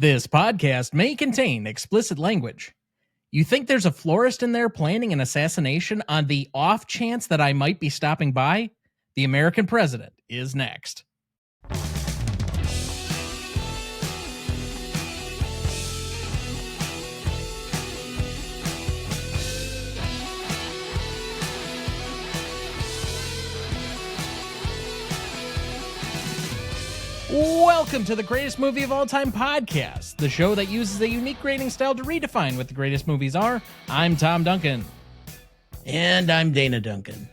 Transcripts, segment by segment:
This podcast may contain explicit language. You think there's a florist in there planning an assassination on the off chance that I might be stopping by? The American president is next. Welcome to the Greatest Movie of All Time podcast, the show that uses a unique grading style to redefine what the greatest movies are. I'm Tom Duncan. And I'm Dana Duncan.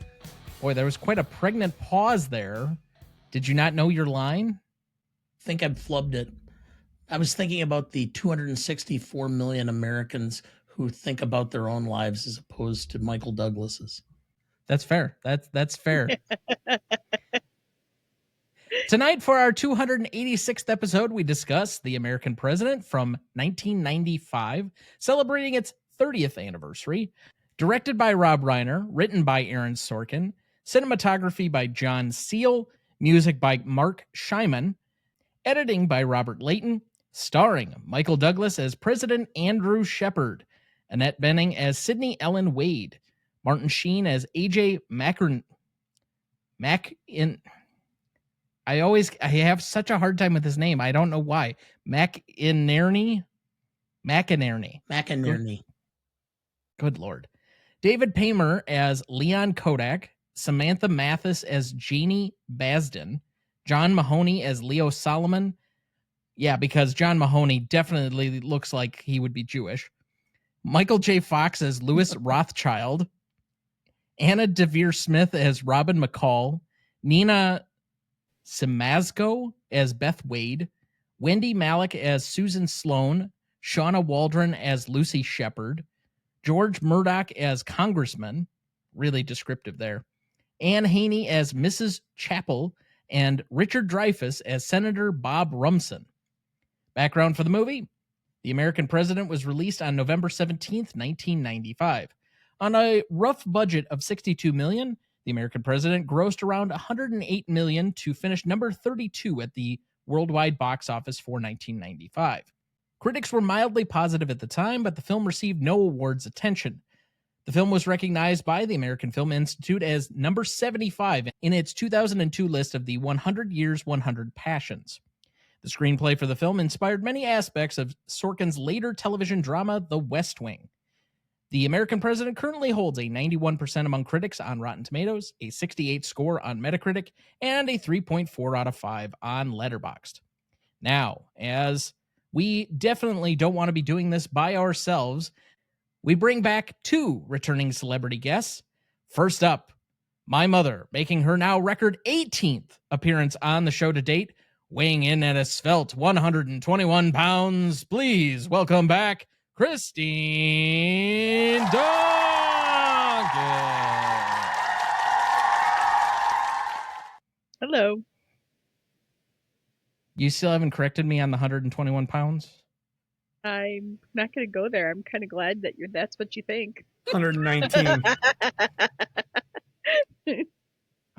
Boy, there was quite a pregnant pause there. Did you not know your line? I think I flubbed it. I was thinking about the 264 million Americans who think about their own lives as opposed to Michael Douglas's. That's fair. That's fair. Tonight, for our 286th episode, we discuss The American President from 1995, celebrating its 30th anniversary. Directed by Rob Reiner, written by Aaron Sorkin, cinematography by John Seal, music by Mark Scheiman, editing by Robert Layton, starring Michael Douglas as President Andrew Shepard, Annette Bening as Sidney Ellen Wade, Martin Sheen as A.J. MacInerney. I have such a hard time with his name. I don't know why. MacInerney. Good Lord. David Paymer as Leon Kodak. Samantha Mathis as Jeannie Basden. John Mahoney as Leo Solomon. Yeah, because John Mahoney definitely looks like he would be Jewish. Michael J. Fox as Lewis Rothschild. Anna Devere Smith as Robin McCall. Nina Simasco as Beth Wade, Wendy Malick as Susan Sloan, Shauna Waldron as Lucy Shepard, George Murdoch as Congressman, really descriptive there, Anne Haney as Mrs. Chappell, and Richard Dreyfuss as Senator Bob Rumson. Background for the movie: The American President was released on November 17th, 1995. On a rough budget of $62 million, The American President grossed around $108 million to finish number 32 at the worldwide box office for 1995. Critics were mildly positive at the time, but the film received no awards attention. The film was recognized by the American Film Institute as number 75 in its 2002 list of the 100 Years, 100 Passions. The screenplay for the film inspired many aspects of Sorkin's later television drama, The West Wing. The American President currently holds a 91% among critics on Rotten Tomatoes, a 68 score on Metacritic, and a 3.4 out of 5 on Letterboxd. Now, as we definitely don't want to be doing this by ourselves, we bring back two returning celebrity guests. First up, my mother, making her now record 18th appearance on the show to date, weighing in at a svelte 121 pounds. Please welcome back Christine Duncan. Hello. You still haven't corrected me on the 121 pounds? I'm not going to go there. I'm kind of glad that that's what you think. 119.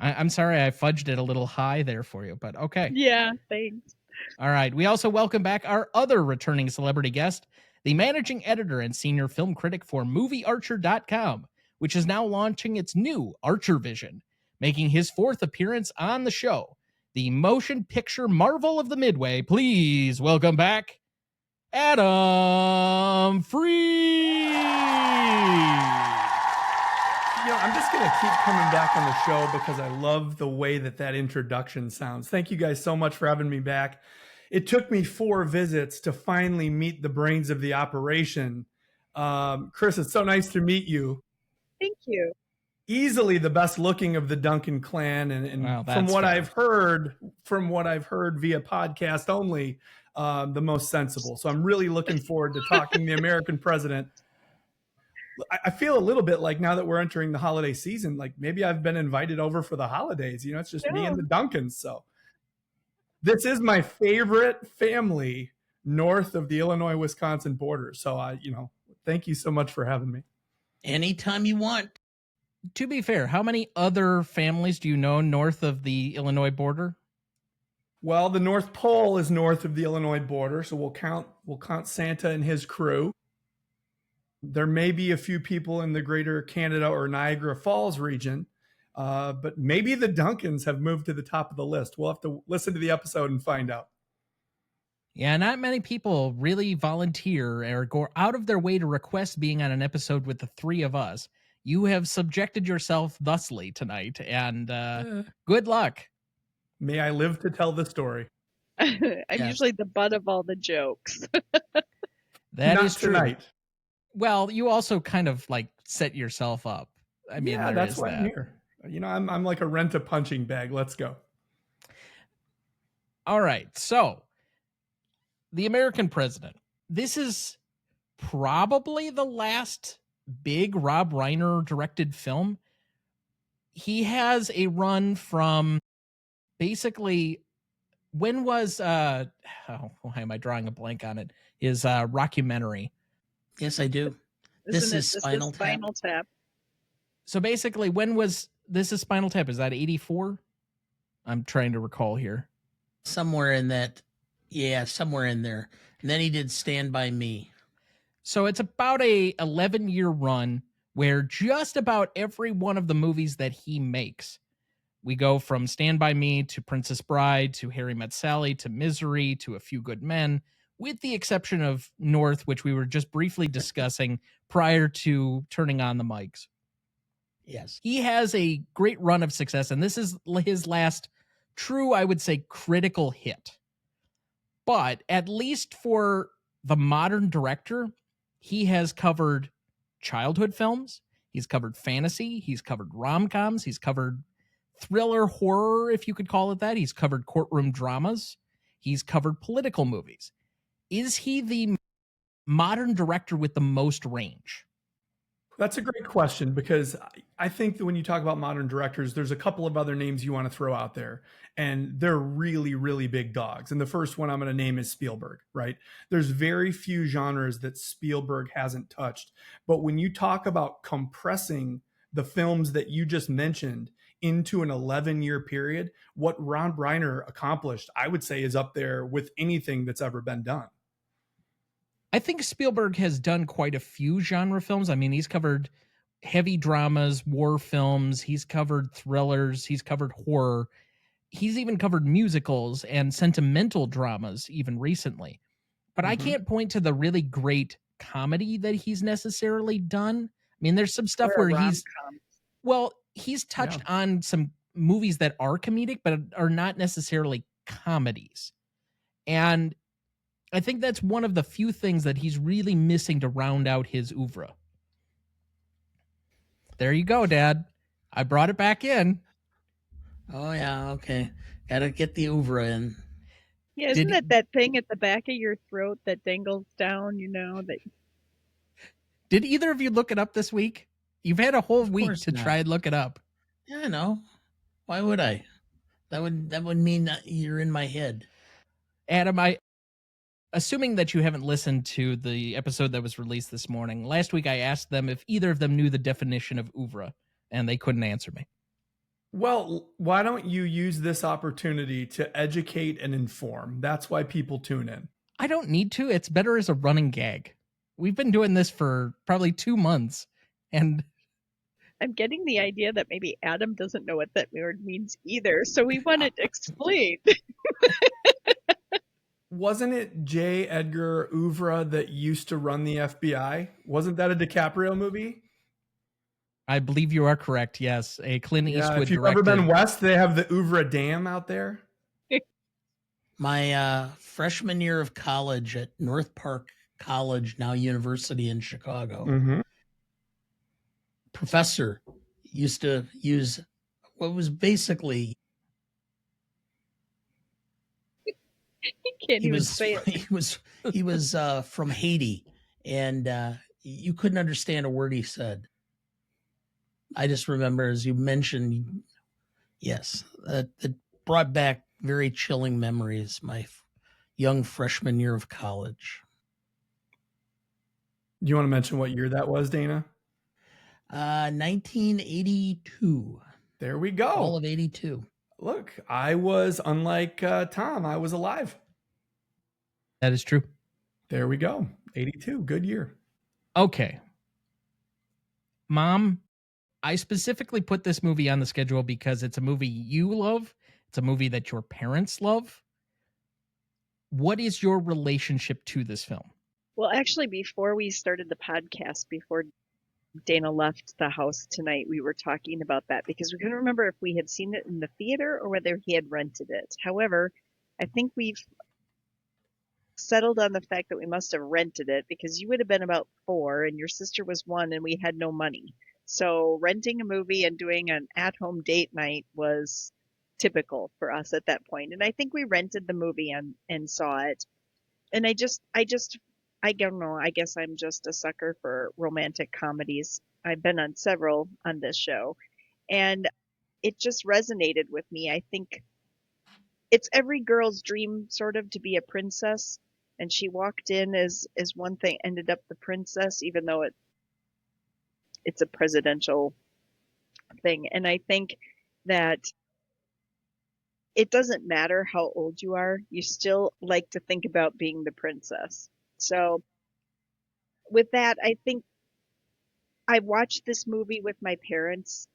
I'm sorry I fudged it a little high there for you, but okay. Yeah, thanks. All right. We also welcome back our other returning celebrity guest, the managing editor and senior film critic for MovieArcher.com, which is now launching its new Archer Vision, making his fourth appearance on the show, the motion picture marvel of the Midway. Please welcome back Adam Free. I'm just going to keep coming back on the show because I love the way that introduction sounds. Thank you guys so much for having me back. It took me 4 visits to finally meet the brains of the operation. Chris, it's so nice to meet you. Thank you. Easily the best looking of the Duncan clan. And wow, from what fair. I've heard via podcast only, the most sensible. So I'm really looking forward to talking the American president. I feel a little bit like now that we're entering the holiday season, like maybe I've been invited over for the holidays. It's just me and the Duncans. So this is my favorite family north of the Illinois-Wisconsin border. So, thank you so much for having me. Anytime you want. To be fair, how many other families do you know north of the Illinois border? Well, the North Pole is north of the Illinois border, so we'll count Santa and his crew. There may be a few people in the greater Canada or Niagara Falls region, but maybe the Duncans have moved to the top of the list. We'll have to listen to the episode and find out. Yeah, not many people really volunteer or go out of their way to request being on an episode with the three of us. You have subjected yourself thusly tonight, and good luck. May I live to tell the story. I'm Yes. usually the butt of all the jokes. That Not is true. tonight. Well, you also kind of like set yourself up. I mean, yeah, there that's is why that. I'm here. You know, I'm like a rent a punching bag. Let's go. All right, so the American President. This is probably the last big Rob Reiner directed film. He has a run from basically when was why am I drawing a blank on it? His rockumentary. Yes, I do. This Isn't is it Spinal Tap. Spinal Tap? So basically, when was this is Spinal Tap? Is that 84? I'm trying to recall here. Somewhere in that, yeah, somewhere in there. And then he did Stand By Me. So it's about a 11-year run where just about every one of the movies that he makes, we go from Stand By Me to Princess Bride to Harry Met Sally to Misery to A Few Good Men, with the exception of North, which we were just briefly discussing prior to turning on the mics. Yes. He has a great run of success, and this is his last true, I would say, critical hit. But at least for the modern director, he has covered childhood films, he's covered fantasy, he's covered rom-coms, he's covered thriller horror, if you could call it that. He's covered courtroom dramas. He's covered political movies. Is he the modern director with the most range? That's a great question, because I think that when you talk about modern directors, there's a couple of other names you want to throw out there, and they're really, really big dogs. And the first one I'm going to name is Spielberg, right? There's very few genres that Spielberg hasn't touched. But when you talk about compressing the films that you just mentioned into an 11-year period, what Rob Reiner accomplished, I would say, is up there with anything that's ever been done. I think Spielberg has done quite a few genre films. I mean, he's covered heavy dramas, war films, he's covered thrillers, he's covered horror. He's even covered musicals and sentimental dramas even recently. But I can't point to the really great comedy that he's necessarily done. I mean, there's some stuff where he's touched on some movies that are comedic, but are not necessarily comedies. And I think that's one of the few things that he's really missing to round out his oeuvre. There you go, Dad. I brought it back in. Oh, yeah, okay. Gotta get the oeuvre in. Yeah, isn't that thing at the back of your throat that dangles down, that... Did either of you look it up this week? You've had a whole week to try and look it up. Yeah, I know. Why would I? That would mean that you're in my head. Adam, assuming that you haven't listened to the episode that was released this morning, last week I asked them if either of them knew the definition of oeuvre, and they couldn't answer me. Well, why don't you use this opportunity to educate and inform? That's why people tune in. I don't need to. It's better as a running gag. We've been doing this for probably 2 months, and I'm getting the idea that maybe Adam doesn't know what that word means either, so we want it explained. Wasn't it J. Edgar Hoover that used to run the FBI? Wasn't that a DiCaprio movie? I believe you are correct, yes. A Clint Eastwood if you've directed. ever been west, they have the Hoover Dam out there. My freshman year of college at North Park College, now University in Chicago, professor used to use what was basically... He can't even say it. He was from Haiti, and you couldn't understand a word he said. I just remember, as you mentioned, yes, it brought back very chilling memories. My young freshman year of college. Do you want to mention what year that was, Dana? 1982. There we go. All of 82. Look, I was, unlike Tom, I was alive. That is true. There we go. 82. Good year. Okay. Mom, I specifically put this movie on the schedule because it's a movie you love. It's a movie that your parents love. What is your relationship to this film? Well, actually, before we started the podcast, before Dana left the house tonight, we were talking about that because we couldn't remember if we had seen it in the theater or whether he had rented it. However, I think we've settled on the fact that we must have rented it because you would have been about 4 and your sister was 1 and we had no money. So renting a movie and doing an at-home date night was typical for us at that point. And I think we rented the movie and saw it. And I don't know, I guess I'm just a sucker for romantic comedies. I've been on several on this show and it just resonated with me. I think it's every girl's dream sort of to be a princess, and she walked in as one thing, ended up the princess, even though it's a presidential thing. And I think that it doesn't matter how old you are, you still like to think about being the princess. So with that, I think I watched this movie with my parents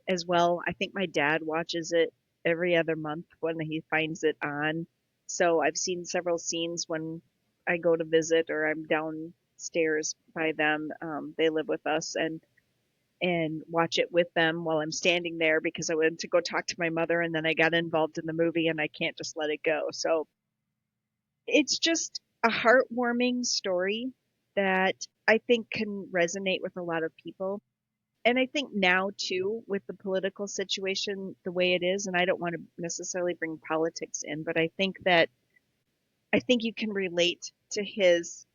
as well. I think my dad watches it every other month when he finds it on. So I've seen several scenes when I go to visit or I'm downstairs by them. They live with us and watch it with them while I'm standing there because I went to go talk to my mother and then I got involved in the movie and I can't just let it go. So it's just a heartwarming story that I think can resonate with a lot of people. And I think now too, with the political situation the way it is, and I don't want to necessarily bring politics in, but I think you can relate to his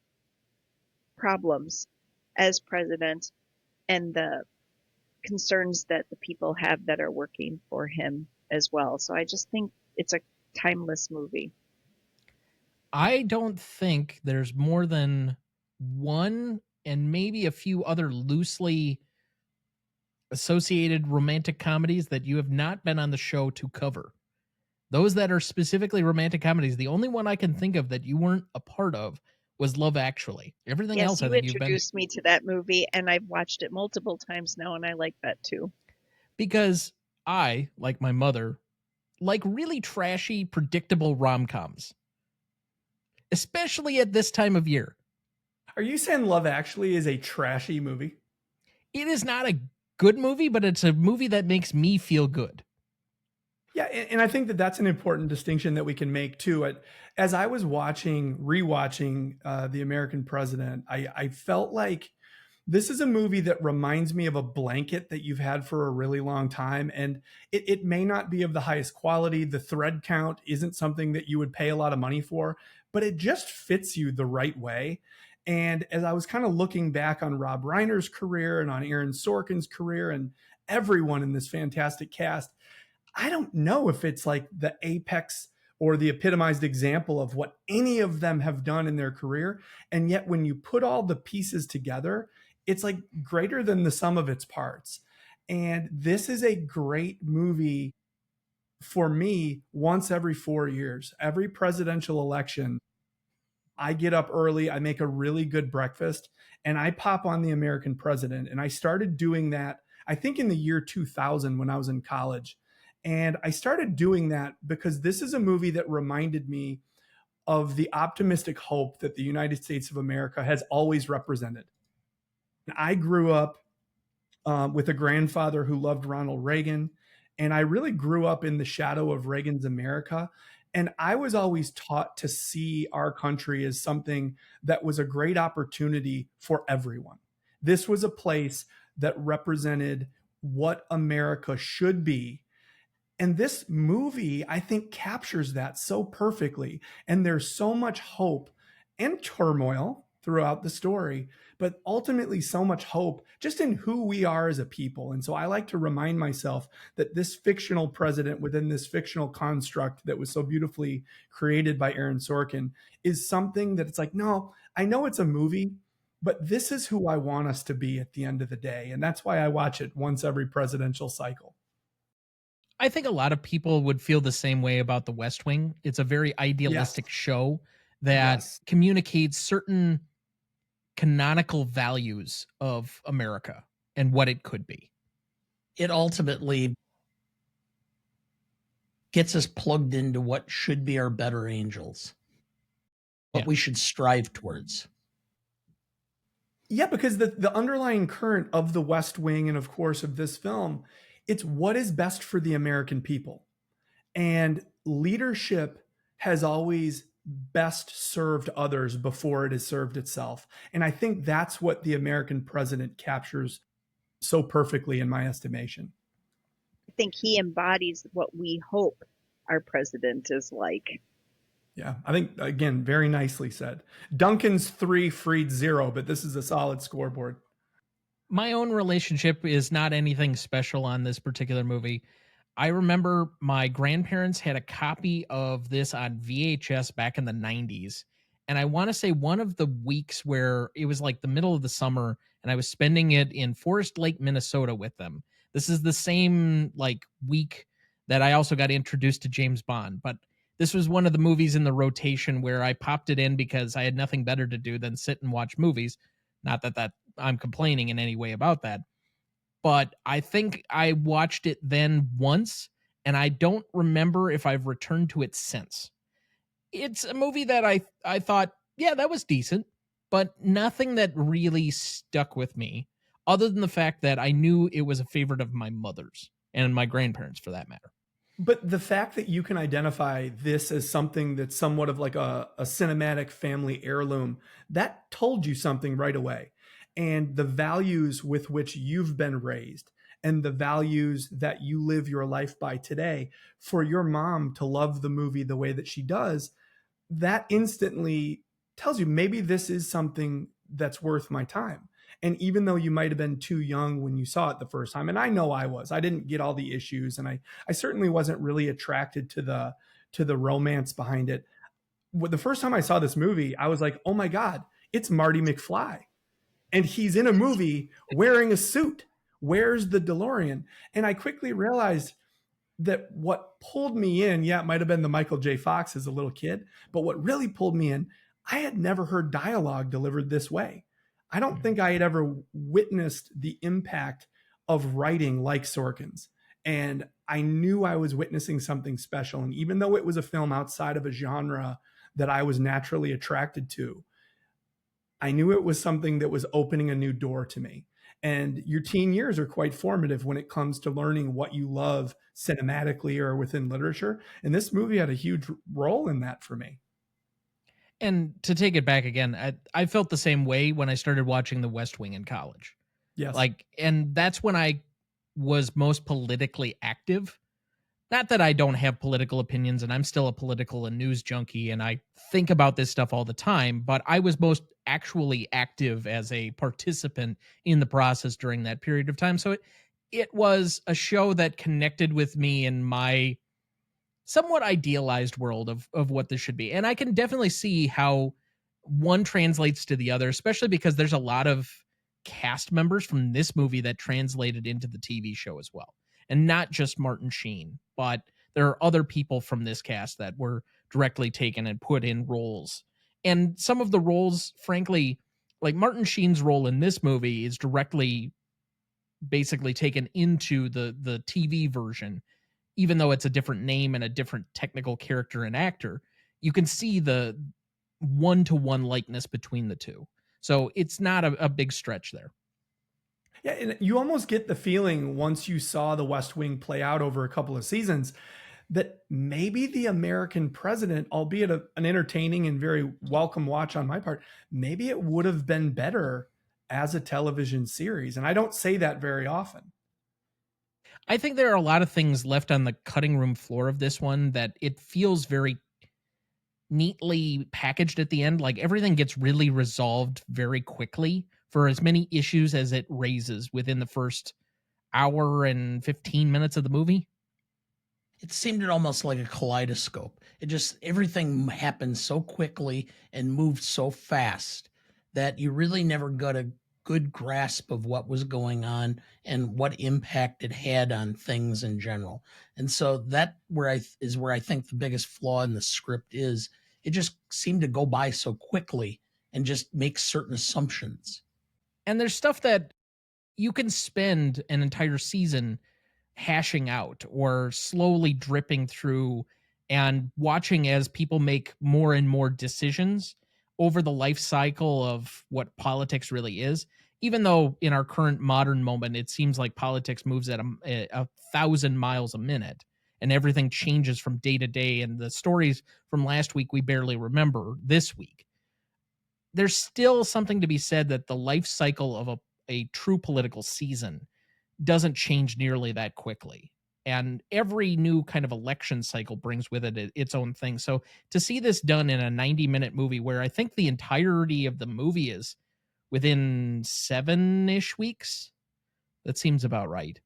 problems as president and the concerns that the people have that are working for him as well. So I just think it's a timeless movie. I don't think there's more than one and maybe a few other loosely associated romantic comedies that you have not been on the show to cover. Those that are specifically romantic comedies, the only one I can think of that you weren't a part of was Love Actually. Everything else, I think you've been. Introduced me to that movie, and I've watched it multiple times now, and I like that too. Because I, like my mother, like really trashy, predictable rom-coms, especially at this time of year. Are you saying Love Actually is a trashy movie? It is not a good movie, but it's a movie that makes me feel good. Yeah, and I think that that's an important distinction that we can make too. As I was rewatching The American President, I felt like this is a movie that reminds me of a blanket that you've had for a really long time. And it may not be of the highest quality. The thread count isn't something that you would pay a lot of money for, but it just fits you the right way. And as I was kind of looking back on Rob Reiner's career and on Aaron Sorkin's career and everyone in this fantastic cast, I don't know if it's like the apex or the epitomized example of what any of them have done in their career. And yet when you put all the pieces together, it's like greater than the sum of its parts. And this is a great movie for me once every 4 years. Every presidential election, I get up early, I make a really good breakfast, and I pop on The American President. And I started doing that, I think in the year 2000 when I was in college. And I started doing that because this is a movie that reminded me of the optimistic hope that the United States of America has always represented. I grew up with a grandfather who loved Ronald Reagan, and I really grew up in the shadow of Reagan's America. And I was always taught to see our country as something that was a great opportunity for everyone. This was a place that represented what America should be. And this movie, I think, captures that so perfectly. And there's so much hope and turmoil throughout the story, but ultimately so much hope just in who we are as a people. And so I like to remind myself that this fictional president within this fictional construct that was so beautifully created by Aaron Sorkin is something that it's like, no, I know it's a movie, but this is who I want us to be at the end of the day. And that's why I watch it once every presidential cycle. I think a lot of people would feel the same way about The West Wing. It's a very idealistic show that Yes. communicates certain canonical values of America and what it could be. It ultimately gets us plugged into what should be our better angels, what we should strive towards. Yeah, because the underlying current of The West Wing and, of course, of this film, it's what is best for the American people. And leadership has always best served others before it has served itself. And I think that's what the American president captures so perfectly, in my estimation. I think he embodies what we hope our president is like. Yeah, I think, again, very nicely said. Duncan's 3, Freed 0, but this is a solid scoreboard. My own relationship is not anything special on this particular movie. I remember my grandparents had a copy of this on VHS back in the 90s. And I want to say one of the weeks where it was like the middle of the summer and I was spending it in Forest Lake, Minnesota with them. This is the same like week that I also got introduced to James Bond. But this was one of the movies in the rotation where I popped it in because I had nothing better to do than sit and watch movies. Not that I'm complaining in any way about that. But I think I watched it then once, and I don't remember if I've returned to it since. It's a movie that I thought, yeah, that was decent, but nothing that really stuck with me, other than the fact that I knew it was a favorite of my mother's and my grandparents, for that matter. But the fact that you can identify this as something that's somewhat of like a cinematic family heirloom, that told you something right away. And the values with which you've been raised and the values that you live your life by today, for your mom to love the movie the way that she does, that instantly tells you maybe this is something that's worth my time. And even though you might have been too young when you saw it the first time, and I know I didn't get all the issues, and I certainly wasn't really attracted to the romance behind it. The first time I saw this movie, I was like, oh my God, it's Marty McFly. And he's in a movie wearing a suit. Where's the DeLorean? And I quickly realized that what pulled me in, yeah, it might have been the Michael J. Fox as a little kid, but what really pulled me in, I had never heard dialogue delivered this way. I don't think I had ever witnessed the impact of writing like Sorkin's. And I knew I was witnessing something special. And even though it was a film outside of a genre that I was naturally attracted to, I knew it was something that was opening a new door to me. And your teen years are quite formative when it comes to learning what you love cinematically or within literature. And this movie had a huge role in that for me. And to take it back again, I felt the same way when I started watching The West Wing in college. Yes. And that's when I was most politically active. Not that I don't have political opinions, and I'm still a political and news junkie, and I think about this stuff all the time, but I was most actually active as a participant in the process during that period of time. So it was a show that connected with me in my somewhat idealized world of what this should be. And I can definitely see how one translates to the other, especially because there's a lot of cast members from this movie that translated into the TV show as well. And not just Martin Sheen, but there are other people from this cast that were directly taken and put in roles. And some of the roles, frankly, like Martin Sheen's role in this movie is directly basically taken into the TV version. Even though it's a different name and a different technical character and actor, you can see the one-to-one likeness between the two. So it's not a big stretch there. Yeah, and you almost get the feeling once you saw The West Wing play out over a couple of seasons that maybe the American president, albeit an entertaining and very welcome watch on my part, maybe it would have been better as a television series. And I don't say that very often. I think there are a lot of things left on the cutting room floor of this one that it feels very neatly packaged at the end. Like everything gets really resolved very quickly for as many issues as it raises within the first hour and 15 minutes of the movie. It seemed almost like a kaleidoscope. Everything happened so quickly and moved so fast that you really never got a good grasp of what was going on and what impact it had on things in general. And so that where I think the biggest flaw in the script is it just seemed to go by so quickly and just make certain assumptions. And there's stuff that you can spend an entire season hashing out or slowly dripping through and watching as people make more and more decisions over the life cycle of what politics really is. Even though in our current modern moment, it seems like politics moves at a 1,000 miles a minute and everything changes from day to day. And the stories from last week, we barely remember this week. There's still something to be said that the life cycle of a true political season doesn't change nearly that quickly. And every new kind of election cycle brings with it its own thing. So to see this done in a 90-minute movie where I think the entirety of the movie is within 7-ish weeks, that seems about right.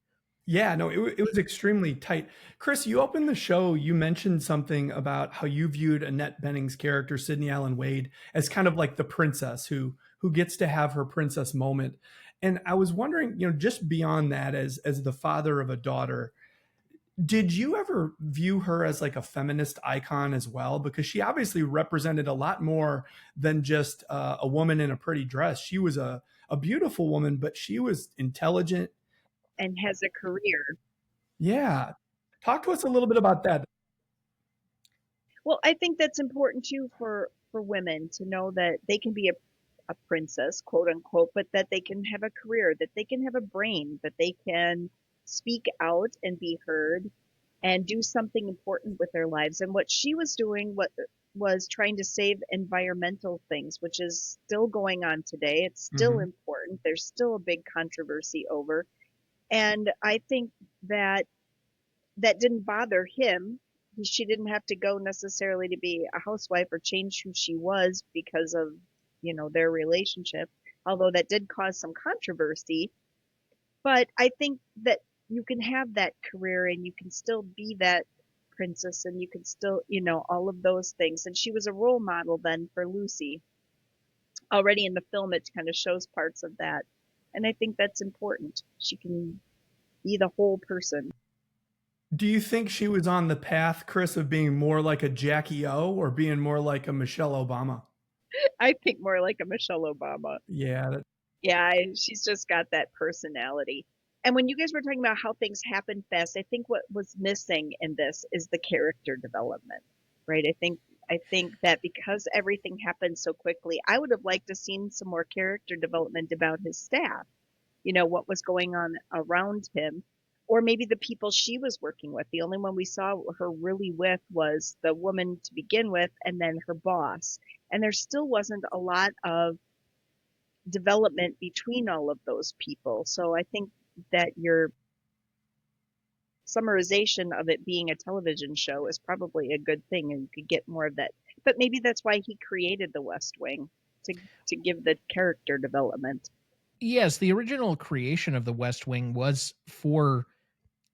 Yeah, no, it was extremely tight. Chris, you opened the show, you mentioned something about how you viewed Annette Bening's character, Sydney Allen Wade, as kind of like the princess who gets to have her princess moment. And I was wondering, just beyond that, as the father of a daughter, did you ever view her as like a feminist icon as well? Because she obviously represented a lot more than just a woman in a pretty dress. She was a beautiful woman, but she was intelligent. And has a career. Yeah. Talk to us a little bit about that. Well, I think that's important too for women to know that they can be a princess, quote unquote, but that they can have a career, that they can have a brain, that they can speak out and be heard and do something important with their lives. And what she was doing was trying to save environmental things, which is still going on today. It's still important. There's still a big controversy over. And I think that didn't bother him. She didn't have to go necessarily to be a housewife or change who she was because of, their relationship, although that did cause some controversy. But I think that you can have that career and you can still be that princess and you can still, all of those things. And she was a role model then for Lucy. Already in the film, it kind of shows parts of that. And I think that's important. She can be the whole person. Do you think she was on the path, Chris, of being more like a Jackie O or being more like a Michelle Obama? I think more like a Michelle Obama. Yeah. Yeah, she's just got that personality. And when you guys were talking about how things happen fast, I think what was missing in this is the character development, right? I think that because everything happened so quickly, I would have liked to seen some more character development about his staff, what was going on around him, or maybe the people she was working with. The only one we saw her really with was the woman to begin with, and then her boss. And there still wasn't a lot of development between all of those people. So I think that your summarization of it being a television show is probably a good thing, and you could get more of that. But maybe that's why he created the West Wing, to give the character development. Yes, the original creation of the West Wing was for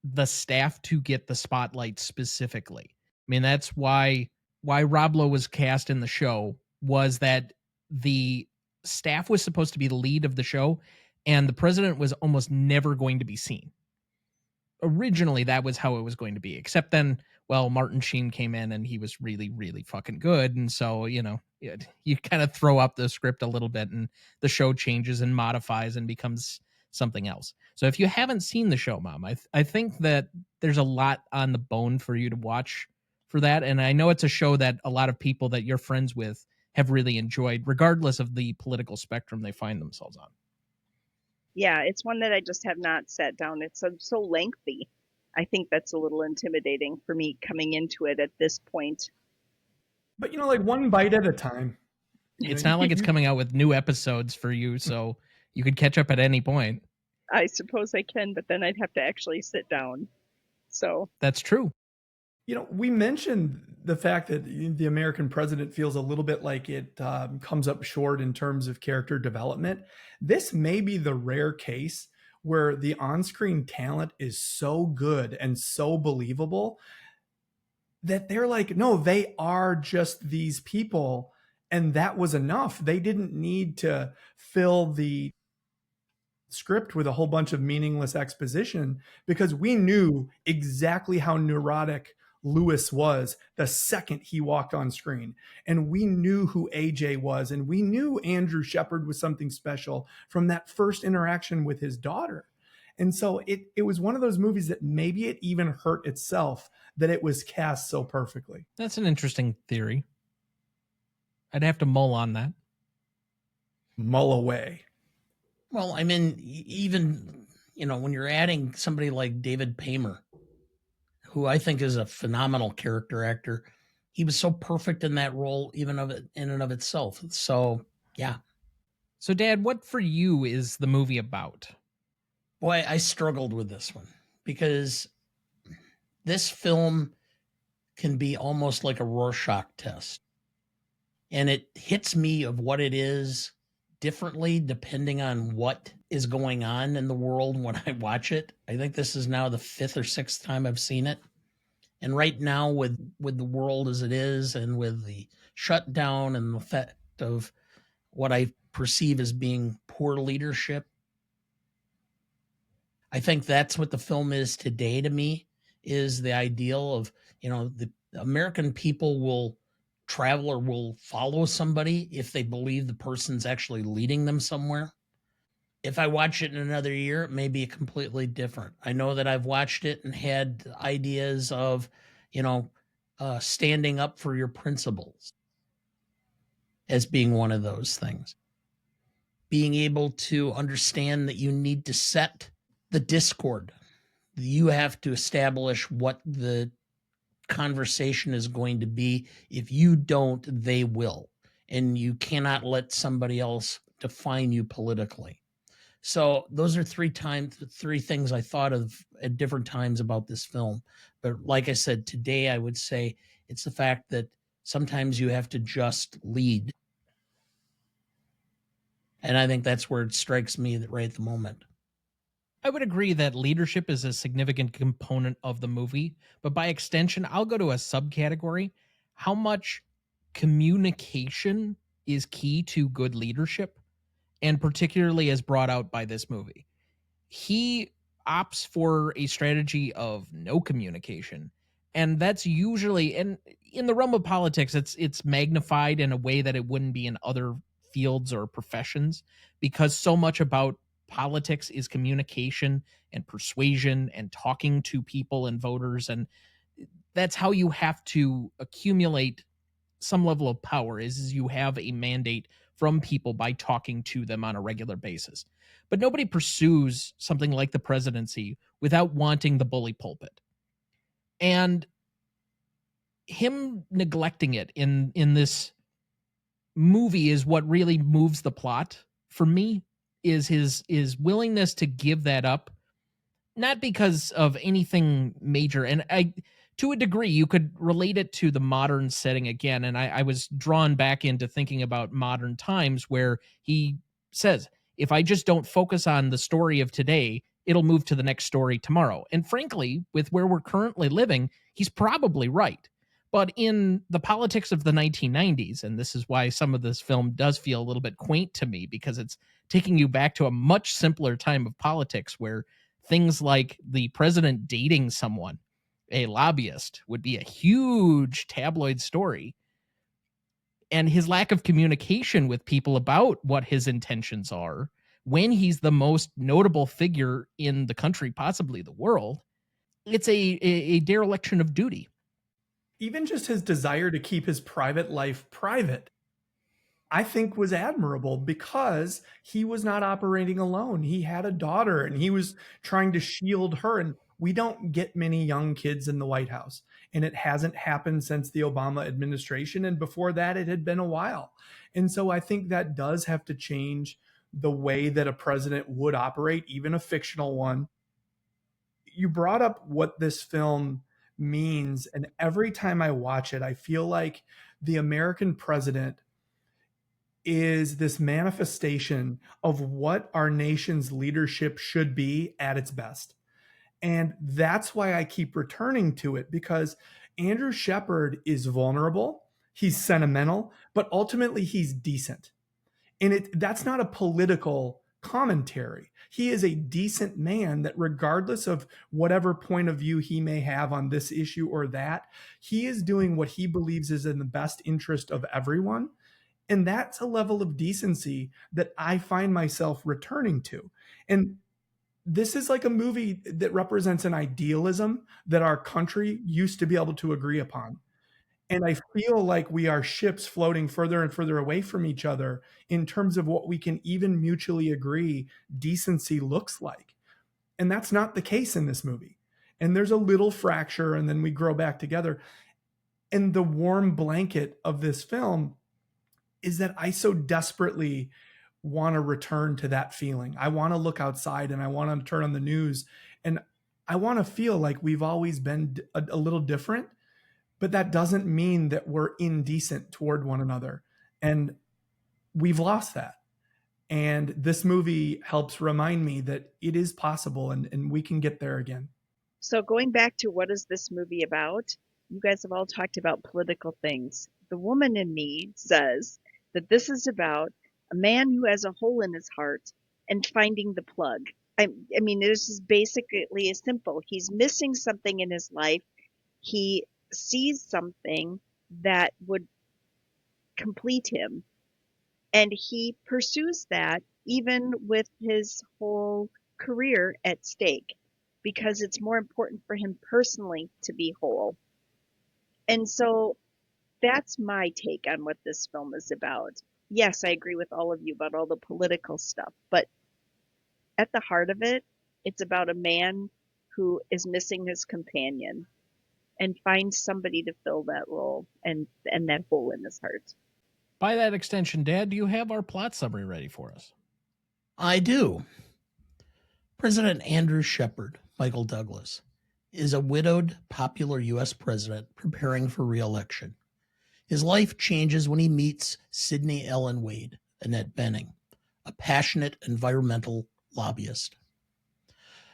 the staff to get the spotlight specifically. I mean, that's why Rob Lowe was cast in the show, was that the staff was supposed to be the lead of the show, and the president was almost never going to be seen. Originally, that was how it was going to be, except then, well, Martin Sheen came in and he was really, really fucking good. And so, you kind of throw up the script a little bit and the show changes and modifies and becomes something else. So if you haven't seen the show, Mom, I think that there's a lot on the bone for you to watch for that. And I know it's a show that a lot of people that you're friends with have really enjoyed, regardless of the political spectrum they find themselves on. Yeah, it's one that I just have not sat down. It's so lengthy. I think that's a little intimidating for me coming into it at this point. But, like one bite at a time. It's not like it's coming out with new episodes for you, so you could catch up at any point. I suppose I can, but then I'd have to actually sit down. So that's true. We mentioned the fact that the American president feels a little bit like it comes up short in terms of character development. This may be the rare case where the on-screen talent is so good and so believable that they're like, no, they are just these people. And that was enough. They didn't need to fill the script with a whole bunch of meaningless exposition because we knew exactly how neurotic Lewis was the second he walked on screen. And we knew who AJ was, and we knew Andrew Shepard was something special from that first interaction with his daughter. And so it was one of those movies that maybe it even hurt itself that it was cast so perfectly. That's an interesting theory. I'd have to mull on that. Mull away. Well, I mean, even, when you're adding somebody like David Paymer, who I think is a phenomenal character actor, he was so perfect in that role, even in and of itself. So, yeah. So, Dad, what for you is the movie about? Boy, I struggled with this one because this film can be almost like a Rorschach test. And it hits me of what it is differently depending on what is going on in the world when I watch it. I think this is now the 5th or 6th time I've seen it. And right now with the world as it is and with the shutdown and the effect of what I perceive as being poor leadership, I think that's what the film is today to me, is the ideal of, the American people will travel or will follow somebody if they believe the person's actually leading them somewhere. If I watch it in another year, it may be completely different. I know that I've watched it and had ideas of, standing up for your principles as being one of those things. Being able to understand that you need to set the discord. You have to establish what the conversation is going to be. If you don't, they will. And you cannot let somebody else define you politically. So those are three things I thought of at different times about this film. But like I said, today I would say it's the fact that sometimes you have to just lead. And I think that's where it strikes me right at the moment. I would agree that leadership is a significant component of the movie, but by extension, I'll go to a subcategory. How much communication is key to good leadership, and particularly as brought out by this movie. He opts for a strategy of no communication, and that's usually, and in the realm of politics, it's magnified in a way that it wouldn't be in other fields or professions, because so much about politics is communication and persuasion and talking to people and voters, and that's how you have to accumulate some level of power, is you have a mandate from people by talking to them on a regular basis. But nobody pursues something like the presidency without wanting the bully pulpit. And him neglecting it in this movie is what really moves the plot for me, is his willingness to give that up, not because of anything major. And to a degree, you could relate it to the modern setting again. And I was drawn back into thinking about modern times where he says, if I just don't focus on the story of today, it'll move to the next story tomorrow. And frankly, with where we're currently living, he's probably right. But in the politics of the 1990s, and this is why some of this film does feel a little bit quaint to me, because it's taking you back to a much simpler time of politics where things like the president dating someone, a lobbyist, would be a huge tabloid story. And his lack of communication with people about what his intentions are when he's the most notable figure in the country, possibly the world, it's a dereliction of duty. Even just his desire to keep his private life private, I think was admirable, because he was not operating alone. He had a daughter and he was trying to shield her. And we don't get many young kids in the White House. And it hasn't happened since the Obama administration. And before that, it had been a while. And so I think that does have to change the way that a president would operate, even a fictional one. You brought up what this film means. And every time I watch it, I feel like the American president is this manifestation of what our nation's leadership should be at its best. And that's why I keep returning to it, because Andrew Shepard is vulnerable, he's sentimental, but ultimately he's decent. And that's not a political commentary. He is a decent man that, regardless of whatever point of view he may have on this issue or that, he is doing what he believes is in the best interest of everyone. And that's a level of decency that I find myself returning to. And this is like a movie that represents an idealism that our country used to be able to agree upon. And I feel like we are ships floating further and further away from each other in terms of what we can even mutually agree decency looks like. And that's not the case in this movie. And there's a little fracture, and then we grow back together. And the warm blanket of this film is that I so desperately want to return to that feeling. I want to look outside and I want to turn on the news, and I want to feel like we've always been a little different. But that doesn't mean that we're indecent toward one another. And we've lost that. And this movie helps remind me that it is possible, and we can get there again. So going back to what is this movie about? You guys have all talked about political things. The woman in me says that this is about a man who has a hole in his heart and finding the plug. I mean, this is basically as simple. He's missing something in his life. He sees something that would complete him, and he pursues that even with his whole career at stake, because it's more important for him personally to be whole. And so that's my take on what this film is about. Yes, I agree with all of you about all the political stuff, but at the heart of it, it's about a man who is missing his companion and find somebody to fill that role and that hole in his heart. By that extension, Dad, do you have our plot summary ready for us? I do. President Andrew Shepard, Michael Douglas, is a widowed, popular U.S. president preparing for re-election. His life changes when he meets Sidney Ellen Wade, Annette Bening, a passionate environmental lobbyist.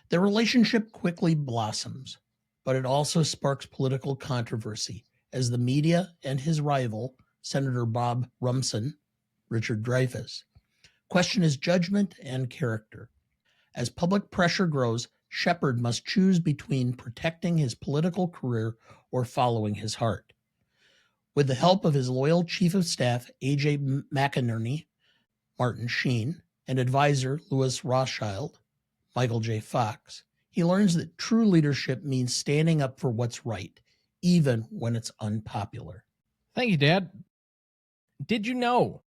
Their relationship quickly blossoms, but it also sparks political controversy as the media and his rival, Senator Bob Rumson, Richard Dreyfuss, question his judgment and character. As public pressure grows, Shepard must choose between protecting his political career or following his heart. With the help of his loyal Chief of Staff A.J. MacInerney, Martin Sheen, and advisor Lewis Rothschild, Michael J. Fox, he learns that true leadership means standing up for what's right, even when it's unpopular. Thank you, Dad. Did you know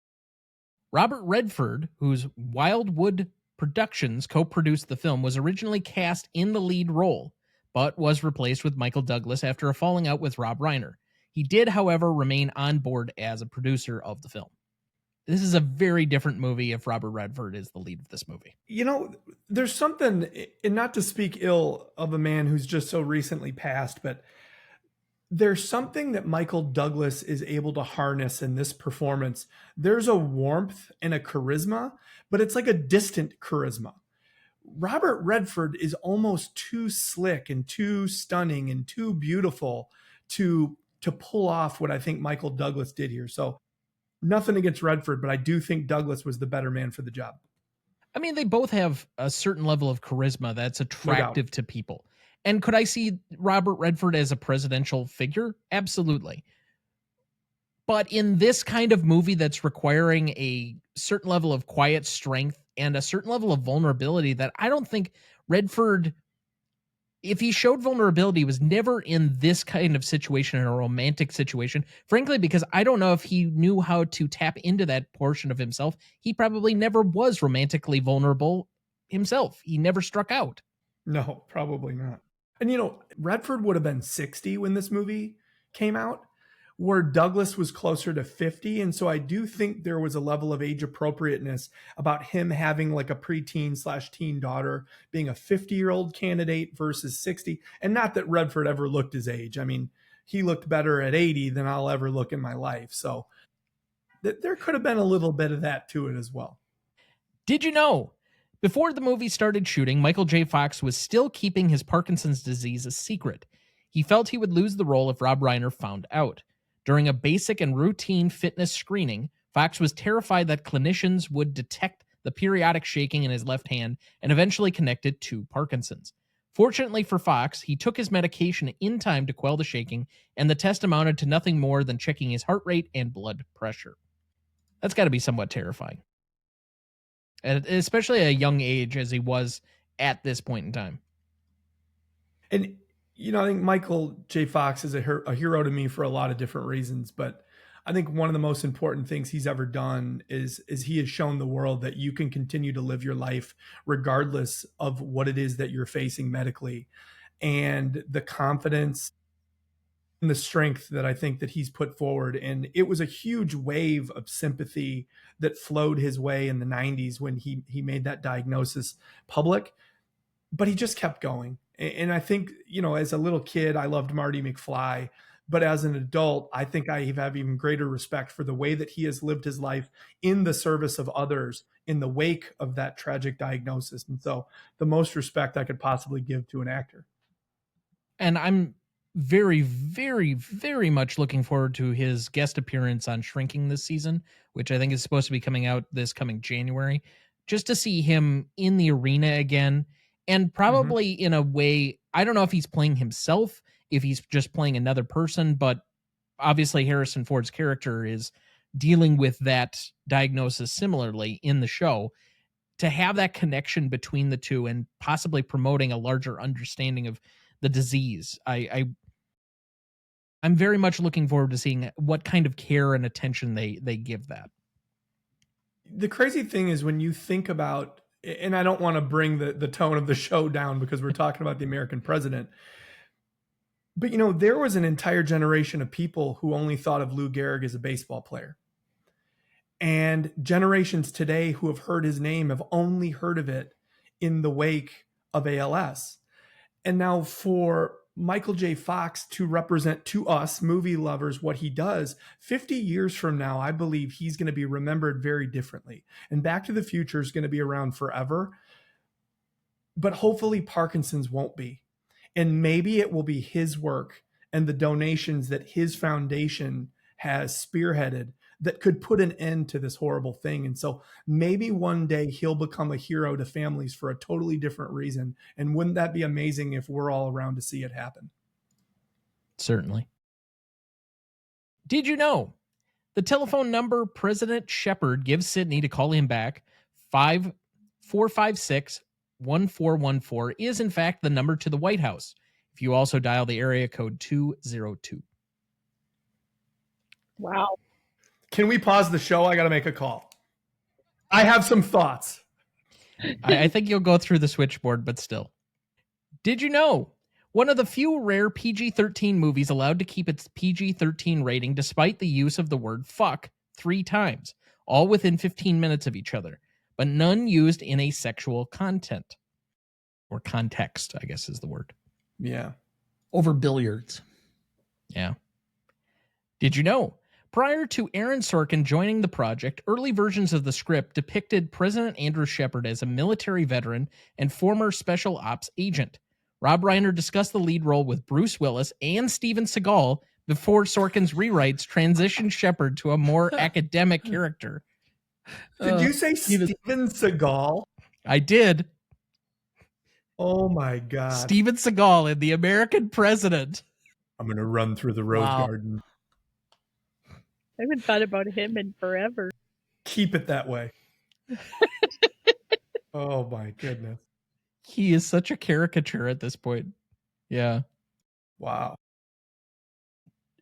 Robert Redford, whose Wildwood Productions co-produced the film, was originally cast in the lead role, but was replaced with Michael Douglas after a falling out with Rob Reiner. He did, however, remain on board as a producer of the film. This is a very different movie if Robert Redford is the lead of this movie. You know, there's something, and not to speak ill of a man who's just so recently passed, but there's something that Michael Douglas is able to harness in this performance. There's a warmth and a charisma, but it's like a distant charisma. Robert Redford is almost too slick and too stunning and too beautiful to pull off what I think Michael Douglas did here. So nothing against Redford, but I do think Douglas was the better man for the job. I mean, they both have a certain level of charisma that's attractive to people. And could I see Robert Redford as a presidential figure? Absolutely. But in this kind of movie that's requiring a certain level of quiet strength and a certain level of vulnerability that I don't think Redford, if he showed vulnerability, was never in this kind of situation, in a romantic situation, frankly, because I don't know if he knew how to tap into that portion of himself. He probably never was romantically vulnerable himself. He never struck out. No, probably not. And, you know, Redford would have been 60 when this movie came out, where Douglas was closer to 50. And so I do think there was a level of age appropriateness about him having like a preteen/teen daughter, being a 50-year-old candidate versus 60. And not that Redford ever looked his age. I mean, he looked better at 80 than I'll ever look in my life. So there could have been a little bit of that to it as well. Did you know? Before the movie started shooting, Michael J. Fox was still keeping his Parkinson's disease a secret. He felt he would lose the role if Rob Reiner found out. During a basic and routine fitness screening, Fox was terrified that clinicians would detect the periodic shaking in his left hand, and eventually connected to Parkinson's. Fortunately for Fox, he took his medication in time to quell the shaking, and the test amounted to nothing more than checking his heart rate and blood pressure. That's got to be somewhat terrifying, and especially at a young age as he was at this point in time. And, I think Michael J. Fox is a hero to me for a lot of different reasons, but I think one of the most important things he's ever done is he has shown the world that you can continue to live your life regardless of what it is that you're facing medically. And the confidence and the strength that I think that he's put forward. And it was a huge wave of sympathy that flowed his way in the 90s when he made that diagnosis public, but he just kept going. And I think, as a little kid, I loved Marty McFly. But as an adult, I think I have even greater respect for the way that he has lived his life in the service of others in the wake of that tragic diagnosis. And so the most respect I could possibly give to an actor. And I'm very, very, very much looking forward to his guest appearance on Shrinking this season, which I think is supposed to be coming out this coming January, just to see him in the arena again. And probably in a way, I don't know if he's playing himself, if he's just playing another person, but obviously Harrison Ford's character is dealing with that diagnosis similarly in the show. To have that connection between the two and possibly promoting a larger understanding of the disease, I'm very much looking forward to seeing what kind of care and attention they give that. The crazy thing is when you think about, and I don't want to bring the tone of the show down because we're talking about the American president, but there was an entire generation of people who only thought of Lou Gehrig as a baseball player. And generations today who have heard his name have only heard of it in the wake of ALS. And now for Michael J. Fox to represent to us movie lovers what he does 50 years from now, I believe he's going to be remembered very differently. And Back to the Future is going to be around forever, but hopefully Parkinson's won't be. And maybe it will be his work and the donations that his foundation has spearheaded that could put an end to this horrible thing. And so maybe one day he'll become a hero to families for a totally different reason. And wouldn't that be amazing if we're all around to see it happen? Certainly. Did you know the telephone number President Shepard gives Sidney to call him back, 456-1414, is in fact the number to the White House if you also dial the area code 202. Wow. Can we pause the show? I got to make a call. I have some thoughts. I think you'll go through the switchboard, but still. Did you know one of the few rare PG-13 movies allowed to keep its PG-13 rating despite the use of the word fuck 3 times, all within 15 minutes of each other, but none used in a sexual content or context, I guess is the word. Yeah. Over billiards. Yeah. Did you know? Prior to Aaron Sorkin joining the project, early versions of the script depicted President Andrew Shepard as a military veteran and former special ops agent. Rob Reiner discussed the lead role with Bruce Willis and Steven Seagal before Sorkin's rewrites transitioned Shepard to a more academic character. Did you say Steven Seagal? I did. Oh my God. Steven Seagal in The American President. I'm going to run through the rose garden. I haven't thought about him in forever. Keep it that way. Oh my goodness. He is such a caricature at this point. Yeah. Wow.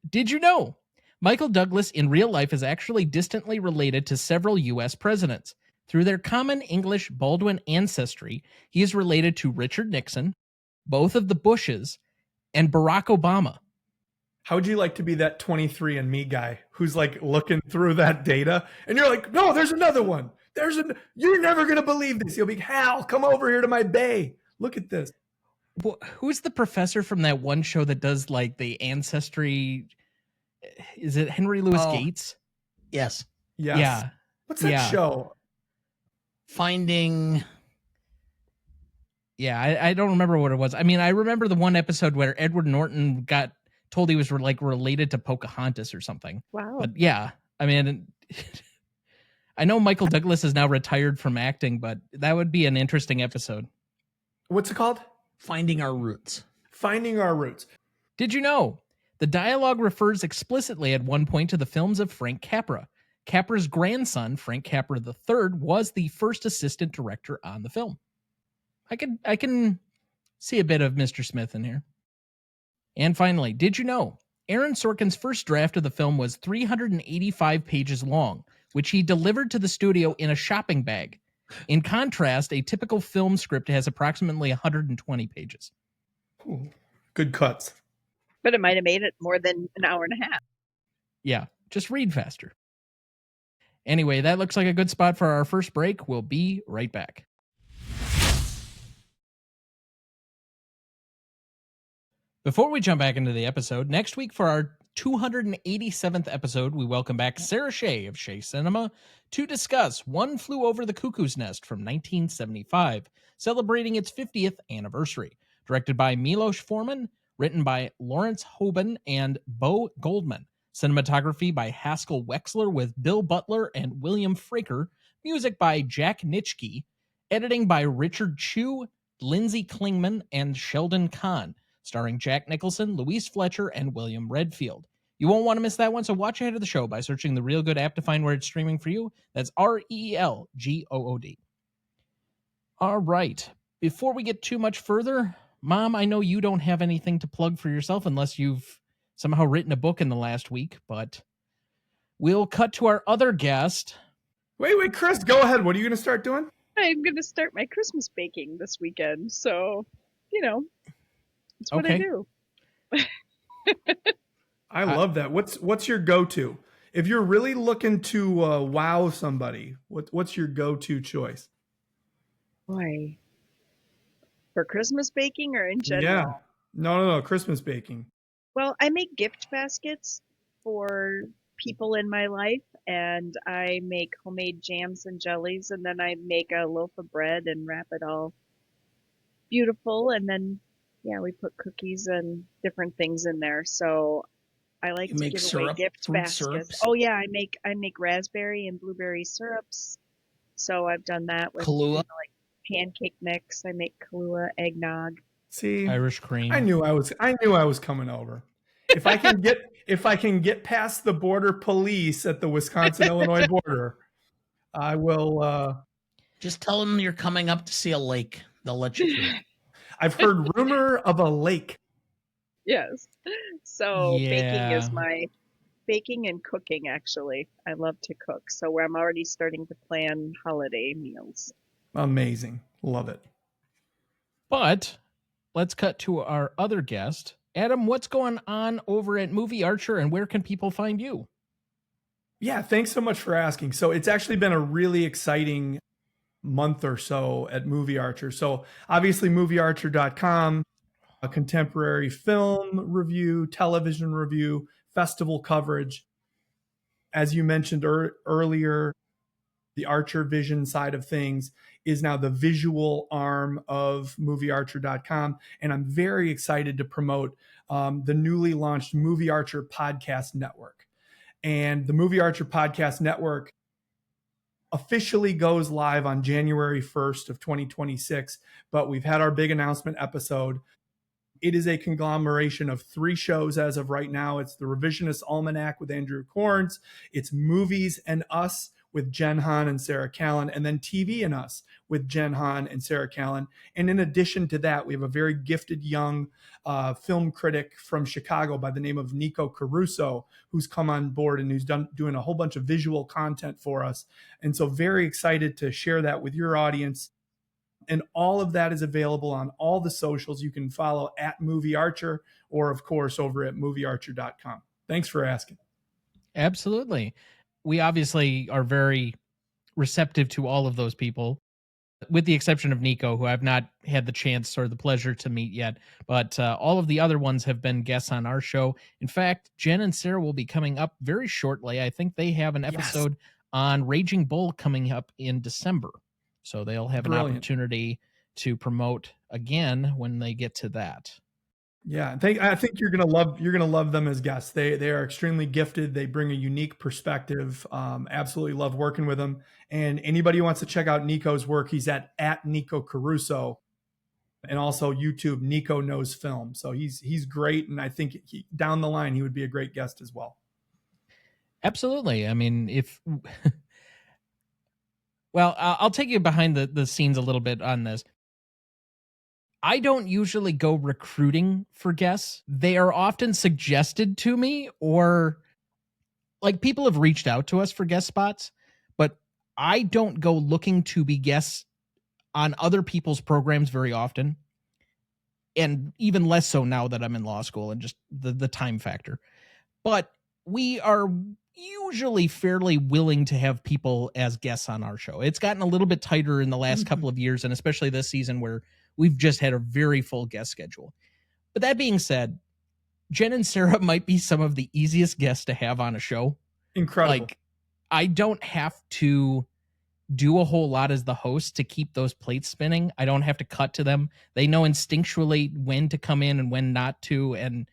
Did you know Michael Douglas in real life is actually distantly related to several U.S. presidents? Through their common English Baldwin ancestry, he is related to Richard Nixon, both of the Bushes, and Barack Obama. How would you like to be that 23andMe guy who's like looking through that data and you're like, no, there's another one. You're never going to believe this. You'll be, Hal, come over here to my bay. Look at this. Well, who's the professor from that one show that does like the ancestry? Is it Henry Louis Gates? Yes. Yes. Yeah. What's that show? Finding. Yeah, I don't remember what it was. I mean, I remember the one episode where Edward Norton got told he was like related to Pocahontas or something. Wow. But yeah, I mean, I know Michael Douglas is now retired from acting, but that would be an interesting episode. What's it called? Finding Our Roots. Finding Our Roots. Did you know? The dialogue refers explicitly at one point to the films of Frank Capra. Capra's grandson, Frank Capra III, was the first assistant director on the film. I can see a bit of Mr. Smith in here. And finally, did you know? Aaron Sorkin's first draft of the film was 385 pages long, which he delivered to the studio in a shopping bag. In contrast, a typical film script has approximately 120 pages. Ooh, good cuts. But it might have made it more than an hour and a half. Yeah, just read faster. Anyway, that looks like a good spot for our first break. We'll be right back. Before we jump back into the episode, next week for our 287th episode, we welcome back Sarah Shea of Shea Cinema to discuss One Flew Over the Cuckoo's Nest from 1975, celebrating its 50th anniversary. Directed by Milos Forman, written by Lawrence Hoban and Bo Goldman. Cinematography by Haskell Wexler with Bill Butler and William Fraker. Music by Jack Nitschke. Editing by Richard Chu, Lindsay Klingman, and Sheldon Kahn. Starring Jack Nicholson, Louise Fletcher, and William Redfield. You won't want to miss that one, so watch ahead of the show by searching the Real Good app to find where it's streaming for you. That's REELGOOD. All right. Before we get too much further, Mom, I know you don't have anything to plug for yourself unless you've somehow written a book in the last week, but we'll cut to our other guest. Wait, Chris, go ahead. What are you going to start doing? I'm going to start my Christmas baking this weekend, so, it's what I do. I love that. What's your go-to? If you're really looking to wow somebody, what's your go-to choice? Boy. For Christmas baking or in general? Yeah. No, Christmas baking. Well, I make gift baskets for people in my life, and I make homemade jams and jellies, and then I make a loaf of bread and wrap it all beautiful, and then, we put cookies and different things in there. So I like to give away gift baskets. Syrups? Oh yeah, I make raspberry and blueberry syrups. So I've done that with Kahlua, like pancake mix. I make Kahlua, eggnog. See, Irish cream. I knew I was coming over. If I can get past the border police at the Wisconsin-Illinois border, I will. Just tell them you're coming up to see a lake. They'll let you through. I've heard rumor of a lake. Yes. So Yeah. baking and cooking, actually. I love to cook. So I'm already starting to plan holiday meals. Amazing. Love it. But let's cut to our other guest. Adam, what's going on over at Movie Archer, and where can people find you? Yeah, thanks so much for asking. So it's actually been a really exciting month or so at Movie Archer. So obviously moviearcher.com, a contemporary film review, television review, festival coverage. As you mentioned earlier, the Archer Vision side of things is now the visual arm of moviearcher.com. And I'm very excited to promote the newly launched Movie Archer Podcast Network. And the Movie Archer Podcast Network officially goes live on January 1st of 2026, but we've had our big announcement episode. It is a conglomeration of 3 shows as of right now. It's the Revisionist Almanac with Andrew Corns. It's Movies and Us with Jen Hahn and Sarah Callan, and then TV and Us with Jen Hahn and Sarah Callan. And in addition to that, we have a very gifted young film critic from Chicago by the name of Nico Caruso, who's come on board and who's doing a whole bunch of visual content for us. And so very excited to share that with your audience. And all of that is available on all the socials. You can follow at Movie Archer or, of course, over at moviearcher.com. Thanks for asking. Absolutely. We obviously are very receptive to all of those people, with the exception of Nico, who I've not had the chance or the pleasure to meet yet. But all of the other ones have been guests on our show. In fact, Jen and Sarah will be coming up very shortly. I think they have an episode on Raging Bull coming up in December. So they'll have an opportunity to promote again when they get to that. Yeah, I think you're gonna love them as guests. They are extremely gifted. They bring a unique perspective. Absolutely love working with them. And anybody who wants to check out Nico's work, he's at Nico Caruso, and also YouTube Nico Knows Film. So he's great, and I think down the line he would be a great guest as well. Absolutely. I mean, well, I'll take you behind the scenes a little bit on this. I don't usually go recruiting for guests. They are often suggested to me, or like people have reached out to us for guest spots, but I don't go looking to be guests on other people's programs very often. And even less so now that I'm in law school and just the time factor. But we are usually fairly willing to have people as guests on our show. It's gotten a little bit tighter in the last couple of years, and especially this season where we've just had a very full guest schedule. But that being said, Jen and Sarah might be some of the easiest guests to have on a show. Incredible. Like, I don't have to do a whole lot as the host to keep those plates spinning. I don't have to cut to them. They know instinctually when to come in and when not to, and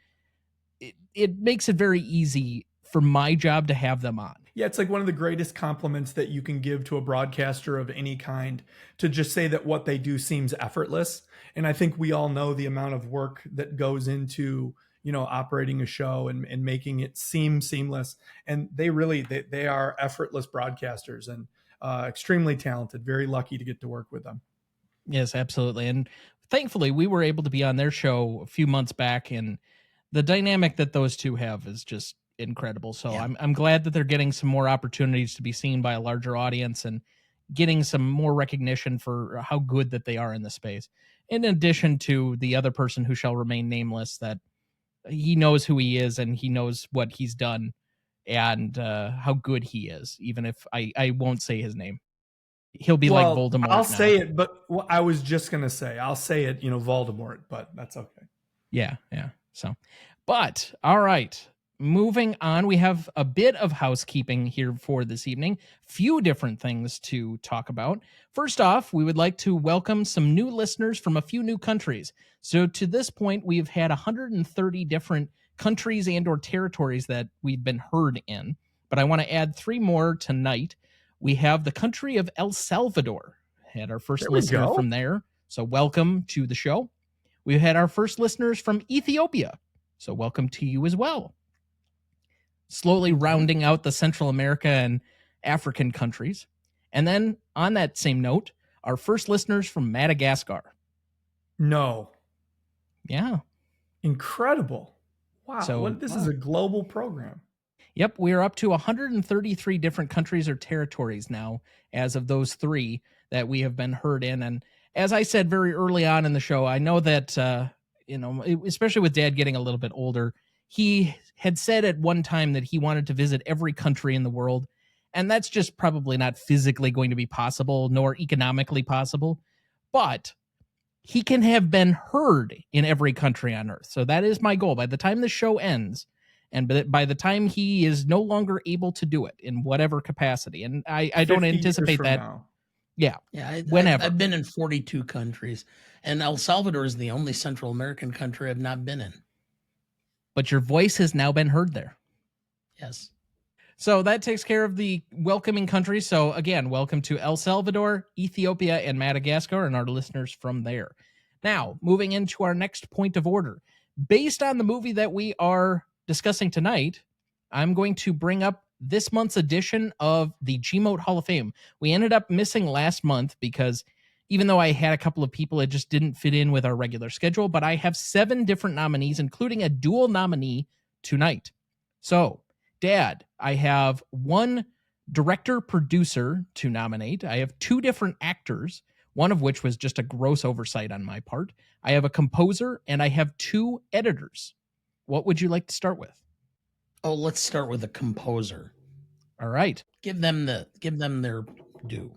it makes it very easy for my job to have them on. Yeah, it's like one of the greatest compliments that you can give to a broadcaster of any kind, to just say that what they do seems effortless. And I think we all know the amount of work that goes into, operating a show and making it seem seamless. And they are effortless broadcasters and extremely talented. Very lucky to get to work with them. Yes, absolutely. And thankfully, we were able to be on their show a few months back, and the dynamic that those two have is just incredible. So yeah. I'm glad that they're getting some more opportunities to be seen by a larger audience and getting some more recognition for how good that they are in the space. In addition to the other person who shall remain nameless, that he knows who he is and he knows what he's done and how good he is, even if I won't say his name. He'll be like Voldemort. I'll say it, but I was just going to say, I'll say it, Voldemort, but that's okay. Yeah. So, but all right. Moving on, we have a bit of housekeeping here for this evening. Few different things to talk about. First off, we would like to welcome some new listeners from a few new countries. So to this point, we've had 130 different countries and or territories that we've been heard in. But I want to add 3 more tonight. We have the country of El Salvador. Had our first listener from there. So welcome to the show. We've had our first listeners from Ethiopia. So welcome to you as well. Slowly rounding out the Central America and African countries. And then on that same note, our first listeners from Madagascar. No. Yeah. Incredible. Wow. So, this is a global program. Yep. We are up to 133 different countries or territories now as of those 3 that we have been heard in. And as I said very early on in the show, I know that, especially with Dad getting a little bit older, he had said at one time that he wanted to visit every country in the world, and that's just probably not physically going to be possible, nor economically possible, but he can have been heard in every country on Earth. So that is my goal. By the time the show ends, and by the time he is no longer able to do it in whatever capacity, and I don't anticipate that. Now. Yeah. Whenever. I've been in 42 countries, and El Salvador is the only Central American country I've not been in. But your voice has now been heard there. Yes. So that takes care of the welcoming countries. So again, welcome to El Salvador, Ethiopia, and Madagascar, and our listeners from there. Now, moving into our next point of order. Based on the movie that we are discussing tonight, I'm going to bring up this month's edition of the GMOAT Hall of Fame. We ended up missing last month because even though I had a couple of people, it just didn't fit in with our regular schedule, but I have 7 different nominees, including a dual nominee tonight. So, Dad, I have 1 director-producer to nominate. I have 2 different actors, one of which was just a gross oversight on my part. I have a composer, and I have 2 editors. What would you like to start with? Oh, let's start with a composer. All right. Give them their due.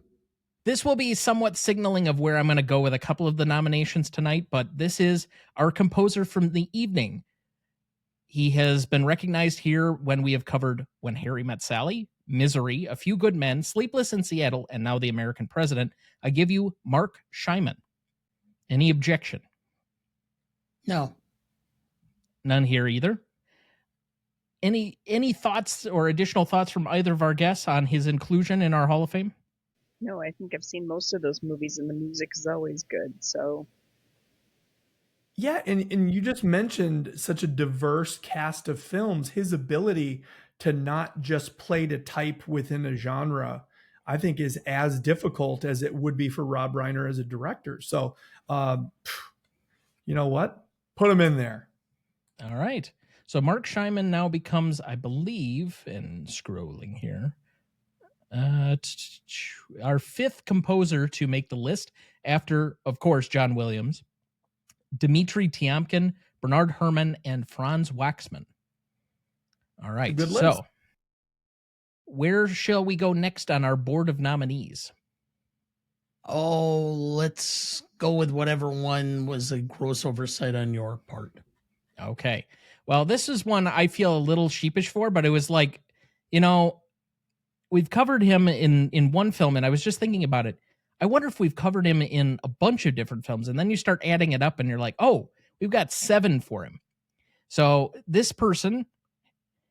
This will be somewhat signaling of where I'm going to go with a couple of the nominations tonight, but this is our composer from the evening. He has been recognized here when we have covered When Harry Met Sally, Misery, A Few Good Men, Sleepless in Seattle, and now The American President. I give you Mark Scheiman. Any objection? No. None here either. Any thoughts or additional thoughts from either of our guests on his inclusion in our Hall of Fame? No, I think I've seen most of those movies, and the music is always good. So Yeah, and you just mentioned such a diverse cast of films. His ability to not just play to type within a genre, I think, is as difficult as it would be for Rob Reiner as a director. So, you know what? Put him in there. All right. So Mark Scheinman now becomes, I believe, and scrolling here, our fifth composer to make the list after, of course, John Williams, Dmitri Tiomkin, Bernard Herrmann, and Franz Waxman. All right. Good list. So where shall we go next on our board of nominees? Oh, let's go with whatever one was a gross oversight on your part. Okay. Well, this is one I feel a little sheepish for, but it was like, you know, we've covered him in one film, and I was just thinking about it. I wonder if we've covered him in a bunch of different films, and then you start adding it up, and you're like, oh, we've got 7 for him. So this person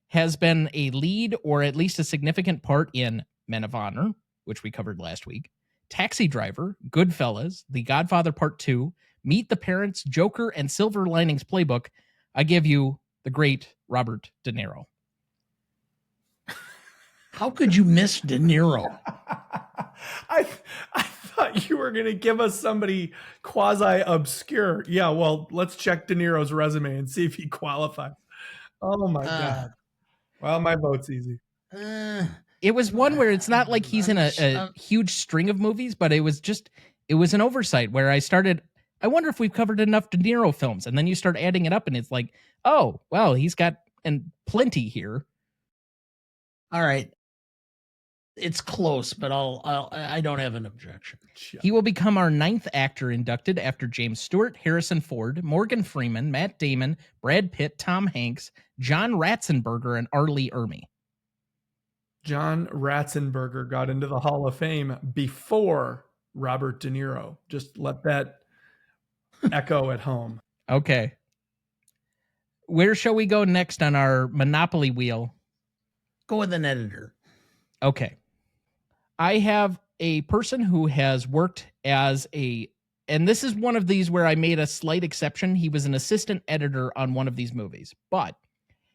has been a lead or at least a significant part in Men of Honor, which we covered last week, Taxi Driver, Goodfellas, The Godfather Part 2, Meet the Parents, Joker, and Silver Linings Playbook. I give you the great Robert De Niro. How could you miss De Niro? I thought you were going to give us somebody quasi-obscure. Yeah, well, let's check De Niro's resume and see if he qualifies. Oh, my God. Well, my vote's easy. It was one where it's not like he's in a huge string of movies, but it was an oversight where I wonder if we've covered enough De Niro films. And then you start adding it up and it's like, oh, well, he's got plenty here. All right. It's close, but I don't have an objection. He will become our 9th actor inducted after James Stewart, Harrison Ford, Morgan Freeman, Matt Damon, Brad Pitt, Tom Hanks, John Ratzenberger, and R. Lee Ermey. John Ratzenberger got into the Hall of Fame before Robert De Niro. Just let that echo at home. Okay. Where shall we go next on our Monopoly wheel? Go with an editor. Okay. I have a person who has worked as and this is one of these where I made a slight exception. He was an assistant editor on one of these movies, but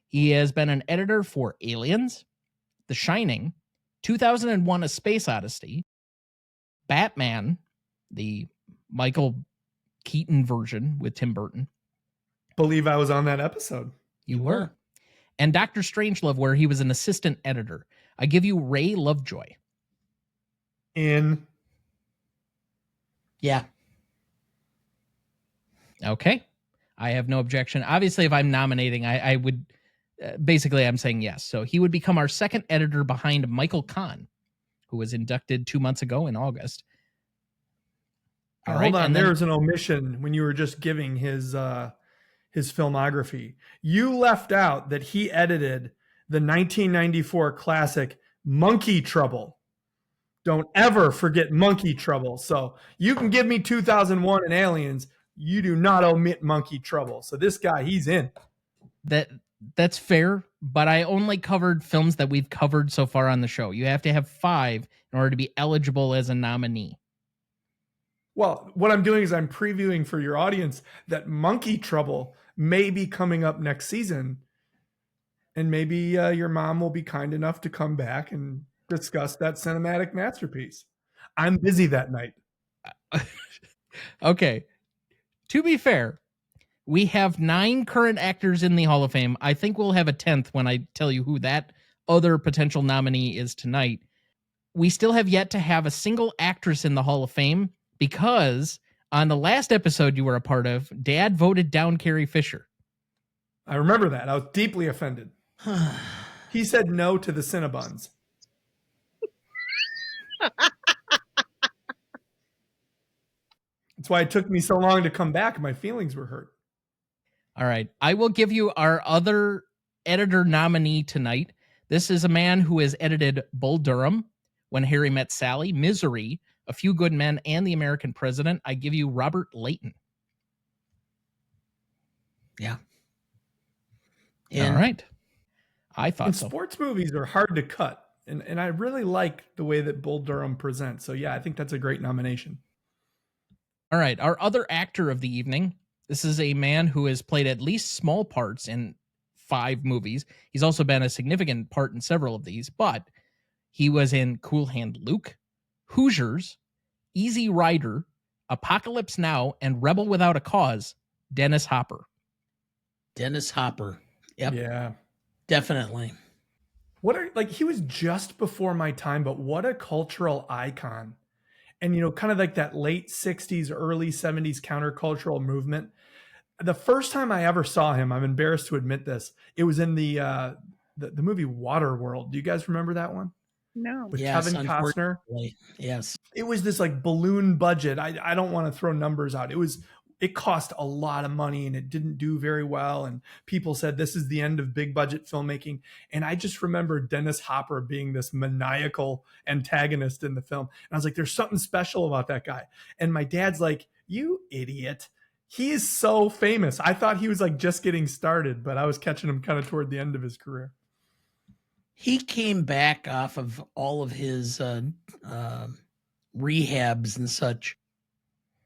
he has been an editor for Aliens, The Shining, 2001: A Space Odyssey, Batman, the Michael Keaton version with Tim Burton. Believe I was on that episode. You were. And Dr. Strangelove, where he was an assistant editor. I give you Ray Lovejoy. Yeah. Okay. I have no objection. Obviously, if I'm nominating, I would... basically, I'm saying yes. So he would become our 2nd editor behind Michael Kahn, who was inducted 2 months ago in August. All right. Hold on. There's an omission when you were just giving his filmography. You left out that he edited the 1994 classic Monkey Trouble. Don't ever forget Monkey Trouble. So you can give me 2001 and Aliens. You do not omit Monkey Trouble. So this guy, he's in. That's fair, but I only covered films that we've covered so far on the show. You have to have 5 in order to be eligible as a nominee. Well, what I'm doing is I'm previewing for your audience that Monkey Trouble may be coming up next season. And maybe your mom will be kind enough to come back and discuss that cinematic masterpiece. I'm busy that night. Okay. To be fair, we have 9 current actors in the Hall of Fame. I think we'll have a 10th when I tell you who that other potential nominee is tonight. We still have yet to have a single actress in the Hall of Fame because on the last episode you were a part of, Dad voted down Carrie Fisher. I remember that. I was deeply offended. He said no to the Cinnabons. That's why it took me so long to come back. My feelings were hurt. All right. I will give you our other editor nominee tonight. This is a man who has edited Bull Durham, When Harry Met Sally, Misery, A Few Good Men, and The American President. I give you Robert Layton. Yeah. And All right. I thought And so. sports movies are hard to cut. And I really like the way that Bull Durham presents. So, yeah, I think that's a great nomination. All right. Our other actor of the evening. This is a man who has played at least small parts in 5 movies. He's also been a significant part in several of these, but he was in Cool Hand Luke, Hoosiers, Easy Rider, Apocalypse Now, and Rebel Without a Cause, Dennis Hopper. Dennis Hopper. Yep. Yeah. Definitely. He was just before my time, but what a cultural icon. And, kind of like that late 60s, early 70s countercultural movement. The first time I ever saw him, I'm embarrassed to admit this, it was in the movie Waterworld. Do you guys remember that one? No. With Yes, Kevin Costner? Yes. It was this like balloon budget. I don't want to throw numbers out. It cost a lot of money and it didn't do very well. And people said this is the end of big budget filmmaking. And I just remember Dennis Hopper being this maniacal antagonist in the film. And I was like, there's something special about that guy. And my dad's like, you idiot. He is so famous. I thought he was like just getting started, but I was catching him kind of toward the end of his career. He came back off of all of his rehabs and such.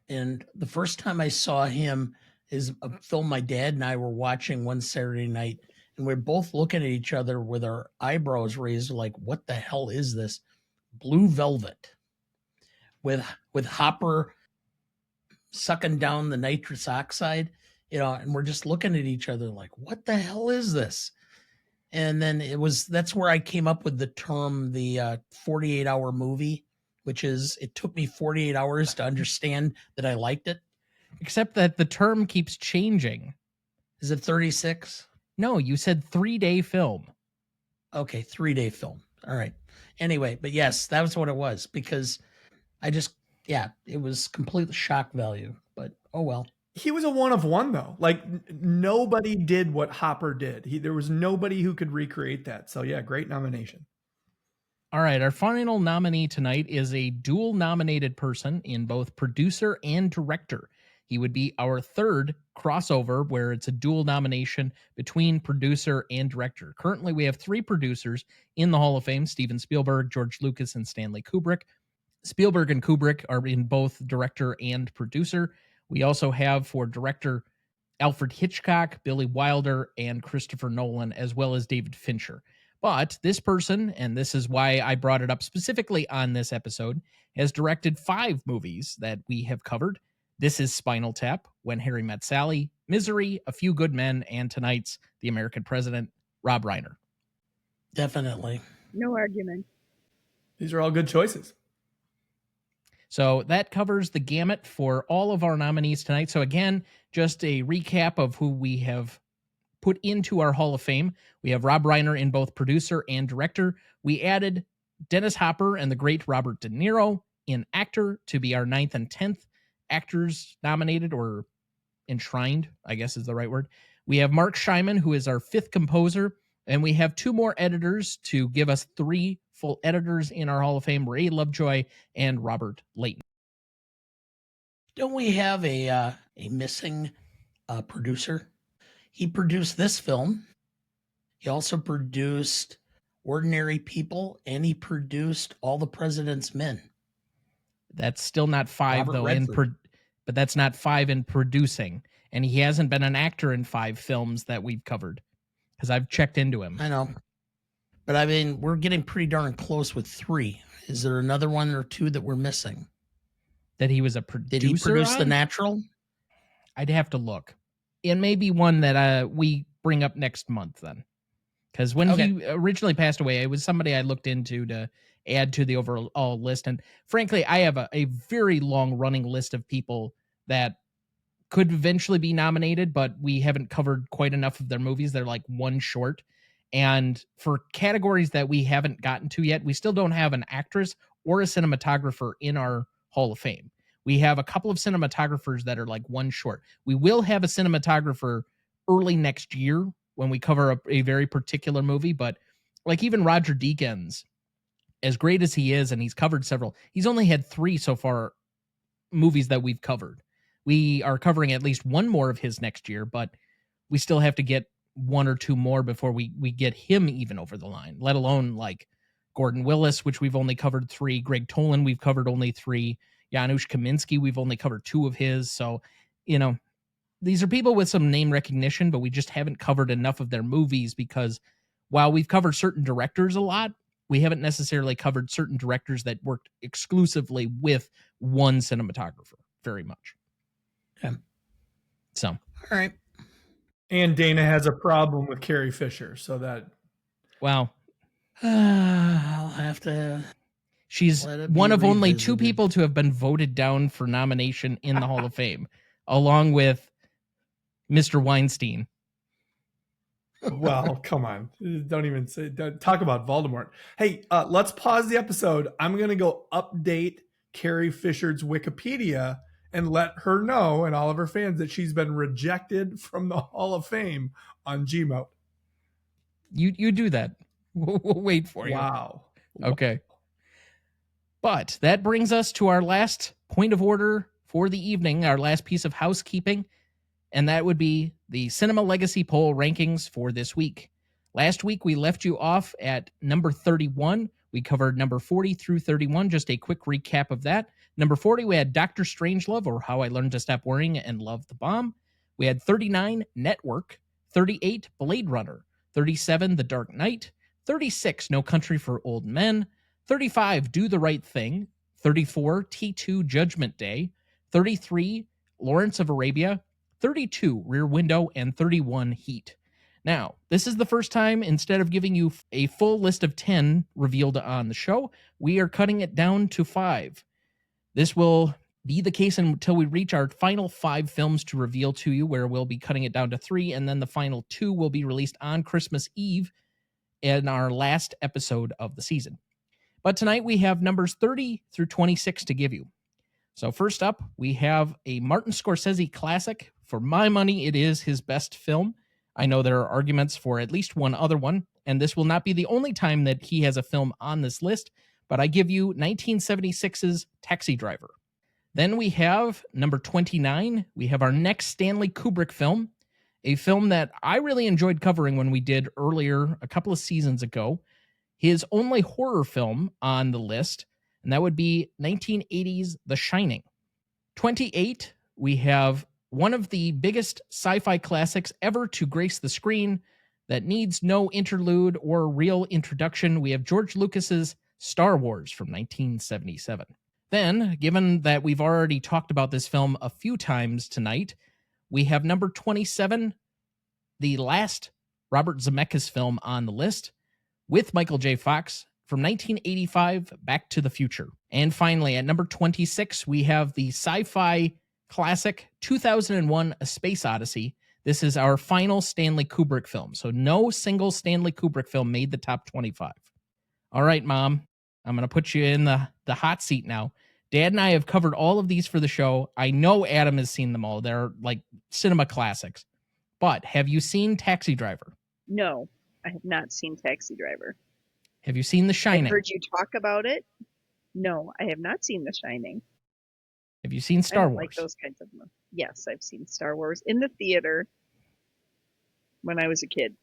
And the first time I saw him is a film my dad and I were watching one Saturday night. And we're both looking at each other with our eyebrows raised, like, what the hell is this? Blue Velvet with Hopper sucking down the nitrous oxide, and we're just looking at each other like, what the hell is this? And then that's where I came up with the term, the 48-hour movie, which is, it took me 48 hours to understand that I liked it. Except that the term keeps changing. Is it 36? No, you said 3-day film. Okay, 3-day film. All right. Anyway, but yes, that was what it was, because it was complete shock value, but oh well. He was a one of one though. Like nobody did what Hopper did. There was nobody who could recreate that. So yeah, great nomination. All right, our final nominee tonight is a dual nominated person in both producer and director. He would be our third crossover where it's a dual nomination between producer and director. Currently, we have 3 producers in the Hall of Fame: Steven Spielberg, George Lucas, and Stanley Kubrick. Spielberg and Kubrick are in both director and producer. We also have for director Alfred Hitchcock, Billy Wilder, and Christopher Nolan, as well as David Fincher. But this person, and this is why I brought it up specifically on this episode, has directed 5 movies that we have covered. This is Spinal Tap, When Harry Met Sally, Misery, A Few Good Men, and tonight's The American President, Rob Reiner. Definitely. No argument. These are all good choices. So that covers the gamut for all of our nominees tonight. So again, just a recap of who we have put into our Hall of Fame. We have Rob Reiner in both producer and director. We added Dennis Hopper and the great Robert De Niro in actor to be our 9th and 10th actors nominated, or enshrined, I guess is the right word. We have Mark Scheiman, who is our 5th composer, and we have 2 more editors to give us 3 full editors in our Hall of Fame: Ray Lovejoy and Robert Layton. Don't we have a missing producer? He produced this film. He also produced Ordinary People, and he produced All the President's Men. That's still not 5, Robert though, Redford. but that's not 5 in producing. And he hasn't been an actor in 5 films that we've covered, because I've checked into him. I know. But I mean, we're getting pretty darn close with 3. Is there another one or 2 that we're missing? That he was a producer Did he produce on? The Natural? I'd have to look. It may be one that we bring up next month then. Because when he originally passed away, it was somebody I looked into to add to the overall list. And frankly, I have a very long running list of people that could eventually be nominated, but we haven't covered quite enough of their movies. They're like one short. And for categories that we haven't gotten to yet, we still don't have an actress or a cinematographer in our Hall of Fame. We have a couple of cinematographers that are like one short. We will have a cinematographer early next year when we cover a very particular movie, but like even Roger Deakins, as great as he is, and he's covered several, he's only had 3 so far movies that we've covered. We are covering at least one more of his next year, but we still have to get one or two more before we get him even over the line, let alone like Gordon Willis, which we've only covered 3, Greg Tolan, we've covered only 3, Janusz Kaminski, we've only covered 2 of his. So, these are people with some name recognition, but we just haven't covered enough of their movies because while we've covered certain directors a lot, we haven't necessarily covered certain directors that worked exclusively with one cinematographer very much. Okay. So, all right. And Dana has a problem with Carrie Fisher, so that. Wow. I'll have to. She's Let it be one of only 2 revisited. people to have been voted down for nomination in the Hall of Fame, along with Mr. Weinstein. Well, come on. Don't even talk about Voldemort. Hey, let's pause the episode. I'm going to go update Carrie Fisher's Wikipedia and let her know and all of her fans that she's been rejected from the Hall of Fame on GMOAT. You do that. We'll wait for you. Wow. Okay. But that brings us to our last point of order for the evening, our last piece of housekeeping, and that would be the Cinema Legacy Poll rankings for this week. Last week, we left you off at number 31. We covered number 40 through 31. Just a quick recap of that. Number 40, we had Dr. Strangelove, or How I Learned to Stop Worrying and Love the Bomb. We had 39, Network. 38, Blade Runner. 37, The Dark Knight. 36, No Country for Old Men. 35, Do the Right Thing. 34, T2, Judgment Day. 33, Lawrence of Arabia. 32, Rear Window. And 31, Heat. Now, this is the first time, instead of giving you a full list of 10 revealed on the show, we are cutting it down to 5. This will be the case until we reach our final 5 films to reveal to you, where we'll be cutting it down to 3, and then the final 2 will be released on Christmas Eve in our last episode of the season. But tonight we have numbers 30 through 26 to give you. So first up, we have a Martin Scorsese classic. For my money, it is his best film. I know there are arguments for at least one other one, and this will not be the only time that he has a film on this list, but I give you 1976's Taxi Driver. Then we have number 29. We have our next Stanley Kubrick film, a film that I really enjoyed covering when we did earlier a couple of seasons ago. His only horror film on the list, and that would be 1980's The Shining. 28, we have one of the biggest sci-fi classics ever to grace the screen that needs no interlude or real introduction. We have George Lucas's Star Wars from 1977. Then, given that we've already talked about this film a few times tonight, we have number 27, the last Robert Zemeckis film on the list, with Michael J. Fox from 1985, Back to the Future. And finally, at number 26, we have the sci-fi classic 2001, A Space Odyssey. This is our final Stanley Kubrick film. So no single Stanley Kubrick film made the top 25. All right, Mom, I'm going to put you in the hot seat now. Dad and I have covered all of these for the show. I know Adam has seen them all. They're like cinema classics. But have you seen Taxi Driver? No, I have not seen Taxi Driver. Have you seen The Shining? I've heard you talk about it. No, I have not seen The Shining. Have you seen Star Wars? Like those kinds of movies. Yes, I've seen Star Wars in the theater when I was a kid.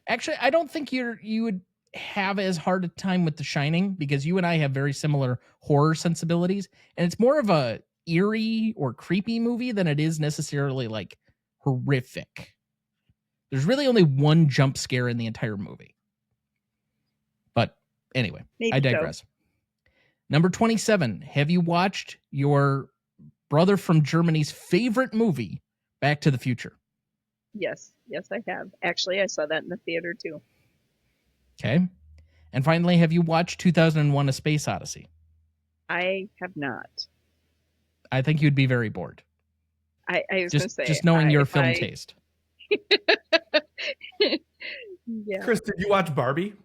Actually, I don't think you would have as hard a time with The Shining because you and I have very similar horror sensibilities, and it's more of a eerie or creepy movie than it is necessarily like horrific. There's really only one jump scare in the entire movie. But anyway, I digress. So. Number 27. Have you watched your brother from Germany's favorite movie, Back to the Future? Yes, I have. Actually, I saw that in the theater too. Okay. And finally, have you watched 2001, A Space Odyssey? I have not. I think you'd be very bored. I was going to say. Just knowing your film taste. Yeah. Chris, did you watch Barbie?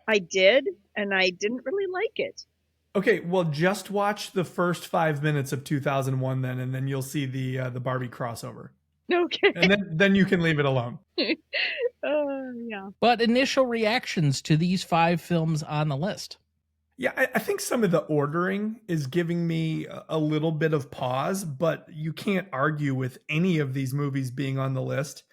I did, and I didn't really like it. Okay, well, just watch the first 5 minutes of 2001 then, and then you'll see the Barbie crossover. Okay. And then you can leave it alone. Yeah. But initial reactions to these 5 films on the list. Yeah, I think some of the ordering is giving me a little bit of pause, but you can't argue with any of these movies being on the list.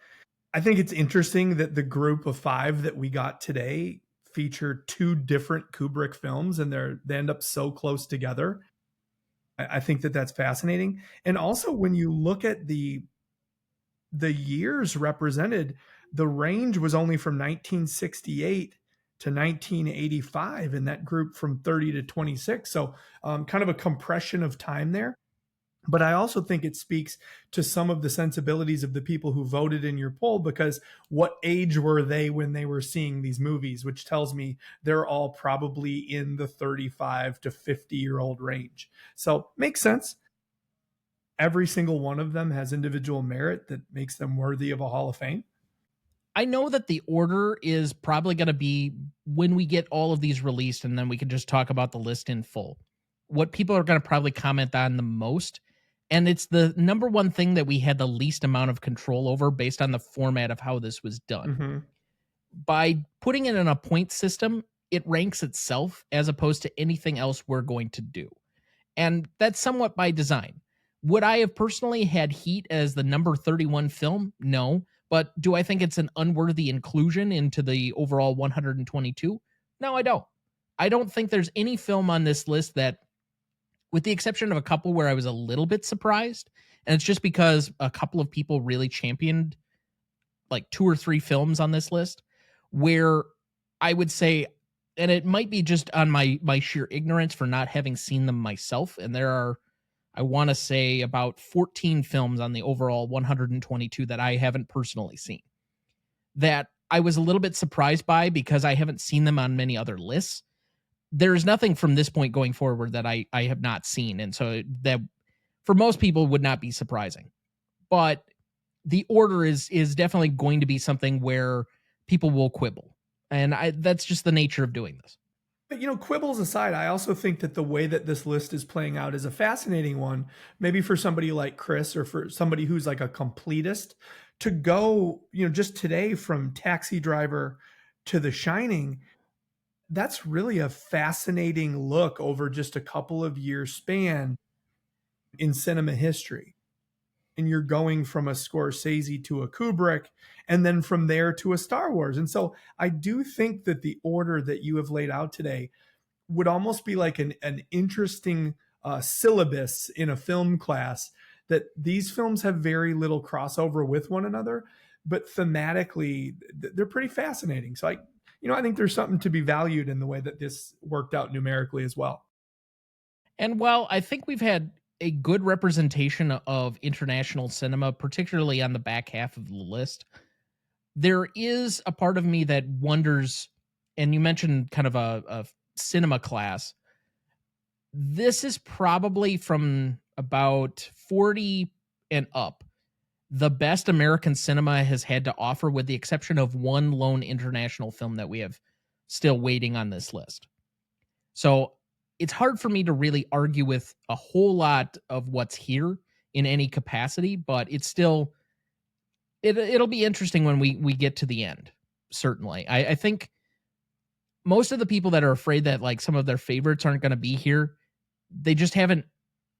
I think it's interesting that the group of 5 that we got today feature 2 different Kubrick films, and they end up so close together. I think that that's fascinating. And also, when you look at the years represented, the range was only from 1968 to 1985 in that group from 30 to 26. So kind of a compression of time there. But I also think it speaks to some of the sensibilities of the people who voted in your poll, because what age were they when they were seeing these movies, which tells me they're all probably in the 35 to 50-year-old range. So makes sense. Every single one of them has individual merit that makes them worthy of a Hall of Fame. I know that the order is probably going to be when we get all of these released, and then we can just talk about the list in full. What people are going to probably comment on the most, and it's the number one thing that we had the least amount of control over based on the format of how this was done. Mm-hmm. By putting it in a point system, it ranks itself as opposed to anything else we're going to do. And that's somewhat by design. Would I have personally had Heat as the number 31 film? No. But do I think it's an unworthy inclusion into the overall 122? No, I don't. I don't think there's any film on this list that, with the exception of a couple where I was a little bit surprised, and it's just because a couple of people really championed like 2 or 3 films on this list, where I would say, and it might be just on my sheer ignorance for not having seen them myself, and there are, I want to say, about 14 films on the overall 122 that I haven't personally seen, that I was a little bit surprised by because I haven't seen them on many other lists. There's nothing from this point going forward that I have not seen, and so that for most people would not be surprising. But the order is definitely going to be something where people will quibble, and that's just the nature of doing this. But, quibbles aside, I also think that the way that this list is playing out is a fascinating one, maybe for somebody like Chris or for somebody who's like a completist to go, just today from Taxi Driver to The Shining. That's really a fascinating look over just a couple of years span in cinema history. And you're going from a Scorsese to a Kubrick, and then from there to a Star Wars. And so I do think that the order that you have laid out today would almost be like an interesting syllabus in a film class, that these films have very little crossover with one another, but thematically they're pretty fascinating. So I think there's something to be valued in the way that this worked out numerically as well. And while I think we've had a good representation of international cinema, particularly on the back half of the list, there is a part of me that wonders, and you mentioned kind of a cinema class. This is probably from about 40 and up the best American cinema has had to offer, with the exception of one lone international film that we have still waiting on this list. So it's hard for me to really argue with a whole lot of what's here in any capacity, but it's still, it'll be interesting when we get to the end. Certainly. I think most of the people that are afraid that like some of their favorites aren't going to be here,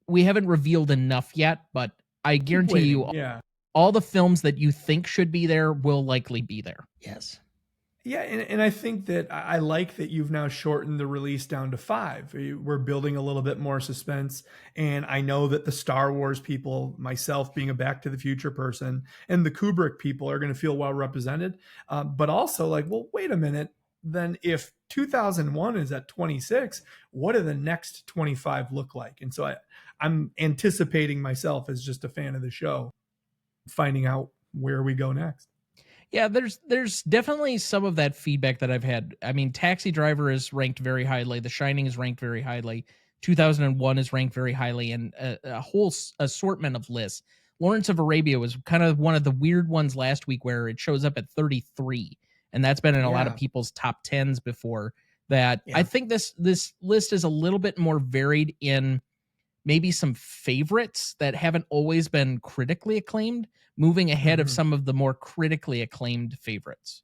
we haven't revealed enough yet, but I guarantee you all the films that you think should be there will likely be there. Yes. Yeah, and I think that I like that you've now shortened the release down to 5. We're building a little bit more suspense, and I know that the Star Wars people, myself being a Back to the Future person, and the Kubrick people are going to feel well represented. But also like, well, wait a minute. Then if 2001 is at 26, what do the next 25 look like? And so I'm anticipating myself, as just a fan of the show, finding out where we go next. Yeah, there's definitely some of that feedback that I've had. I mean, Taxi Driver is ranked very highly. The Shining is ranked very highly. 2001 is ranked very highly, and a whole assortment of lists. Lawrence of Arabia was kind of one of the weird ones last week where it shows up at 33, and that's been in a lot of people's top 10s before that. Yeah. I think this list is a little bit more varied in maybe some favorites that haven't always been critically acclaimed, moving ahead of some of the more critically acclaimed favorites.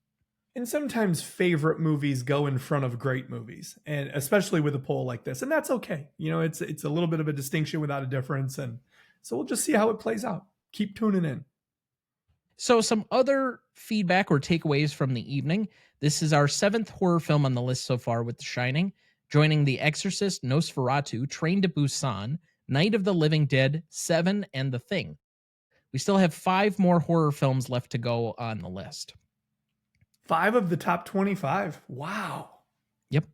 And sometimes favorite movies go in front of great movies, and especially with a poll like this, and that's okay. It's a little bit of a distinction without a difference, and so we'll just see how it plays out. Keep tuning in. So some other feedback or takeaways from the evening. This is our 7th horror film on the list so far with The Shining, joining The Exorcist, Nosferatu, Train to Busan, Night of the Living Dead, Seven, and The Thing. We still have 5 more horror films left to go on the list. 5 of the top 25. Wow. Yep.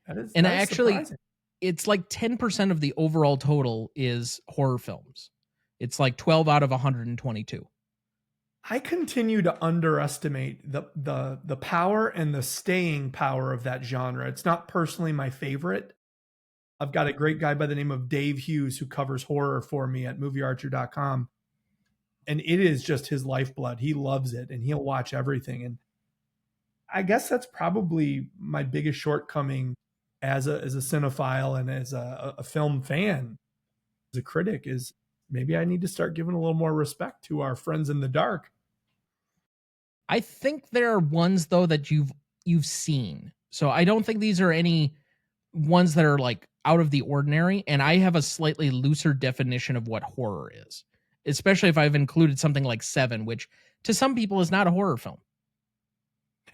That is actually, surprising. it's like 10% of the overall total is horror films. It's like 12 out of 122. I continue to underestimate the power and the staying power of that genre. It's not personally my favorite. I've got a great guy by the name of Dave Hughes who covers horror for me at moviearcher.com. And it is just his lifeblood. He loves it and he'll watch everything. And I guess that's probably my biggest shortcoming as a cinephile and as a film fan, as a critic, is maybe I need to start giving a little more respect to our friends in the dark. I think there are ones though that you've seen. So I don't think these are any ones that are like out of the ordinary. And I have a slightly looser definition of what horror is, especially if I've included something like Seven, which to some people is not a horror film.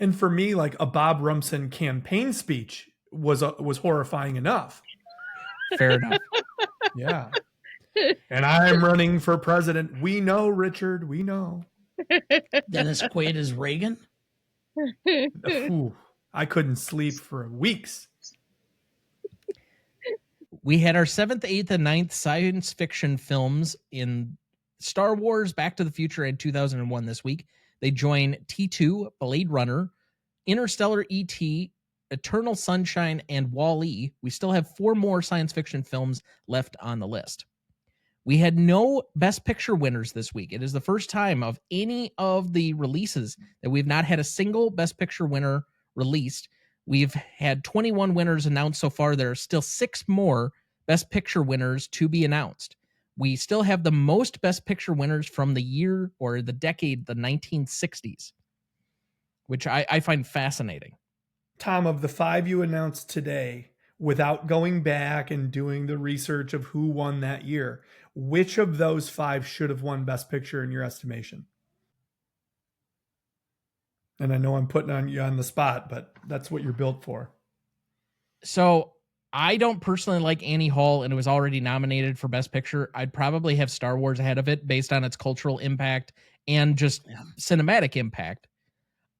And for me, like a Bob Rumson campaign speech was horrifying enough. Fair enough. Yeah. And I'm running for president. We know, Richard. We know. Dennis Quaid as Reagan. Ooh, I couldn't sleep for weeks. We had our 7th, 8th, and 9th science fiction films in Star Wars, Back to the Future, and 2001 this week. They join T2, Blade Runner, Interstellar, E.T., Eternal Sunshine, and Wall-E. We still have 4 more science fiction films left on the list. We had no Best Picture winners this week. It is the first time of any of the releases that we've not had a single Best Picture winner released. We've had 21 winners announced so far. There are still 6 more Best Picture winners to be announced. We still have the most Best Picture winners from the year or the decade, the 1960s, which I find fascinating. Tom, of the 5 you announced today, without going back and doing the research of who won that year, which of those 5 should have won Best Picture in your estimation? And I know I'm putting you on the spot, but that's what you're built for. So I don't personally like Annie Hall, and it was already nominated for Best Picture. I'd probably have Star Wars ahead of it based on its cultural impact and just cinematic impact.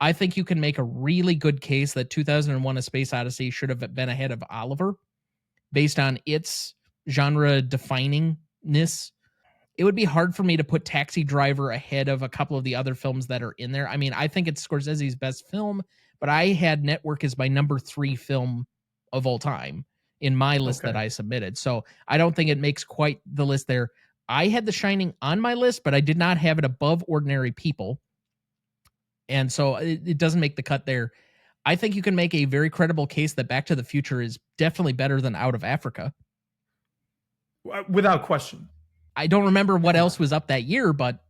I think you can make a really good case that 2001: A Space Odyssey should have been ahead of Oliver based on its genre definingness. It would be hard for me to put Taxi Driver ahead of a couple of the other films that are in there. I mean, I think it's Scorsese's best film, but I had Network as my number 3 film of all time in my list that I submitted. So I don't think it makes quite the list there. I had The Shining on my list, but I did not have it above Ordinary People. And so it doesn't make the cut there. I think you can make a very credible case that Back to the Future is definitely better than Out of Africa. Without question. I don't remember what else was up that year, but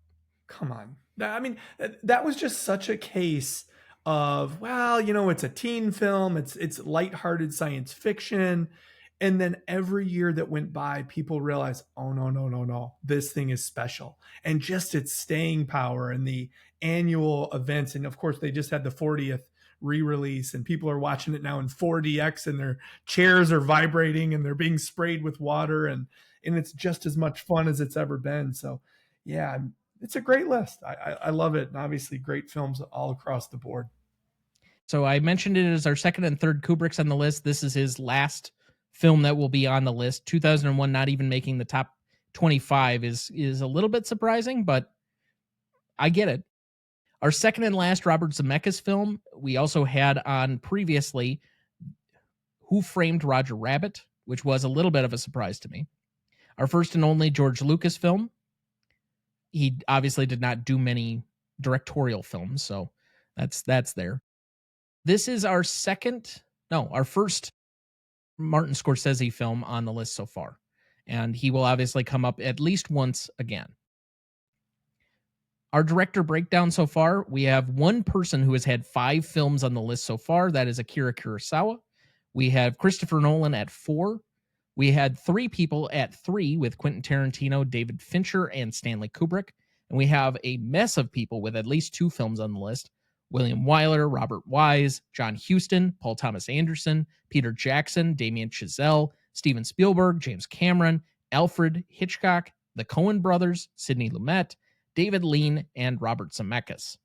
come on. I mean, that was just such a case of, well, you know, it's a teen film. It's lighthearted science fiction. And then every year that went by, people realized, oh, no. This thing is special. And just its staying power and the annual events. And of course, they just had the 40th re-release and people are watching it now in 4DX and their chairs are vibrating and they're being sprayed with water. And it's just as much fun as it's ever been. So yeah, it's a great list. I love it. And obviously great films all across the board. So I mentioned it as our 2nd and 3rd Kubrick's on the list. This is his last film that will be on the list. 2001 not even making the top 25 is a little bit surprising, but I get it. Our 2nd and last Robert Zemeckis film, we also had on previously Who Framed Roger Rabbit, which was a little bit of a surprise to me. Our first and only George Lucas film. He obviously did not do many directorial films, so that's there. This is our first Martin Scorsese film on the list so far. And he will obviously come up at least once again. Our director breakdown so far, we have one person who has had 5 films on the list so far. That is Akira Kurosawa. We have Christopher Nolan at 4. We had 3 people at 3 with Quentin Tarantino, David Fincher, and Stanley Kubrick. And And we have a mess of people with at least 2 films on the list. William Wyler, Robert Wise, John Huston, Paul Thomas Anderson, Peter Jackson, Damien Chazelle, Steven Spielberg, James Cameron, Alfred Hitchcock, the Coen brothers, Sidney Lumet, David Lean, and Robert Zemeckis.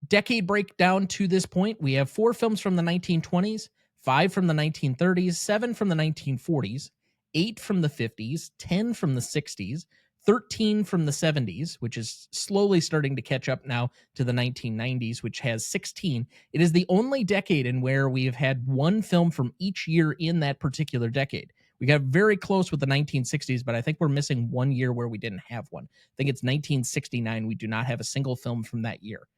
Decade breakdown to this point, we have 4 films from the 1920s, 5 from the 1930s, 7 from the 1940s, 8 from the 50s, 10 from the 60s, 13 from the 70s, which is slowly starting to catch up now to the 1990s, which has 16. It is the only decade in where we've had 1 film from each year in that particular decade. We got very close with the 1960s, but I think we're missing 1 year where we didn't have one. I think it's 1969. We do not have a single film from that year.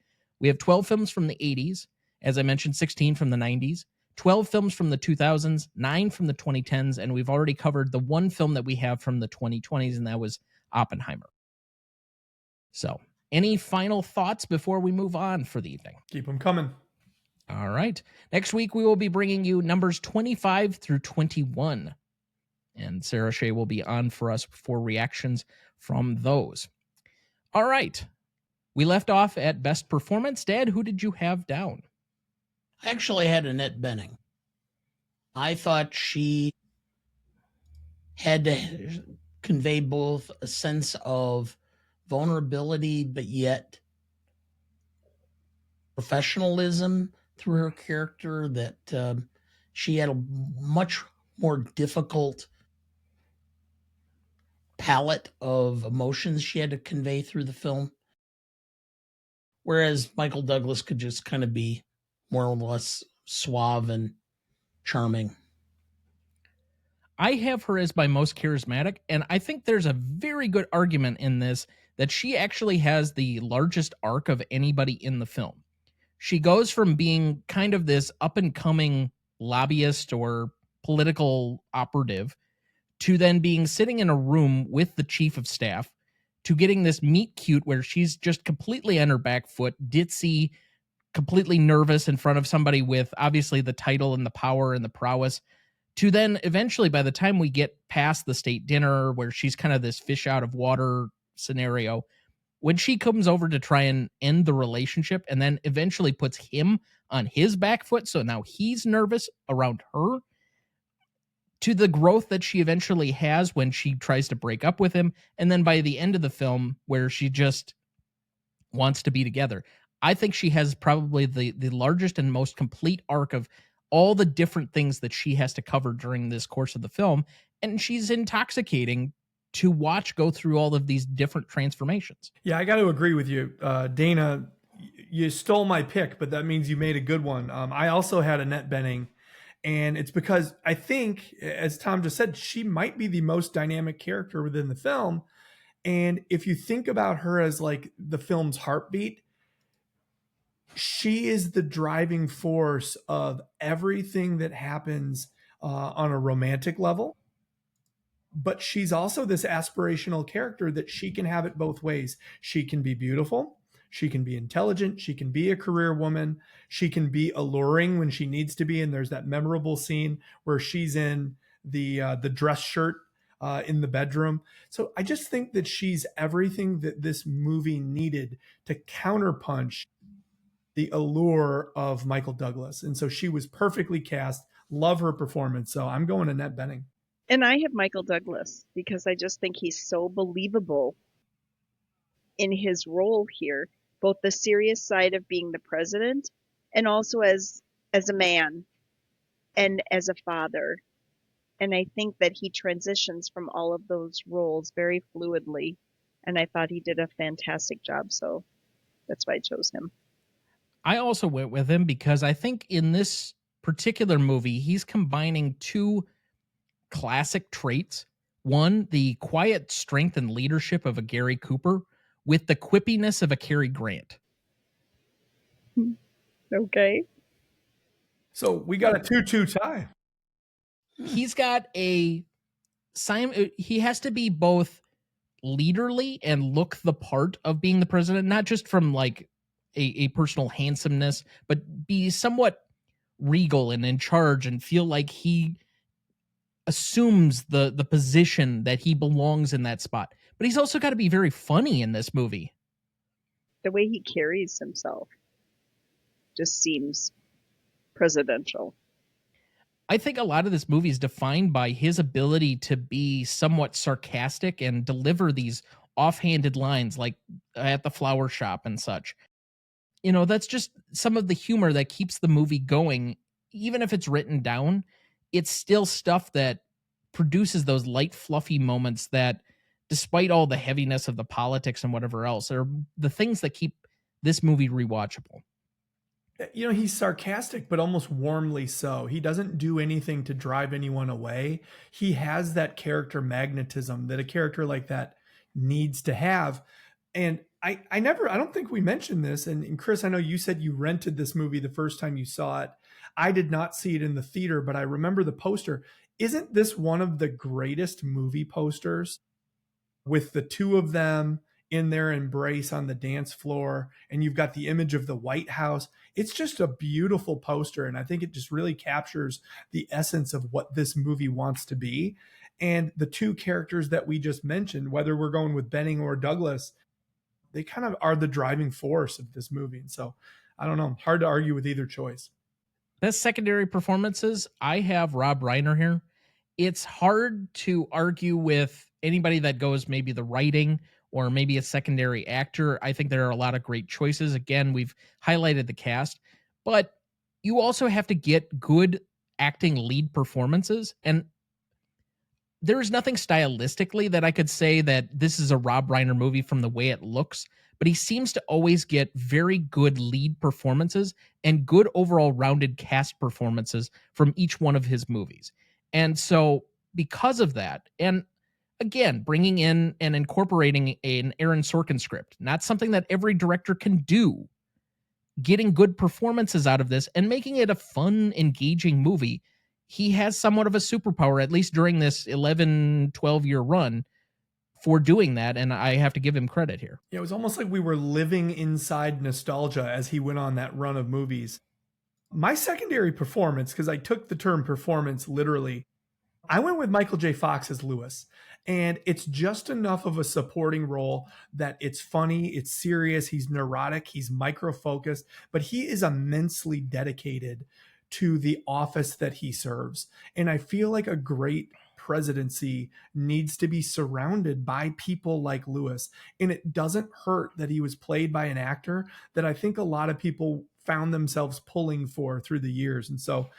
We have 12 films from the 80s, as I mentioned, 16 from the 90s, 12 films from the 2000s, 9 from the 2010s, and we've already covered the 1 film that we have from the 2020s, and that was Oppenheimer. So, any final thoughts before we move on for the evening? Keep them coming. All right. Next week, we will be bringing you numbers 25 through 21. And Sarah Shea will be on for us for reactions from those. All right. We left off at best performance. Dad, who did you have down? I actually had Annette Bening. I thought she had to convey both a sense of vulnerability, but yet professionalism through her character, that she had a much more difficult palette of emotions she had to convey through the film. Whereas Michael Douglas could just kind of be more or less suave and charming. I have her as my most charismatic, and I think there's a very good argument in this that she actually has the largest arc of anybody in the film. She goes from being kind of this up-and-coming lobbyist or political operative to then being sitting in a room with the chief of staff to getting this meet cute where she's just completely on her back foot, ditzy, completely nervous in front of somebody with obviously the title and the power and the prowess, to then eventually, by the time we get past the state dinner where she's kind of this fish out of water scenario, when she comes over to try and end the relationship and then eventually puts him on his back foot, so now he's nervous around her, to the growth that she eventually has when she tries to break up with him, and then by the end of the film where she just wants to be together. I think she has probably the largest and most complete arc of all the different things that she has to cover during this course of the film, and she's intoxicating to watch go through all of these different transformations. Yeah, I got to agree with you. Dana, you stole my pick, but that means you made a good one. I also had Annette Bening, and it's because I think, as Tom just said, she might be the most dynamic character within the film. And if you think about her as like the film's heartbeat, she is the driving force of everything that happens on a romantic level. But she's also this aspirational character that she can have it both ways. She can be beautiful. She can be intelligent. She can be a career woman. She can be alluring when she needs to be. And there's that memorable scene where she's in the dress shirt in the bedroom. So I just think that she's everything that this movie needed to counterpunch the allure of Michael Douglas. And so she was perfectly cast. Love her performance. So I'm going Annette Bening. And I have Michael Douglas because I just think he's so believable in his role here, both the serious side of being the president and also as a man and as a father. And I think that he transitions from all of those roles very fluidly. And I thought he did a fantastic job. So that's why I chose him. I also went with him because I think in this particular movie, he's combining 2 classic traits. One, the quiet strength and leadership of a Gary Cooper with the quippiness of a Cary Grant. Okay. So we got a 2-2 tie. He's got he has to be both leaderly and look the part of being the president, not just from like a personal handsomeness, but be somewhat regal and in charge and feel like he assumes the position that he belongs in that spot. But he's also got to be very funny in this movie. the way he carries himself just seems presidential. I think a lot of this movie is defined by his ability to be somewhat sarcastic and deliver these offhanded lines like at the flower shop and such. You know, that's just some of the humor that keeps the movie going. Even if it's written down, it's still stuff that produces those light, fluffy moments that, despite all the heaviness of the politics and whatever else, are the things that keep this movie rewatchable. You know, he's sarcastic, but almost warmly so. He doesn't do anything to drive anyone away. He has that character magnetism that a character like that needs to have. And I don't think we mentioned this. And Chris, I know you said you rented this movie the first time you saw it. I did not see it in the theater, but I remember the poster. Isn't this one of the greatest movie posters, with the two of them in their embrace on the dance floor, and you've got the image of the White House? It's just a beautiful poster, and I think it just really captures the essence of what this movie wants to be. And the two characters that we just mentioned, whether we're going with Bening or Douglas, they kind of are the driving force of this movie. And so, I don't know, hard to argue with either choice. Best secondary performances, I have Rob Reiner here. It's hard to argue with anybody that goes maybe the writing or maybe a secondary actor. I think there are a lot of great choices. Again, we've highlighted the cast, but you also have to get good acting lead performances. And there's nothing stylistically that I could say that this is a Rob Reiner movie from the way it looks, but he seems to always get very good lead performances and good overall rounded cast performances from each one of his movies. And so because of that, and again, bringing in and incorporating an Aaron Sorkin script, not something that every director can do, getting good performances out of this and making it a fun, engaging movie, he has somewhat of a superpower, at least during this 11, 12-year run, for doing that, and I have to give him credit here. Yeah, it was almost like we were living inside nostalgia as he went on that run of movies. My secondary performance, because I took the term performance literally, I went with Michael J. Fox as Lewis. And it's just enough of a supporting role that it's funny, it's serious, he's neurotic, he's micro-focused, but he is immensely dedicated to the office that he serves. And I feel like a great presidency needs to be surrounded by people like Lewis. And it doesn't hurt that he was played by an actor that I think a lot of people found themselves pulling for through the years. And so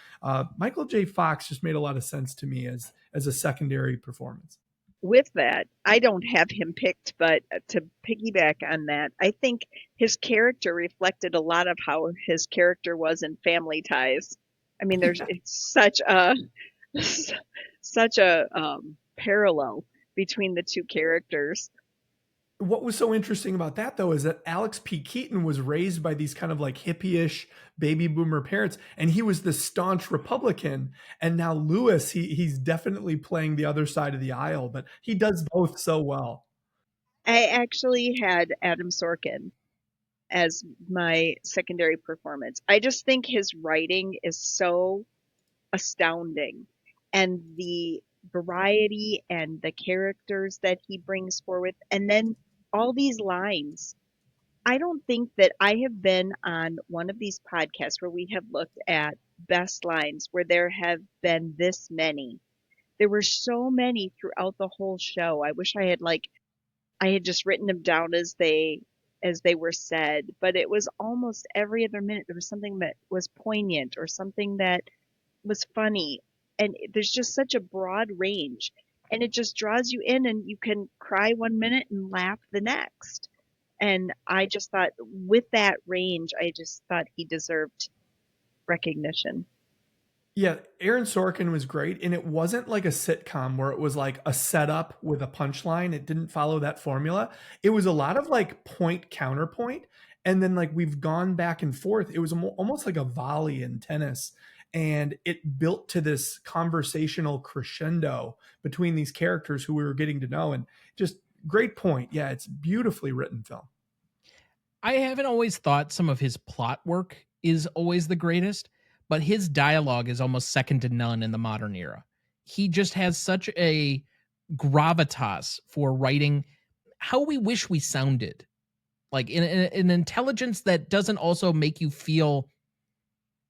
Michael J. Fox just made a lot of sense to me as a secondary performance. With that, I don't have him picked, but to piggyback on that, I think his character reflected a lot of how his character was in Family Ties. I mean, it's such a parallel between the two characters. What was so interesting about that, though, is that Alex P. Keaton was raised by these kind of like hippie-ish baby boomer parents, and he was the staunch Republican. And now Lewis, he's definitely playing the other side of the aisle, but he does both so well. I actually had Adam Sorkin as my secondary performance. I just think his writing is so astounding, and the variety and the characters that he brings forward, and then all these lines. I don't think that I have been on one of these podcasts where we have looked at best lines where there have been this many. There were so many throughout the whole show. I wish I had just written them down as they were said, but it was almost every other minute there was something that was poignant or something that was funny. And there's just such a broad range, and it just draws you in, and you can cry 1 minute and laugh the next. And I just thought, with that range, I just thought he deserved recognition. Yeah, Aaron Sorkin was great, and it wasn't like a sitcom where it was like a setup with a punchline. It didn't follow that formula. It was a lot of like point counterpoint, and then like we've gone back and forth. It was almost like a volley in tennis. And it built to this conversational crescendo between these characters who we were getting to know. And just great point. Yeah, it's beautifully written film. I haven't always thought some of his plot work is always the greatest, but his dialogue is almost second to none in the modern era. He just has such a gravitas for writing how we wish we sounded like in an intelligence that doesn't also make you feel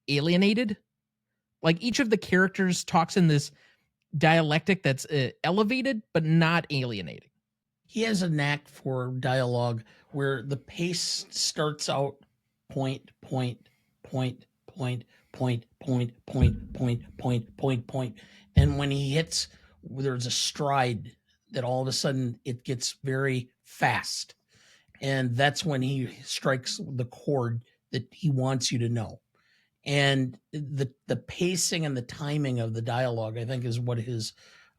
alienated. Like each of the characters talks in this dialectic that's elevated but not alienating. He has a knack for dialogue where the pace starts out point, point, point, point, point, point, point, point, point, point, point. And when he hits, there's a stride that all of a sudden it gets very fast. And that's when he strikes the chord that he wants you to know. And the pacing and the timing of the dialogue, I think, is what his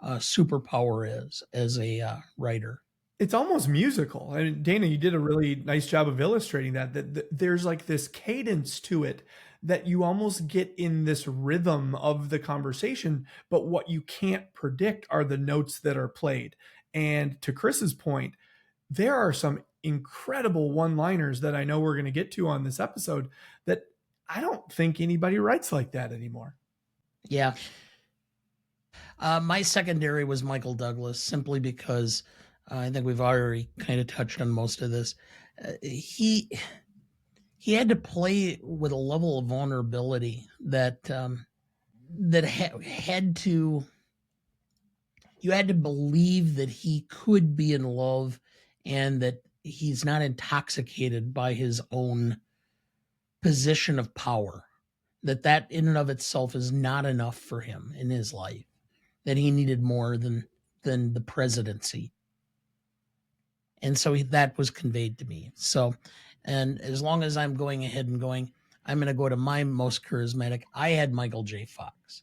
superpower is as a writer. It's almost musical. I mean, Dana, you did a really nice job of illustrating that there's like this cadence to it that you almost get in this rhythm of the conversation, but what you can't predict are the notes that are played. And to Chris's point, there are some incredible one-liners that I know we're going to get to on this episode that I don't think anybody writes like that anymore. Yeah. My secondary was Michael Douglas, simply because I think we've already kind of touched on most of this. He had to play with a level of vulnerability that had to, you had to believe that he could be in love and that he's not intoxicated by his own position of power, that in and of itself is not enough for him in his life, that he needed more than the presidency. And so that was conveyed to me. So, and as long as I'm going ahead and going, I'm going to go to my most charismatic. I had Michael J. Fox,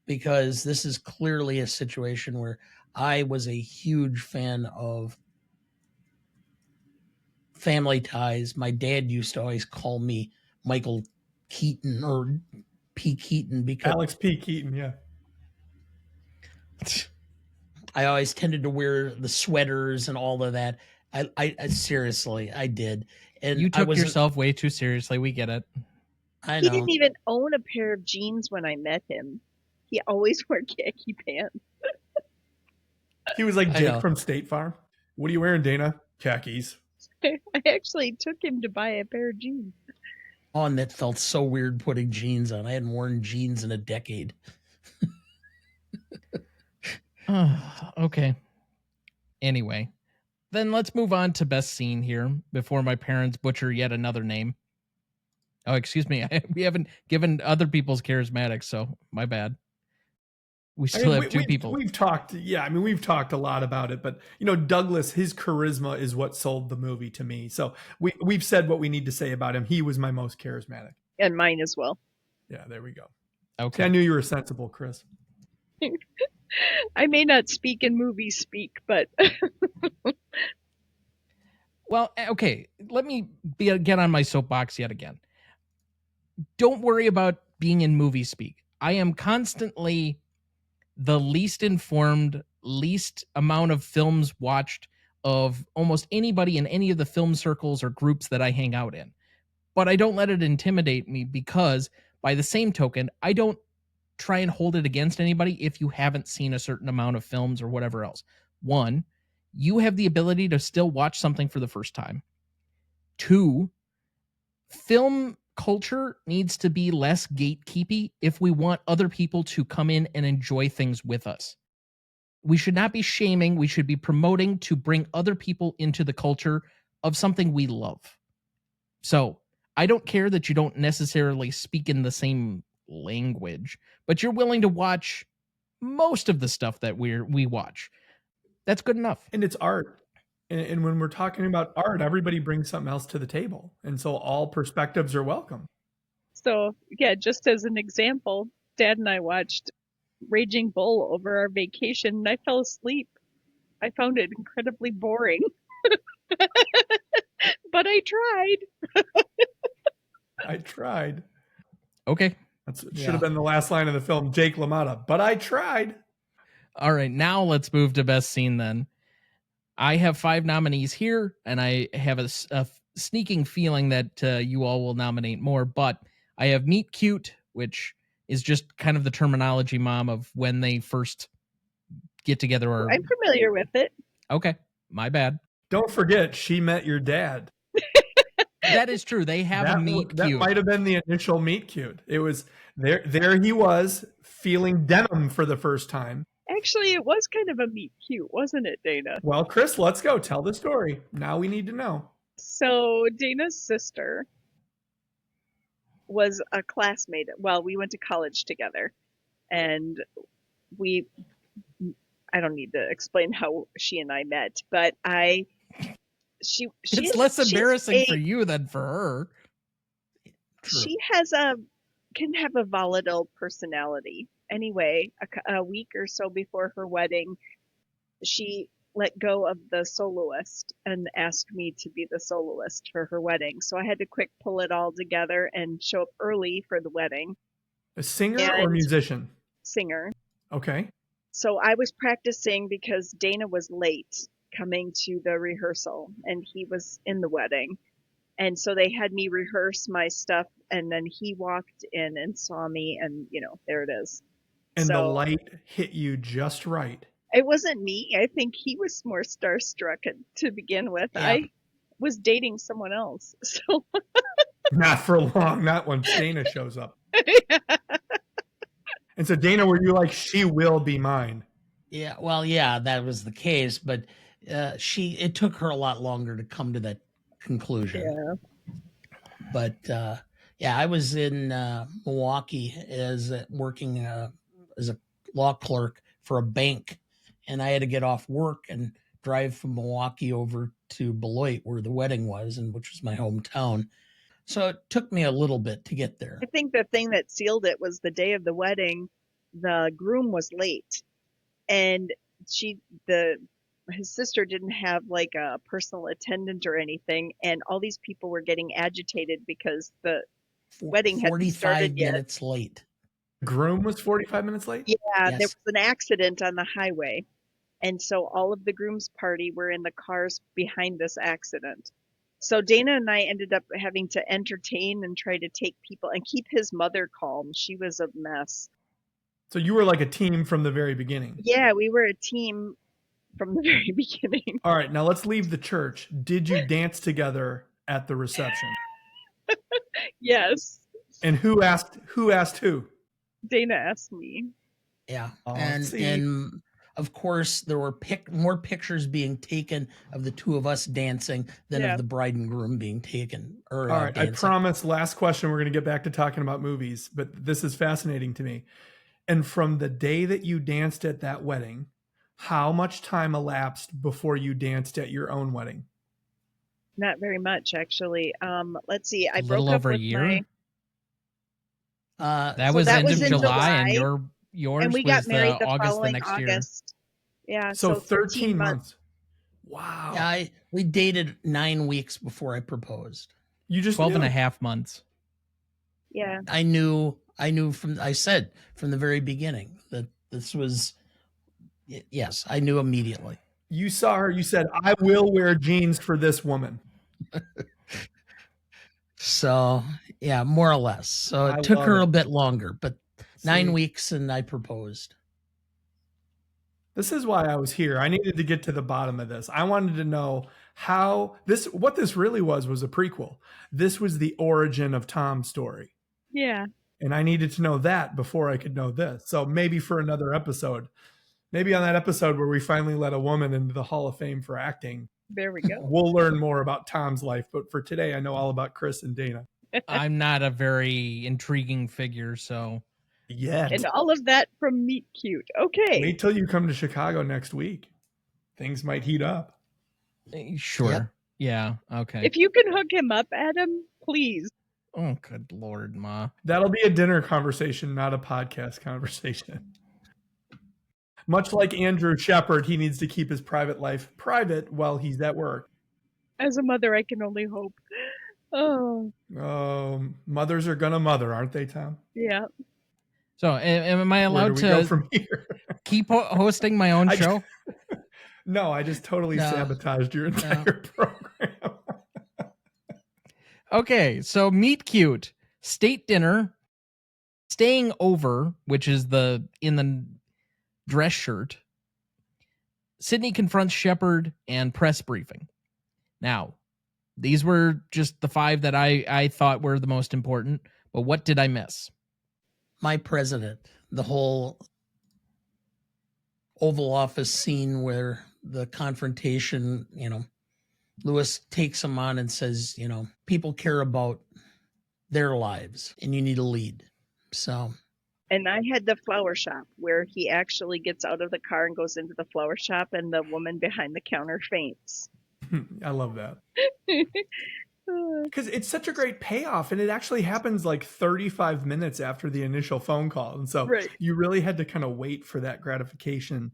because this is clearly a situation where I was a huge fan of Family Ties. My dad used to always call me Michael Keaton or P. Keaton, because Alex P. Keaton, yeah. I always tended to wear the sweaters and all of that. I seriously, I did. And You took yourself way too seriously. We get it. I know. He didn't even own a pair of jeans when I met him. He always wore khaki pants. He was like Jake from State Farm. What are you wearing, Dana? Khakis. I actually took him to buy a pair of jeans. Oh, and that felt so weird putting jeans on. I hadn't worn jeans in a decade. Okay. Anyway, then let's move on to best scene here before my parents butcher yet another name. Oh, excuse me. We haven't given other people's charismatics, so my bad. We still have two people. We've talked, we've talked a lot about it, but Douglas, his charisma is what sold the movie to me. So we've said what we need to say about him. He was my most charismatic. And mine as well. Yeah, there we go. Okay. See, I knew you were sensible, Chris. I may not speak in movie speak, but well, okay. Let me get on my soapbox yet again. Don't worry about being in movie speak. I am constantly the least informed, least amount of films watched of almost anybody in any of the film circles or groups that I hang out in. But I don't let it intimidate me, because by the same token, I don't try and hold it against anybody if you haven't seen a certain amount of films or whatever else. One, you have the ability to still watch something for the first time. Two, film culture needs to be less gatekeepy if we want other people to come in and enjoy things with us. We should not be shaming. We should be promoting to bring other people into the culture of something we love. So I don't care that you don't necessarily speak in the same language, but you're willing to watch most of the stuff that we watch. That's good enough. And it's art. And when we're talking about art, everybody brings something else to the table. And so all perspectives are welcome. So, yeah, just as an example, Dad and I watched Raging Bull over our vacation, and I fell asleep. I found it incredibly boring. But I tried. I tried. Okay. That should have been the last line of the film, Jake LaMotta. But I tried. All right, now let's move to best scene then. I have 5 nominees here, and I have a sneaking feeling that you all will nominate more, but I have Meet Cute, which is just kind of the terminology, Mom, of when they first get together. Or I'm familiar with it. Okay, my bad. Don't forget, She Met Your Dad. That is true. They have a meet that cute. might have been the initial meet cute. It was there he was feeling denim for the first time. Actually, it was kind of a meet cute, wasn't it, Dana? Well, Chris, let's go. Tell the story. Now we need to know. So Dana's sister was a classmate. Well, we went to college together, and I don't need to explain how she and I met, but it's less embarrassing for you than for her. True. She can have a volatile personality. Anyway, a week or so before her wedding, she let go of the soloist and asked me to be the soloist for her wedding. So I had to quick pull it all together and show up early for the wedding. A singer or musician? Singer. Okay. So I was practicing because Dana was late coming to the rehearsal and he was in the wedding. And so they had me rehearse my stuff, and then he walked in and saw me, and, there it is. And the light hit you just right. It wasn't me. I think he was more starstruck to begin with. Yeah. I was dating someone else. So not for long, not when Dana shows up. Yeah. And so, Dana, were you like, she will be mine? Yeah, well, yeah, that was the case, but it took her a lot longer to come to that conclusion. Yeah. But I was in Milwaukee working as a law clerk for a bank, and I had to get off work and drive from Milwaukee over to Beloit, where the wedding was, and which was my hometown. So it took me a little bit to get there. I think the thing that sealed it was the day of the wedding, the groom was late, and his sister didn't have like a personal attendant or anything, and all these people were getting agitated because the wedding hadn't started yet. 45 minutes late. The groom was 45 minutes late? Yeah, Yes. There was an accident on the highway, and so all of the groom's party were in the cars behind this accident. So Dana and I ended up having to entertain and try to take people and keep his mother calm. She was a mess. So you were like a team from the very beginning. Yeah, we were a team from the very beginning. All right, now let's leave the church. Did you dance together at the reception? Yes. And who asked who? Dana asked me. Yeah. Oh, and of course there were more pictures being taken of the two of us dancing than of the bride and groom being taken. All right, dancing. I promise, last question, we're going to get back to talking about movies, but this is fascinating to me. And from the day that you danced at that wedding, how much time elapsed before you danced at your own wedding? Not very much, actually. Let's see. I a broke little up over with a year. That that was end of in July, and yours and we was got married the August following the next August. year. Yeah, So 13 months. Wow. Yeah, we dated 9 weeks before I proposed. You just 12 knew. and a half months. Yeah. I knew I said from the very beginning that this was, yes, I knew immediately. You saw her, you said, I will wear jeans for this woman. So, yeah, more or less. So it took her a bit longer, but 9 weeks and I proposed. This is why I was here. I needed to get to the bottom of this. I wanted to know what this really was a prequel. This was the origin of Tom's story. Yeah. And I needed to know that before I could know this. So maybe for another episode, maybe on that episode where we finally let a woman into the Hall of Fame for acting, there we go. We'll learn more about Tom's life. But for today, I know all about Chris and Dana. I'm not a very intriguing figure, so. Yet. And all of that from Meet Cute. Okay. Wait till you come to Chicago next week. Things might heat up. Sure. Yep. Yeah. Okay. If you can hook him up, Adam, please. Oh, good Lord, Ma. That'll be a dinner conversation, not a podcast conversation. Much like Andrew Shepard, he needs to keep his private life private while he's at work. As a mother, I can only hope. Oh. Mothers are gonna mother, aren't they, Tom? Yeah. So, am I allowed to go from here? keep hosting my own show? No, I just totally sabotaged your entire program. Okay, so Meet Cute, state dinner, staying over, which is in the dress shirt. Sydney confronts Shepard and press briefing. Now, These were just the 5 that I thought were the most important. But what did I miss? My president, the whole Oval Office scene where the confrontation, Lewis takes him on and says, people care about their lives and you need a lead. So. And I had the flower shop where he actually gets out of the car and goes into the flower shop and the woman behind the counter faints. I love that. Because it's such a great payoff, and it actually happens like 35 minutes after the initial phone call. And so you really had to kind of wait for that gratification.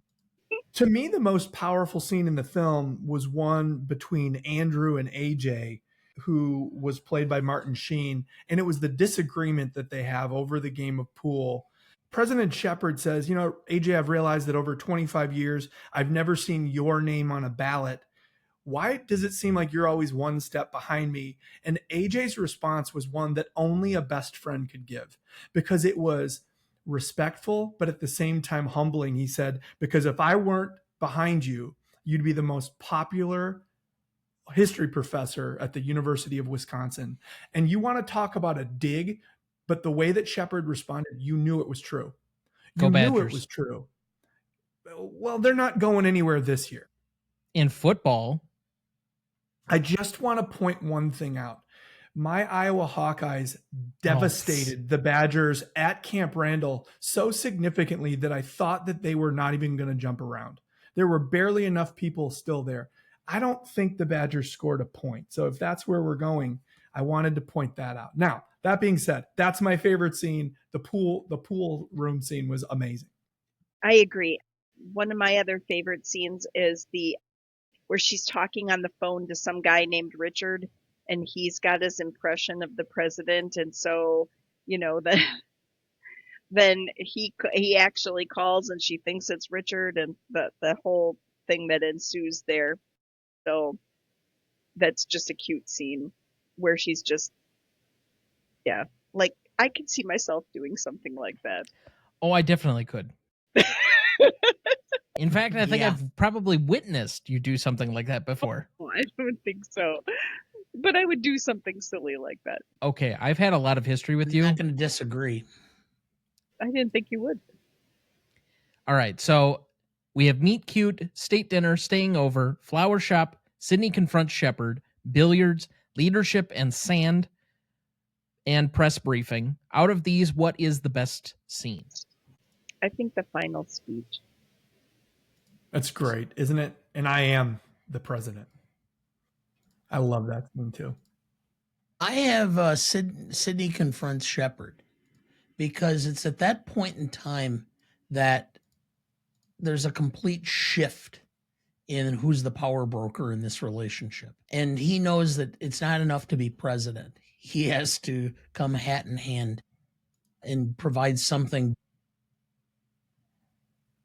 To me, the most powerful scene in the film was one between Andrew and AJ, who was played by Martin Sheen. And it was the disagreement that they have over the game of pool. President Shepard says, AJ, I've realized that over 25 years, I've never seen your name on a ballot. Why does it seem like you're always one step behind me? And AJ's response was one that only a best friend could give, because it was respectful, but at the same time humbling. He said, because if I weren't behind you, you'd be the most popular history professor at the University of Wisconsin. And you want to talk about a dig, but the way that Shepard responded, you knew it was true. You knew it was true. Well, they're not going anywhere this year. In football, I just want to point one thing out. My Iowa Hawkeyes devastated the Badgers at Camp Randall so significantly that I thought that they were not even going to jump around. There were barely enough people still there. I don't think the Badgers scored a point. So if that's where we're going, I wanted to point that out. Now, that being said, that's my favorite scene. The pool room scene was amazing. I agree. One of my other favorite scenes is where she's talking on the phone to some guy named Richard, and he's got his impression of the president. And so, then he actually calls and she thinks it's Richard, and the whole thing that ensues there. So that's just a cute scene where she's just, like I could see myself doing something like that. Oh, I definitely could. In fact, I think I've probably witnessed you do something like that before. Oh, I don't think so. But I would do something silly like that. Okay, I've had a lot of history with you. I'm not going to disagree. I didn't think you would. All right, so we have meet cute, state dinner, staying over, flower shop, Sydney confronts Shepard, billiards, leadership and sand, and press briefing. Out of these, what is the best scene? I think the final speech. That's great, isn't it? And I am the president. I love that scene too. I have Sydney confronts Shepard, because it's at that point in time that there's a complete shift in who's the power broker in this relationship. And he knows that it's not enough to be president. He has to come hat in hand and provide something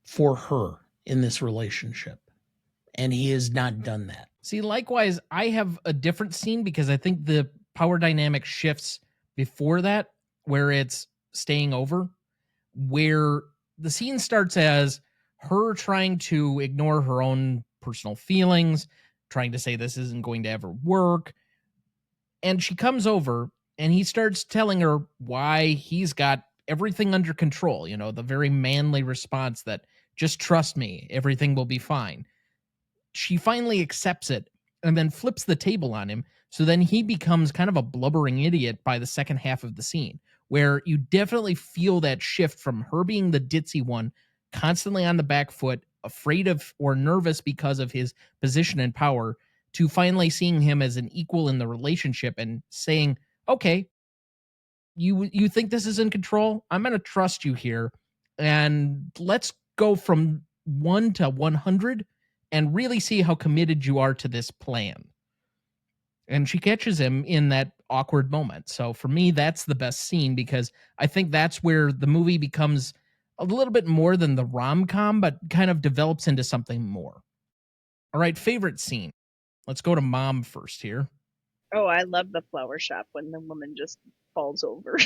for her in this relationship. And he has not done that. See, likewise, I have a different scene because I think the power dynamic shifts before that, where it's staying over, where the scene starts as her trying to ignore her own personal feelings, trying to say this isn't going to ever work. And she comes over and he starts telling her why he's got everything under control. The very manly response that just trust me, everything will be fine. She finally accepts it and then flips the table on him. So then he becomes kind of a blubbering idiot by the second half of the scene, where you definitely feel that shift from her being the ditzy one, constantly on the back foot, afraid of or nervous because of his position and power, to finally seeing him as an equal in the relationship and saying, okay, you think this is in control? I'm going to trust you here. And let's go from 1 to 100 and really see how committed you are to this plan. And she catches him in that awkward moment. So for me, that's the best scene, because I think that's where the movie becomes a little bit more than the rom-com, but kind of develops into something more. All right, favorite scene. Let's go to Mom first here. Oh, I love the flower shop when the woman just falls over.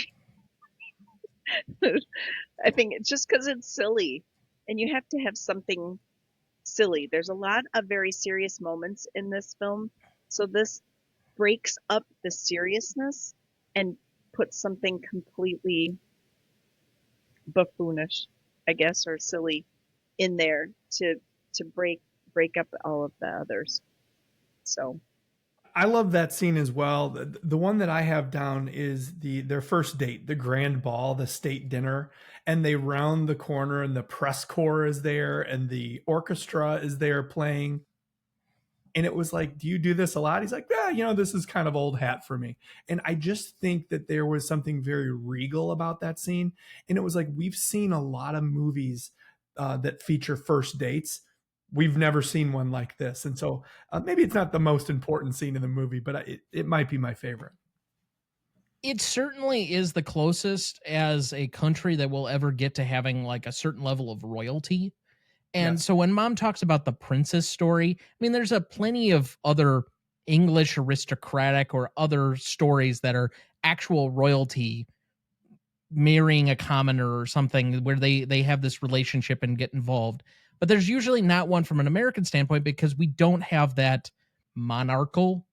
I think it's just because it's silly, and you have to have something silly. There's a lot of very serious moments in this film, so this breaks up the seriousness and puts something completely buffoonish, I guess, or silly in there to break up all of the others. So I love that scene as well. The one that I have down is their first date, the grand ball, the state dinner, and they round the corner and the press corps is there and the orchestra is there playing. And it was like, do you do this a lot? He's like, yeah, this is kind of old hat for me. And I just think that there was something very regal about that scene. And it was like, we've seen a lot of movies that feature first dates. We've never seen one like this. And so maybe it's not the most important scene in the movie, but it might be my favorite. It certainly is the closest as a country that will ever get to having like a certain level of royalty. And Yes. so when Mom talks about the princess story, I mean, there's a plenty of other English aristocratic or other stories that are actual royalty marrying a commoner or something where they have this relationship and get involved. But there's usually not one from an American standpoint because we don't have that monarchical,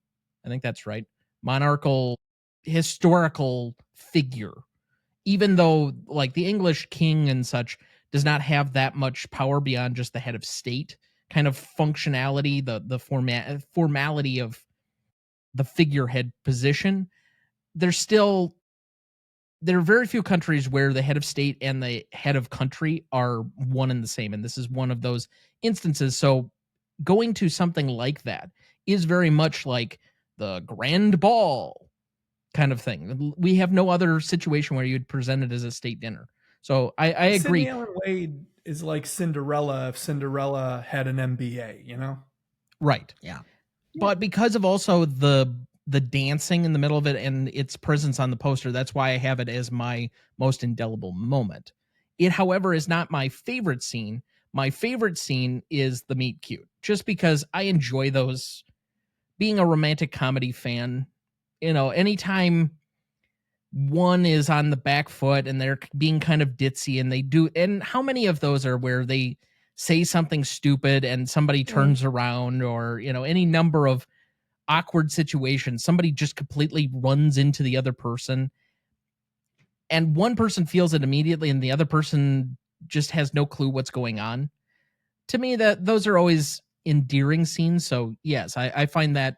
I think that's right, monarchical historical figure. Even though like the English king and such does not have that much power beyond just the head of state kind of functionality, the formality of the figurehead position, there are very few countries where the head of state and the head of country are one and the same. And this is one of those instances. So going to something like that is very much like the grand ball kind of thing. We have no other situation where you'd present it as a state dinner. So I agree. Sidney Allen Wade is like Cinderella if Cinderella had an MBA, Right. Yeah. But because of also the dancing in the middle of it and its presence on the poster, that's why I have it as my most indelible moment. It, however, is not my favorite scene. My favorite scene is the meet cute, just because I enjoy those. Being a romantic comedy fan, anytime one is on the back foot and they're being kind of ditzy and how many of those are where they say something stupid and somebody turns around, or any number of awkward situations, somebody just completely runs into the other person and one person feels it immediately and the other person just has no clue what's going on. To me, that those are always endearing scenes. So yes, I find that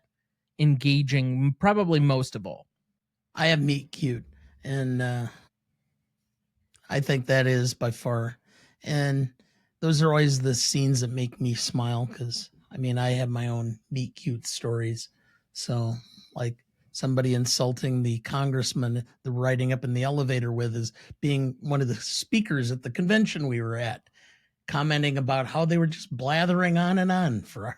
engaging probably most of all. I have meet cute, and I think that is by far. And those are always the scenes that make me smile because I have my own meet cute stories. So, like somebody insulting the congressman, the riding up in the elevator with is being one of the speakers at the convention we were at, commenting about how they were just blathering on and on for.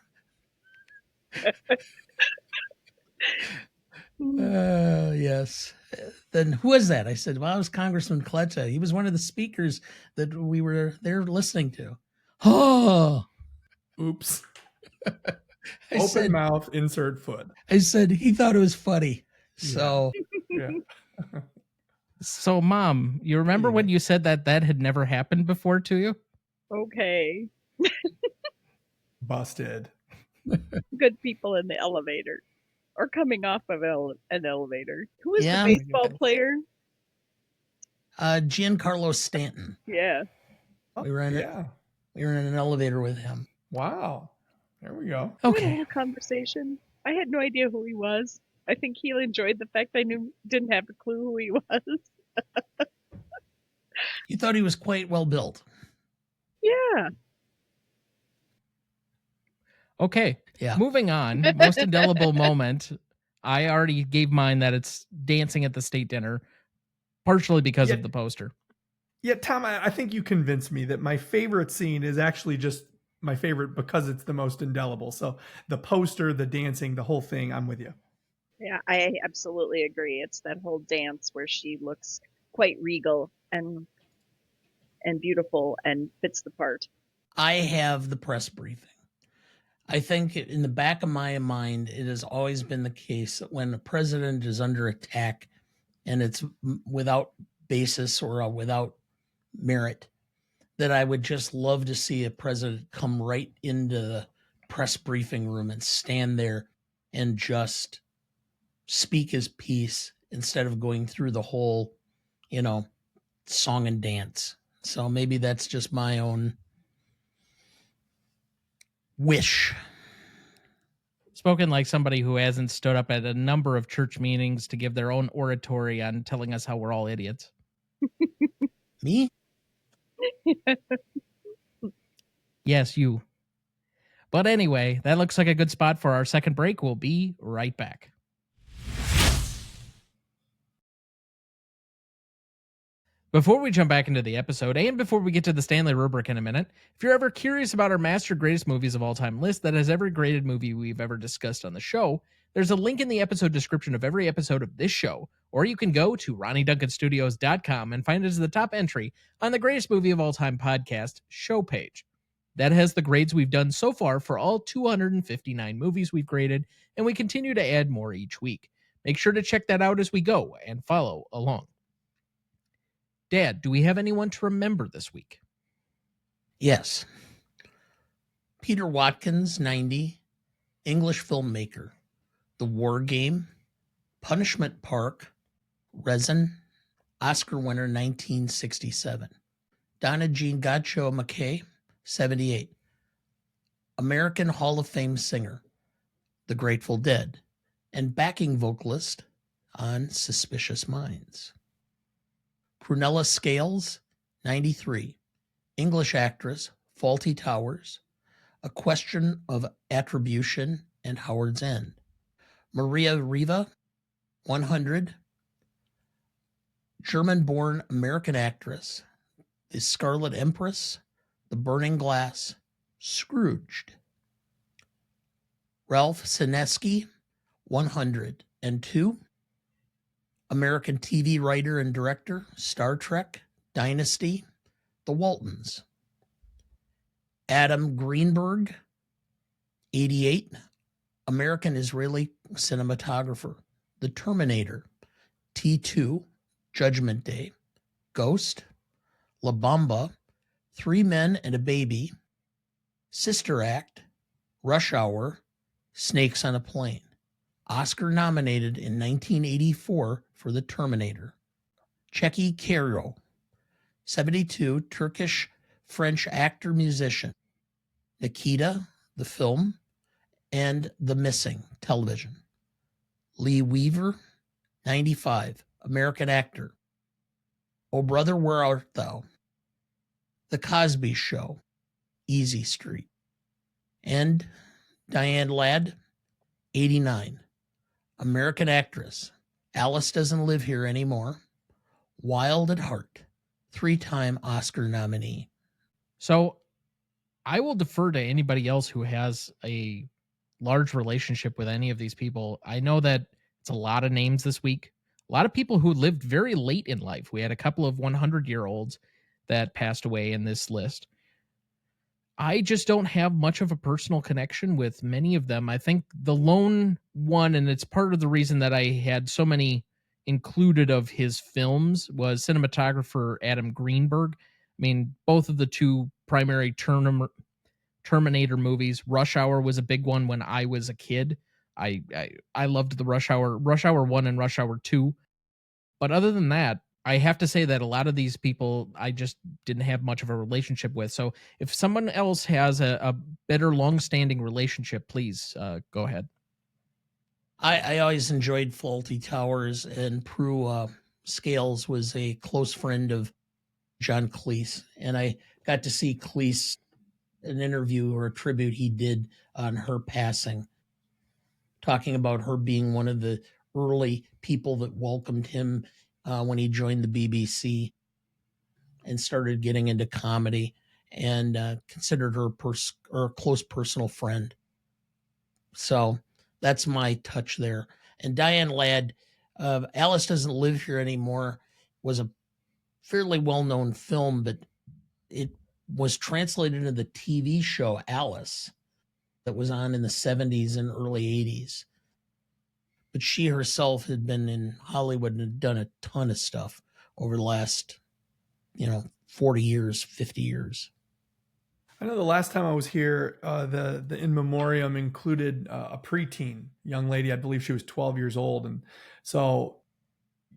Yes. Then who was that? I said, well, it was Congressman Kleta. He was one of the speakers that we were there listening to. Oh, Oops. I Open said, mouth, insert foot. I said he thought it was funny. So Yeah. So, Mom, you remember when you said that had never happened before to you? Okay. Busted. Good people in the elevator or coming off of an elevator. Who is Yeah. the baseball player? Giancarlo Stanton. Yeah. We were in an elevator with him. Wow. There we go. We had a Okay. little conversation. I had no idea who he was. I think he enjoyed the fact I didn't have a clue who he was. You thought he was quite well built. Yeah. Okay. Yeah. Moving on. Most indelible moment. I already gave mine that it's dancing at the state dinner, partially because of the poster. Yeah, Tom, I think you convinced me that my favorite scene is actually just my favorite because it's the most indelible. So the poster, the dancing, the whole thing, I'm with you. Yeah, I absolutely agree. It's that whole dance where she looks quite regal and beautiful and fits the part. I have the press briefing. I think in the back of my mind, it has always been the case that when a president is under attack and it's without basis or without merit, that I would just love to see a president come right into the press briefing room and stand there and just speak his piece instead of going through the whole, song and dance. So maybe that's just my own wish. Spoken like somebody who hasn't stood up at a number of church meetings to give their own oratory on telling us how we're all idiots. Me? Yes, you. But anyway, that looks like a good spot for our second break. We'll be right back. Before we jump back into the episode, and before we get to the Stanley Rubric in a minute, if you're ever curious about our Master Greatest Movies of All Time list that has every graded movie we've ever discussed on the show, there's a link in the episode description of every episode of this show, or you can go to RonnieDuncanStudios.com and find it as the top entry on the Greatest Movie of All Time podcast show page. That has the grades we've done so far for all 259 movies we've graded, and we continue to add more each week. Make sure to check that out as we go and follow along. Dad, do we have anyone to remember this week? Yes. Peter Watkins, 90, English filmmaker. The War Game, Punishment Park, Resin, Oscar winner 1967. Donna Jean Godchaux McKay, 78. American Hall of Fame singer, The Grateful Dead, and backing vocalist on Suspicious Minds. Prunella Scales, 93. English actress, Fawlty Towers, A Question of Attribution, and Howard's End. Maria Riva, 100. German-born American actress, The Scarlet Empress, The Burning Glass, Scrooged. Ralph Sineski, 102. American TV writer and director, Star Trek, Dynasty, The Waltons. Adam Greenberg, 88. American-Israeli cinematographer, The Terminator, T2, Judgment Day, Ghost, La Bamba, 3 Men and a Baby, Sister Act, Rush Hour, Snakes on a Plane. Oscar nominated in 1984 for The Terminator. Çeki Kero, 72, Turkish-French actor-musician. Nikita, the film, and The Missing, television. Lee Weaver, 95, American actor. Oh Brother, Where Art Thou? The Cosby Show, Easy Street. And Diane Ladd, 89, American actress. Alice Doesn't Live Here Anymore. Wild at Heart, 3-time Oscar nominee. So I will defer to anybody else who has a large relationship with any of these people. I know that it's a lot of names this week. A lot of people who lived very late in life. We had a couple of 100-year-olds that passed away in this list. I just don't have much of a personal connection with many of them. I think the lone one, and it's part of the reason that I had so many included of his films, was cinematographer Adam Greenberg. I mean, both of the two primary Terminator movies. Rush Hour was a big one when I was a kid. I loved the Rush Hour 1 and Rush Hour 2. But other than that, I have to say that a lot of these people I just didn't have much of a relationship with. So if someone else has a better long-standing relationship, please go ahead. I always enjoyed Fawlty Towers, and Prue Scales was a close friend of John Cleese. And I got to see Cleese, an interview or a tribute he did on her passing, talking about her being one of the early people that welcomed him when he joined the BBC and started getting into comedy, and considered her a close personal friend. So that's my touch there. And Diane Ladd, Alice Doesn't Live Here Anymore was a fairly well-known film, but it was translated into the TV show Alice that was on in the 70s and early 80s. But she herself had been in Hollywood and had done a ton of stuff over the last, 40 years, 50 years. I know the last time I was here, the in memoriam included a preteen young lady. I believe she was 12 years old. And so,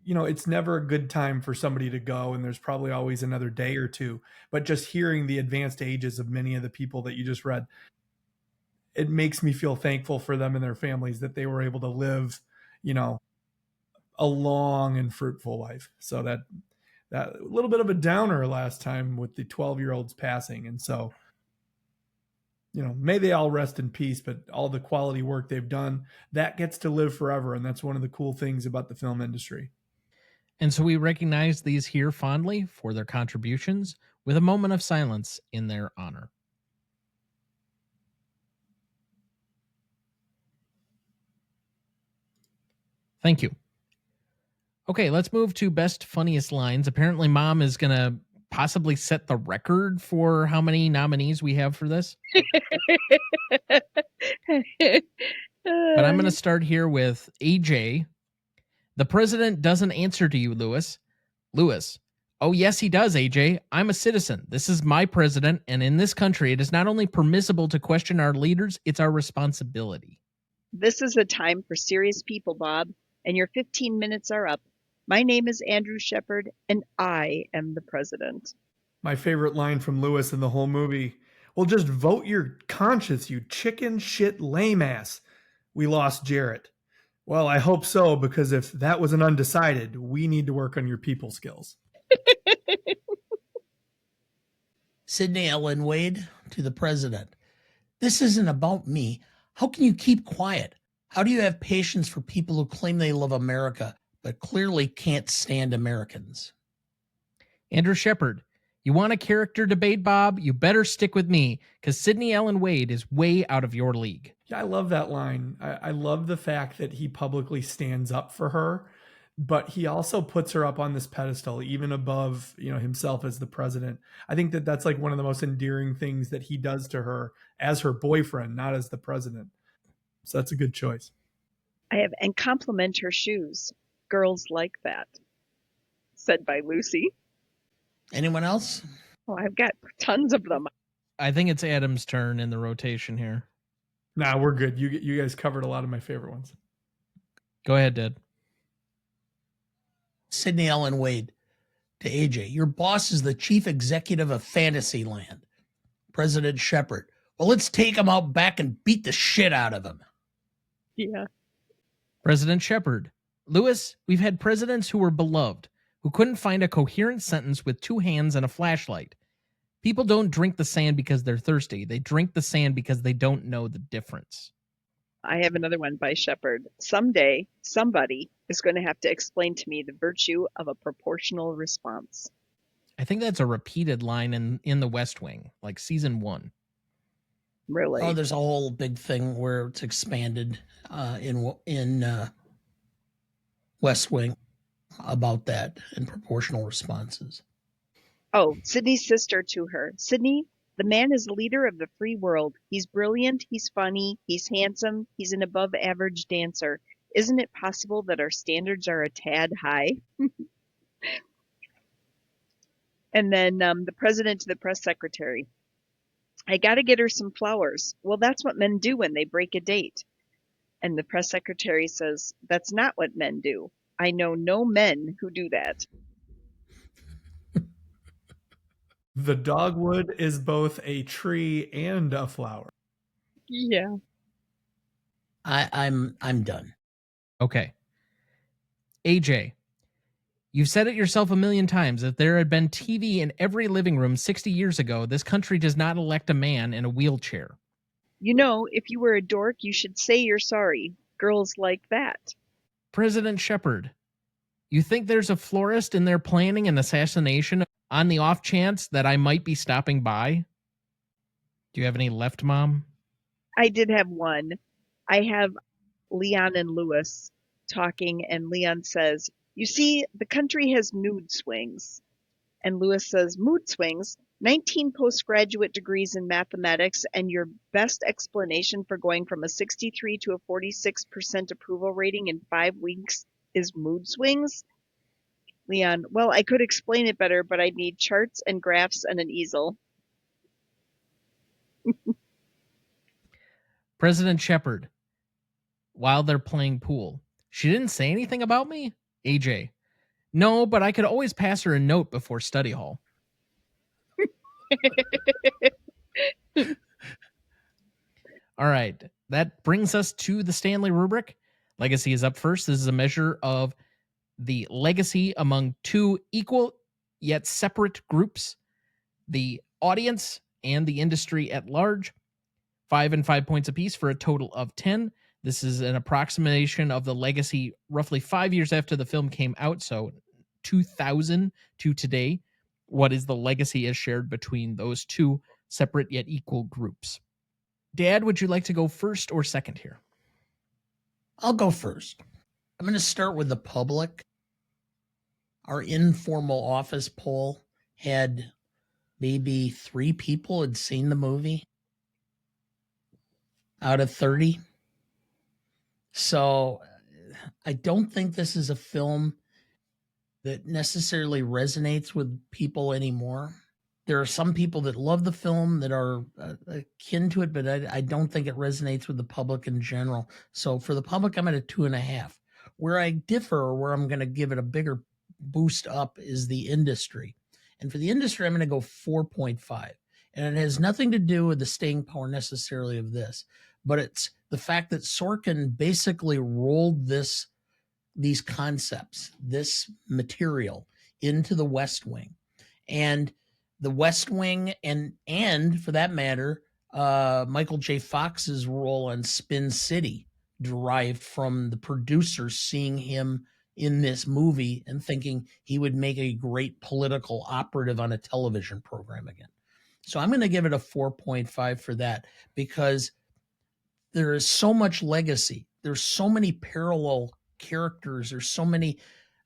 it's never a good time for somebody to go, and there's probably always another day or two. But just hearing the advanced ages of many of the people that you just read, it makes me feel thankful for them and their families that they were able to live, a long and fruitful life. So that a little bit of a downer last time with the 12-year-olds passing. And so, may they all rest in peace, but all the quality work they've done, that gets to live forever. And that's one of the cool things about the film industry. And so we recognize these here fondly for their contributions with a moment of silence in their honor. Thank you. Okay, let's move to best funniest lines. Apparently, Mom is going to possibly set the record for how many nominees we have for this. But I'm going to start here with A.J. The president doesn't answer to you, Lewis. Lewis. Oh, yes, he does, A.J. I'm a citizen. This is my president, and in this country, it is not only permissible to question our leaders, it's our responsibility. This is a time for serious people, Bob, and your 15 minutes are up. My name is Andrew Shepard, and I am the president. My favorite line from Lewis in the whole movie. Well, just vote your conscience, you chicken shit lame ass. We lost Jarrett. Well, I hope so, because if that was an undecided, we need to work on your people skills. Sidney Ellen Wade to the president. This isn't about me. How can you keep quiet? How do you have patience for people who claim they love America, but clearly can't stand Americans? Andrew Shepard. You want a character debate, Bob? You better stick with me, because Sidney Ellen Wade is way out of your league. Yeah, I love that line. I love the fact that he publicly stands up for her, but he also puts her up on this pedestal, even above, himself as the president. I think that that's like one of the most endearing things that he does to her as her boyfriend, not as the president. So that's a good choice. And compliment her shoes. Girls like that. Said by Lucy. Anyone else? Oh, I've got tons of them. I think it's Adam's turn in the rotation here. Nah, we're good. You guys covered a lot of my favorite ones. Go ahead, Dad. Sidney Ellen Wade to AJ. Your boss is the chief executive of Fantasyland. President Shepard. Well, let's take him out back and beat the shit out of him. Yeah. President Shepard. Lewis, we've had presidents who were beloved, who couldn't find a coherent sentence with two hands and a flashlight. People don't drink the sand because they're thirsty. They drink the sand because they don't know the difference. I have another one by Shepard. Someday, somebody is going to have to explain to me the virtue of a proportional response. I think that's a repeated line in The West Wing, like season 1. Really? Oh, there's a whole big thing where it's expanded in West Wing about that and proportional responses. Oh, Sydney's sister to her. Sydney, the man is a leader of the free world. He's brilliant, he's funny, he's handsome, he's an above-average dancer. Isn't it possible that our standards are a tad high? And then the president to the press secretary. I got to get her some flowers. Well, that's what men do when they break a date. And the press secretary says, that's not what men do. I know no men who do that. The dogwood is both a tree and a flower. Yeah. I'm done. Okay. AJ, you've said it yourself a million times. If there had been TV in every living room 60 years ago, this country does not elect a man in a wheelchair. You know, if you were a dork, you should say you're sorry. Girls like that. President Shepard, you think there's a florist in there planning an assassination on the off chance that I might be stopping by? Do you have any left, Mom? I did have one. I have Leon and Lewis talking, and Leon says, you see, the country has mood swings. And Lewis says, mood swings? 19 postgraduate degrees in mathematics, and your best explanation for going from a 63 to a 46% approval rating in 5 weeks is mood swings? Leon, well, I could explain it better, but I'd need charts and graphs and an easel. President Shepard, while they're playing pool, she didn't say anything about me? AJ, no, but I could always pass her a note before study hall. All right, that brings us to the Stanley rubric. Legacy is up first. This is a measure of the legacy among two equal yet separate groups, the audience and the industry at large. 5 and 5 points apiece for a total of 10. This is an approximation of the legacy roughly 5 years after the film came out, so 2000 to today. What is the legacy as shared between those two separate yet equal groups? Dad, would you like to go first or second here? I'll go first. I'm going to start with the public. Our informal office poll had maybe 3 people had seen the movie out of 30. So I don't think this is a film that necessarily resonates with people anymore. There are some people that love the film that are akin to it, but I don't think it resonates with the public in general. So for the public, I'm at a 2.5. Where I differ, or where I'm going to give it a bigger boost up, is the industry. And for the industry, I'm going to go 4.5. And it has nothing to do with the staying power necessarily of this, but it's the fact that Sorkin basically rolled these concepts, this material, into the West Wing. And the West Wing, and for that matter, Michael J. Fox's role on Spin City, derived from the producers seeing him in this movie and thinking he would make a great political operative on a television program again. So I'm going to give it a 4.5 for that, because there is so much legacy. There's so many parallel characters. There's so many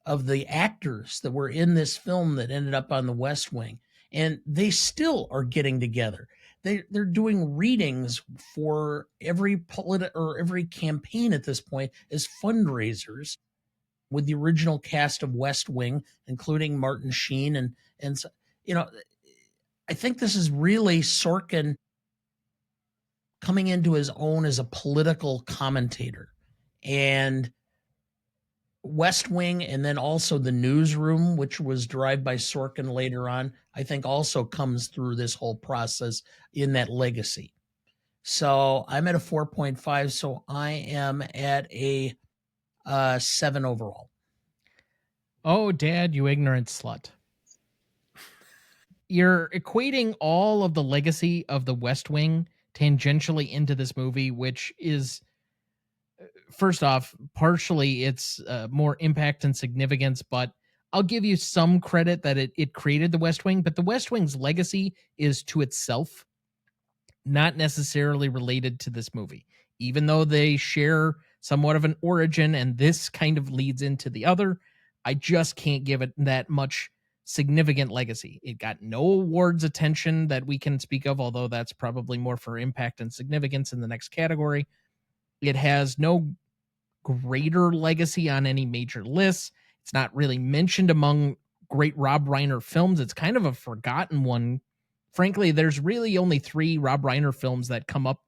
of the actors that were in this film that ended up on the West Wing, and they still are getting together. They're doing readings for every every campaign at this point as fundraisers with the original cast of West Wing, including Martin Sheen, and you know, I think this is really Sorkin coming into his own as a political commentator. And West Wing, and then also The Newsroom, which was derived by Sorkin later on, I think also comes through this whole process in that legacy. So I'm at a 4.5, so I am at a 7 overall. Oh, Dad, you ignorant slut. You're equating all of the legacy of the West Wing tangentially into this movie, which is, first off, partially it's more impact and significance, but I'll give you some credit that it created the West Wing, but the West Wing's legacy is to itself, not necessarily related to this movie, even though they share somewhat of an origin and this kind of leads into the other. I just can't give it that much significant legacy. It got no awards attention that we can speak of, although that's probably more for impact and significance in the next category. It has no greater legacy on any major lists. It's not really mentioned among great Rob Reiner films. It's kind of a forgotten one. Frankly, there's really only 3 Rob Reiner films that come up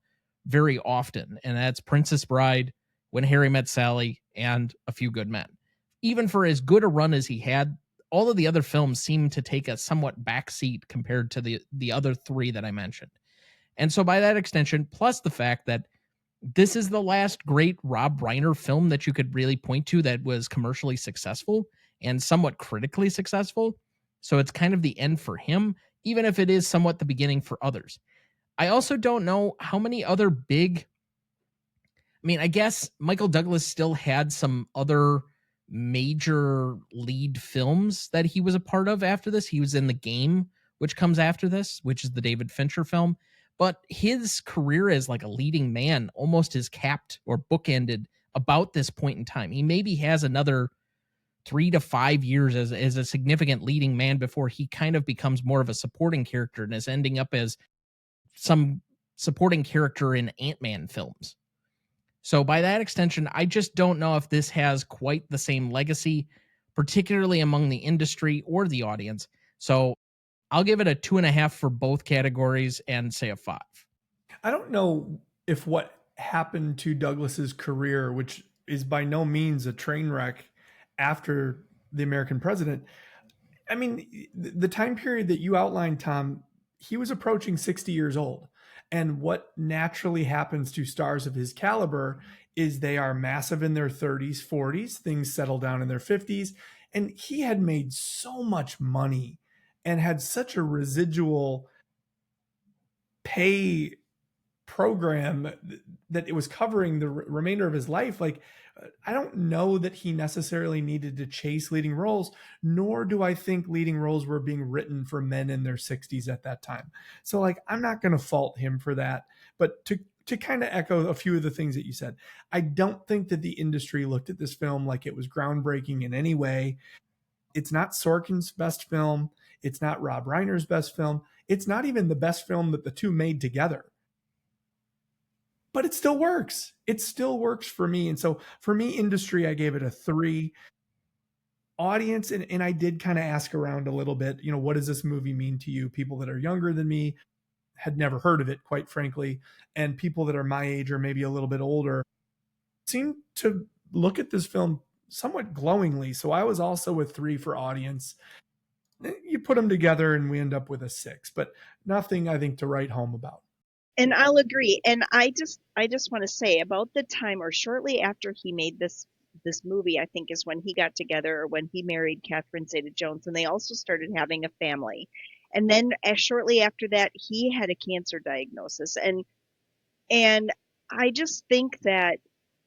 very often, and that's Princess Bride, When Harry Met Sally, and A Few Good Men. Even for as good a run as he had, all of the other films seem to take a somewhat backseat compared to the other 3 that I mentioned. And so by that extension, plus the fact that this is the last great Rob Reiner film that you could really point to that was commercially successful and somewhat critically successful. So it's kind of the end for him, even if it is somewhat the beginning for others. I also don't know how many other big... I mean, I guess Michael Douglas still had some other major lead films that he was a part of after this. He was in The Game, which comes after this, which is the David Fincher film. But his career as like a leading man almost is capped or bookended about this point in time. He maybe has another 3 to 5 years as a significant leading man before he kind of becomes more of a supporting character and is ending up as some supporting character in Ant-Man films. So by that extension, I just don't know if this has quite the same legacy, particularly among the industry or the audience. So I'll give it a 2.5 for both categories and say a 5. I don't know if what happened to Douglas's career, which is by no means a train wreck after the American President. I mean, the time period that you outlined, Tom, he was approaching 60 years old. And what naturally happens to stars of his caliber is they are massive in their 30s, 40s, things settle down in their 50s. And he had made so much money and had such a residual pay program that it was covering the remainder of his life. Like, I don't know that he necessarily needed to chase leading roles, nor do I think leading roles were being written for men in their 60s at that time. So like, I'm not going to fault him for that. But to kind of echo a few of the things that you said, I don't think that the industry looked at this film like it was groundbreaking in any way. It's not Sorkin's best film. It's not Rob Reiner's best film. It's not even the best film that the two made together. But it still works. It still works for me. And so for me, industry, I gave it a 3. Audience, and I did kind of ask around a little bit, you know, what does this movie mean to you? People that are younger than me had never heard of it, quite frankly. And people that are my age or maybe a little bit older seem to look at this film somewhat glowingly. So I was also a 3 for audience. You put them together and we end up with a 6, but nothing I think to write home about. And I'll agree. And I just want to say, about the time or shortly after he made this movie, I think is when he got together, or when he married Catherine Zeta-Jones, and they also started having a family. And then shortly after that, he had a cancer diagnosis. And I just think that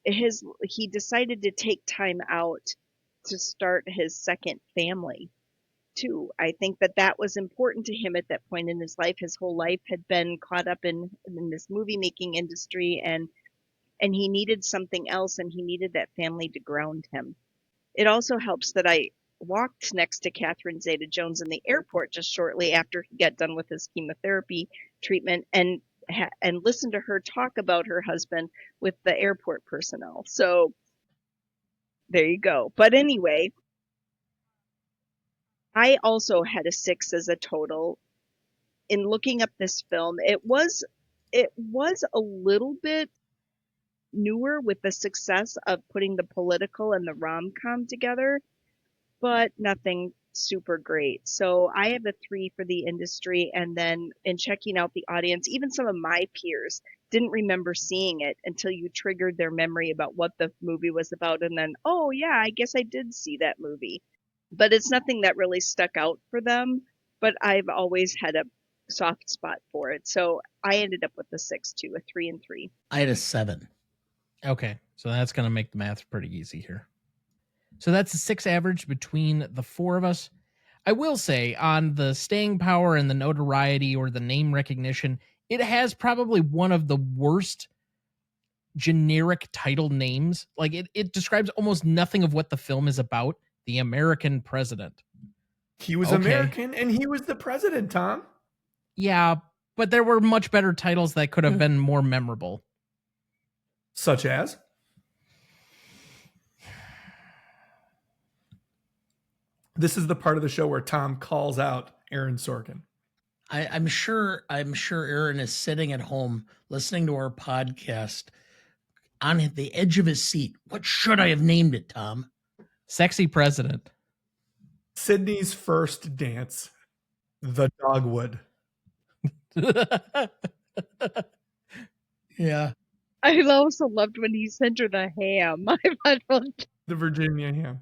he decided to take time out to start his second family too. I think that was important to him at that point in his life. His whole life had been caught up in this movie making industry, and he needed something else, and he needed that family to ground him. It also helps that I walked next to Catherine Zeta-Jones in the airport just shortly after he got done with his chemotherapy treatment, and listened to her talk about her husband with the airport personnel. So there you go. But anyway, I also had a 6 as a total. In looking up this film, it was a little bit newer with the success of putting the political and the rom-com together, but nothing super great. So I have a 3 for the industry. And then in checking out the audience, even some of my peers didn't remember seeing it until you triggered their memory about what the movie was about. And then, oh yeah, I guess I did see that movie. But it's nothing that really stuck out for them. But I've always had a soft spot for it. So I ended up with a 6 too, a 3 and 3. I had a 7. Okay, so that's going to make the math pretty easy here. So that's a 6 average between the 4 of us. I will say, on the staying power and the notoriety or the name recognition, it has probably one of the worst generic title names. Like, it describes almost nothing of what the film is about. The American President. He was American and he was the president, Tom. Yeah, but there were much better titles that could have been more memorable. Such as? This is the part of the show where Tom calls out Aaron Sorkin. I'm sure Aaron is sitting at home listening to our podcast on the edge of his seat. What should I have named it, Tom? Sexy President. Sydney's First Dance. The Dogwood. Yeah. I also loved when he sent her the ham. The Virginia ham.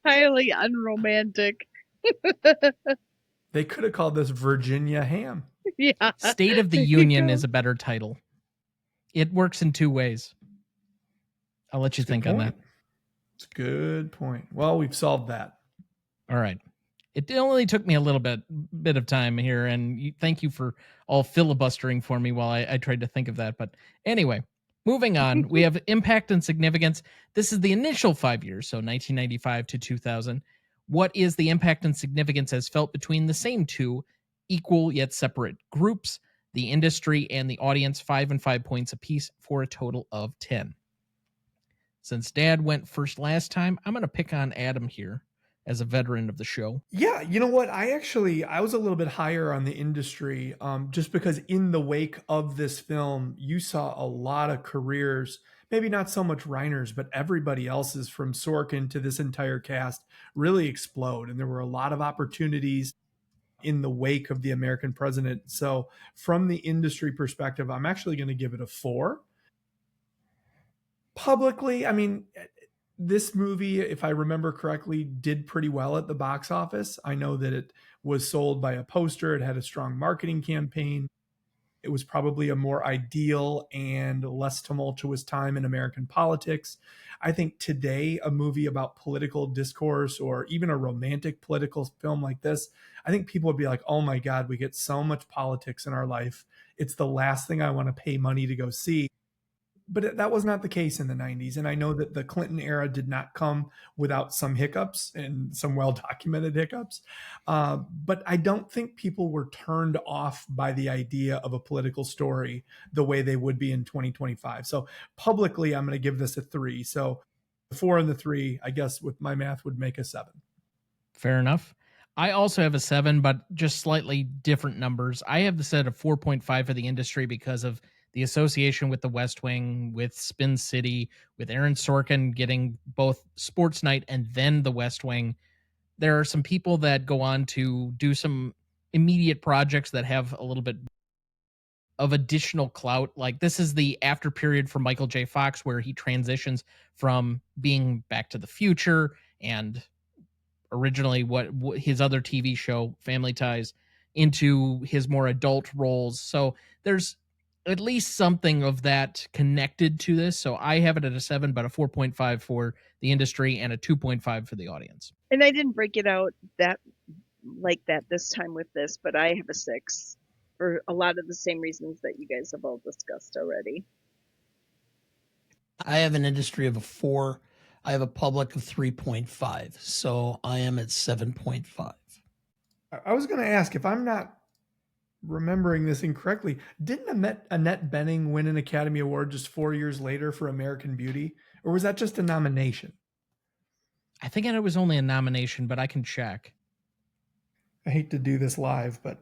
Highly unromantic. They could have called this Virginia ham. Yeah. State of the Union is a better title. It works in 2 ways. I'll let you think on that. It's a good point. Well, we've solved that. All right. It only took me a little bit of time here, and thank you for all filibustering for me while I tried to think of that. But anyway, moving on, we have impact and significance. This is the initial 5 years, so 1995 to 2000. What is the impact and significance as felt between the same 2 equal yet separate groups, the industry and the audience? 5 and 5 points apiece for a total of 10. Since Dad went first last time, I'm going to pick on Adam here as a veteran of the show. Yeah, you know what? I was a little bit higher on the industry, just because in the wake of this film, you saw a lot of careers, maybe not so much Reiner's, but everybody else's, from Sorkin to this entire cast, really explode. And there were a lot of opportunities in the wake of the American President. So from the industry perspective, I'm actually going to give it a 4. Publicly, I mean, this movie, if I remember correctly, did pretty well at the box office. I know that it was sold by a poster. It had a strong marketing campaign. It was probably a more ideal and less tumultuous time in American politics. I think today, a movie about political discourse or even a romantic political film like this, I think people would be like, oh my God, we get so much politics in our life. It's the last thing I want to pay money to go see. But that was not the case in the 90s. And I know that the Clinton era did not come without some hiccups and some well-documented hiccups. But I don't think people were turned off by the idea of a political story the way they would be in 2025. So publicly, I'm going to give this a 3. So the 4 and the 3, I guess with my math, would make a 7. Fair enough. I also have a 7, but just slightly different numbers. I have the set of 4.5 for the industry because of the association with the West Wing, with Spin City, with Aaron Sorkin getting both Sports Night and then the West Wing. There are some people that go on to do some immediate projects that have a little bit of additional clout. Like this is the after period for Michael J. Fox where he transitions from being Back to the Future and originally what his other TV show, Family Ties, into his more adult roles. So there's at least something of that connected to this. So I have it at a 7, but a 4.5 for the industry and a 2.5 for the audience. And I didn't break it out that like that this time with this, but I have a 6 for a lot of the same reasons that you guys have all discussed already. I have an industry of a 4. I have a public of 3.5. So I am at 7.5. I was going to ask, if I'm not remembering this incorrectly, didn't Annette Bening win an Academy Award just 4 years later for American Beauty? Or was that just a nomination? I think it was only a nomination, but I can check. I hate to do this live, but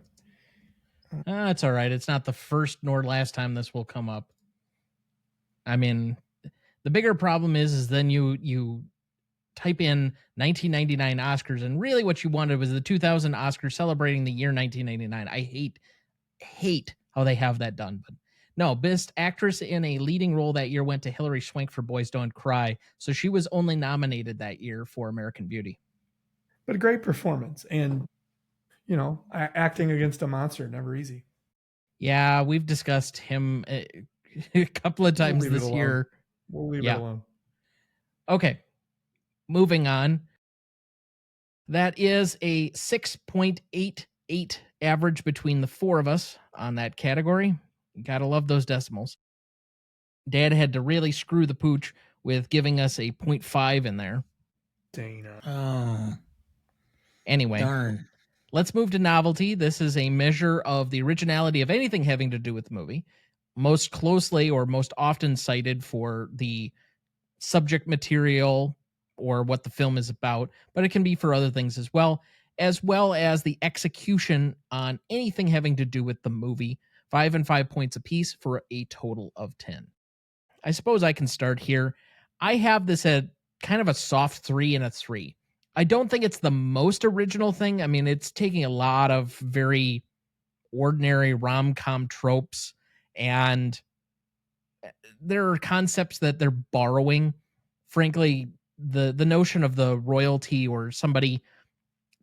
It's all right. It's not the first nor last time this will come up. I mean, the bigger problem is then you type in 1999 Oscars, and really what you wanted was the 2000 Oscars celebrating the year 1999. I hate how they have that done. But no, Best Actress in a Leading Role that year went to Hilary Swank for Boys Don't Cry. So she was only nominated that year for American Beauty. But a great performance. And, you know, acting against a monster, never easy. Yeah, we've discussed him a couple of times this year. We'll leave it alone. Okay, moving on. That is a 6.88 average between the 4 of us on that category. You gotta love those decimals. Dad had to really screw the pooch with giving us a 0.5 in there. Dana. Oh. Anyway, Darn. Let's move to novelty. This is a measure of the originality of anything having to do with the movie. Most closely or most often cited for the subject material or what the film is about, but it can be for other things as well as the execution on anything having to do with the movie. 5 and 5 points apiece for a total of 10. I suppose I can start here. I have this at kind of a soft 3 and a 3. I don't think it's the most original thing. I mean, it's taking a lot of very ordinary rom-com tropes, and there are concepts that they're borrowing. Frankly, the notion of the royalty or somebody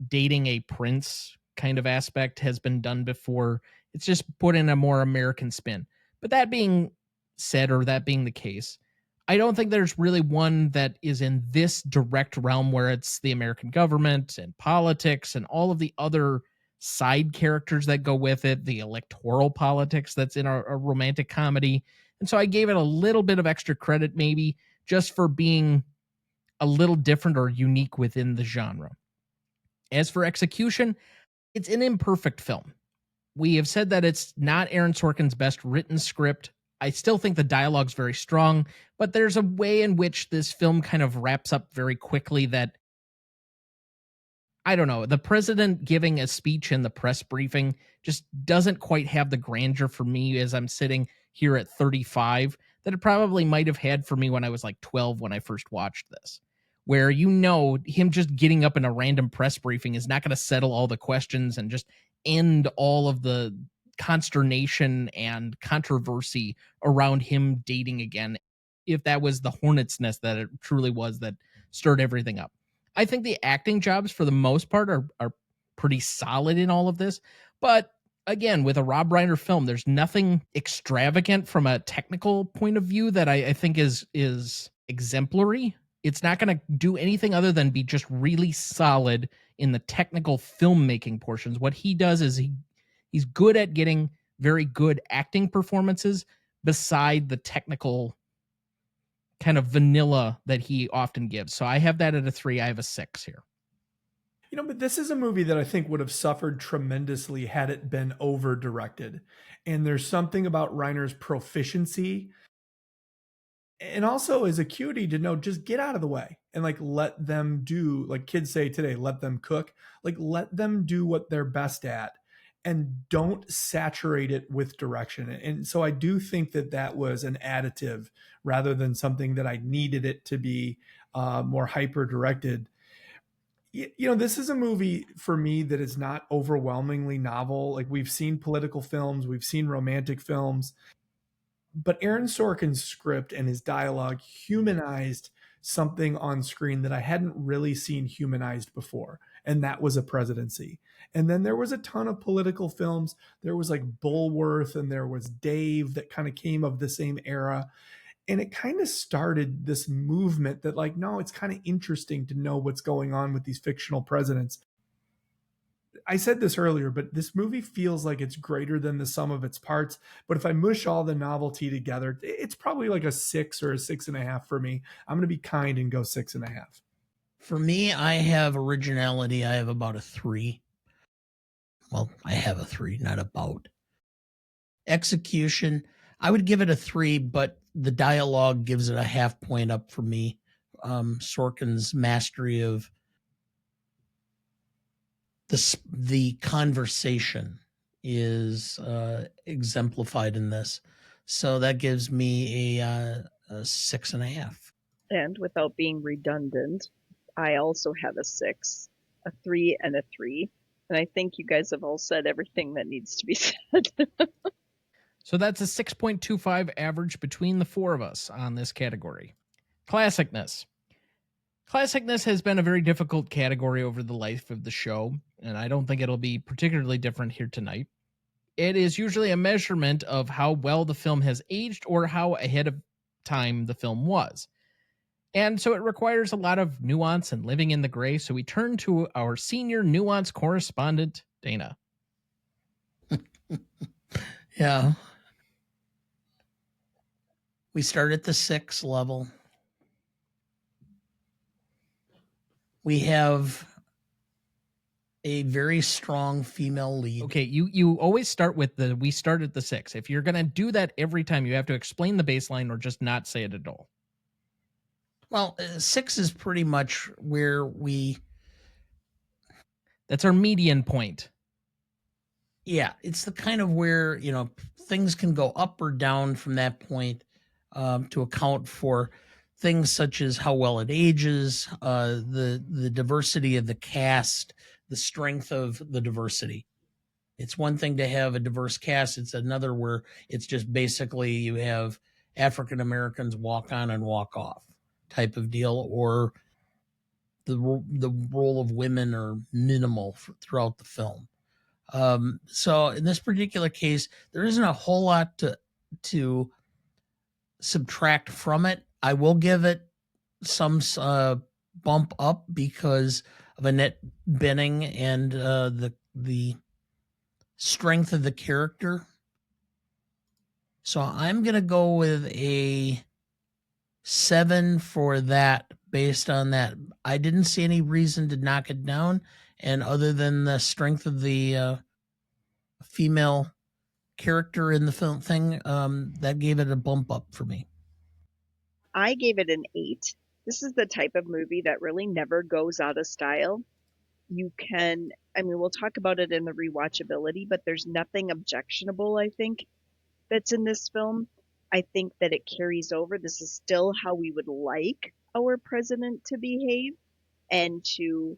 dating a prince kind of aspect has been done before. It's just put in a more American spin. But that being said, or that being the case, I don't think there's really one that is in this direct realm where it's the American government and politics and all of the other side characters that go with it, the electoral politics that's in a romantic comedy. And so I gave it a little bit of extra credit, maybe just for being a little different or unique within the genre. As for execution, it's an imperfect film. We have said that it's not Aaron Sorkin's best written script. I still think the dialogue's very strong, but there's a way in which this film kind of wraps up very quickly that I don't know. The president giving a speech in the press briefing just doesn't quite have the grandeur for me as I'm sitting here at 35 that it probably might have had for me when I was like 12 when I first watched this. Where him just getting up in a random press briefing is not going to settle all the questions and just end all of the consternation and controversy around him dating again, if that was the hornet's nest that it truly was that stirred everything up. I think the acting jobs for the most part are pretty solid in all of this. But again, with a Rob Reiner film, there's nothing extravagant from a technical point of view that I think is exemplary. It's not going to do anything other than be just really solid in the technical filmmaking portions. What he does is he's good at getting very good acting performances beside the technical kind of vanilla that he often gives. So I have that at a 3. I have a 6 here. But this is a movie that I think would have suffered tremendously had it been over directed. And there's something about Reiner's proficiency and also his acuity to know, just get out of the way and let them do, like kids say today, let them cook, let them do what they're best at and don't saturate it with direction. And so I do think that was an additive rather than something that I needed it to be more hyper directed. This is a movie for me that is not overwhelmingly novel. Like, we've seen political films, we've seen romantic films, but Aaron Sorkin's script and his dialogue humanized something on screen that I hadn't really seen humanized before. And that was a presidency. And then there was a ton of political films. There was Bulworth and there was Dave that kind of came of the same era. And it kind of started this movement that no, it's kind of interesting to know what's going on with these fictional presidents. I said this earlier, but this movie feels like it's greater than the sum of its parts. But if I mush all the novelty together, it's probably a 6 or a 6.5 for me. I'm going to be kind and go 6.5. For me, I have originality. I have about a 3. Well, I have a 3, not about. Execution, I would give it a 3, but the dialogue gives it a half point up for me. Sorkin's mastery of the conversation is exemplified in this. So that gives me a 6.5. And without being redundant, I also have a 6, a 3, and a 3. And I think you guys have all said everything that needs to be said. So that's a 6.25 average between the 4 of us on this category. Classicness. Classicness has been a very difficult category over the life of the show, and I don't think it'll be particularly different here tonight. It is usually a measurement of how well the film has aged or how ahead of time the film was. And so it requires a lot of nuance and living in the gray, so we turn to our senior nuance correspondent, Dana. Yeah. We start at the 6 level. We have a very strong female lead. Okay, you always start with we start at the 6. If you're going to do that every time, you have to explain the baseline or just not say it at all. Well, 6 is pretty much where that's our median point. Yeah, it's the kind of where, things can go up or down from that point to account for things such as how well it ages, the diversity of the cast, the strength of the diversity. It's one thing to have a diverse cast. It's another where it's just basically you have African Americans walk on and walk off type of deal, or the role of women are minimal throughout the film. So in this particular case, there isn't a whole lot to subtract from it. I will give it some bump up because of Annette Bening and the strength of the character. So I'm going to go with a 7 for that based on that. I didn't see any reason to knock it down. And other than the strength of the female character in the film thing, that gave it a bump up for me. I gave it an 8. This is the type of movie that really never goes out of style. you can, I mean, we'll talk about it in the rewatchability, but there's nothing objectionable, I think, that's in this film. I think that it carries over. This is still how we would like our president to behave and to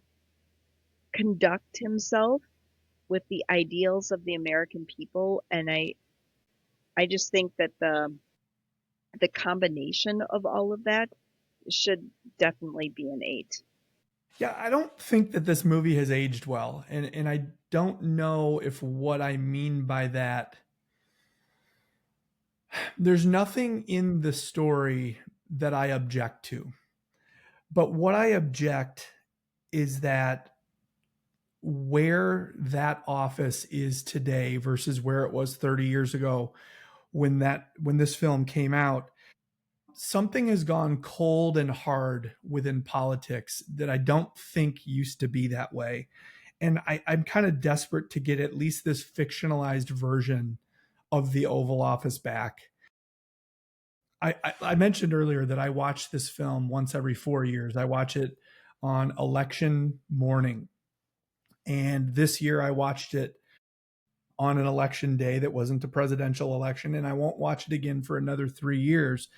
conduct himself with the ideals of the American people. And I just think that the combination of all of that should definitely be an 8. Yeah, I don't think that this movie has aged well. And I don't know if what I mean by that. There's nothing in the story that I object to. But what I object is that where that office is today versus where it was 30 years ago when this film came out, something has gone cold and hard within politics that I don't think used to be that way. And I'm kind of desperate to get at least this fictionalized version of the Oval Office back. I mentioned earlier that I watch this film once every 4 years. I watch it on election morning. And this year I watched it on an election day that wasn't a presidential election, and I won't watch it again for another 3 years.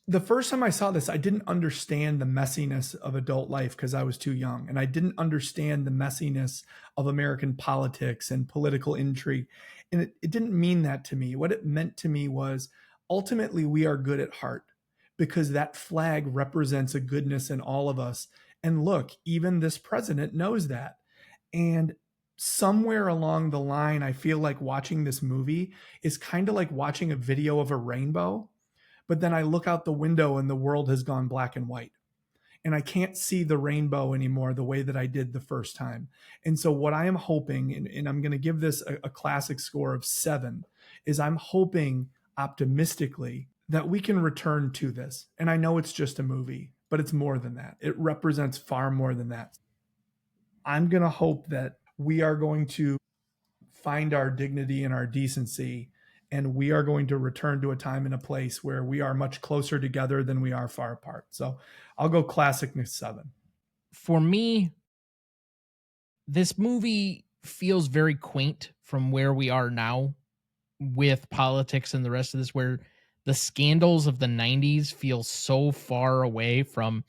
The first time I saw this, I didn't understand the messiness of adult life because I was too young. And I didn't understand the messiness of American politics and political intrigue. And it didn't mean that to me. What it meant to me was ultimately we are good at heart because that flag represents a goodness in all of us. And look, even this president knows that. And somewhere along the line, I feel like watching this movie is kind of like watching a video of a rainbow. But then I look out the window and the world has gone black and white. And I can't see the rainbow anymore the way that I did the first time. And so what I am hoping, and I'm going to give this a classic score of 7, is I'm hoping optimistically that we can return to this. And I know it's just a movie, but it's more than that. It represents far more than that. I'm going to hope that we are going to find our dignity and our decency, and we are going to return to a time and a place where we are much closer together than we are far apart. So I'll go Classicness 7. For me, this movie feels very quaint from where we are now with politics and the rest of this, where the scandals of the 90s feel so far away from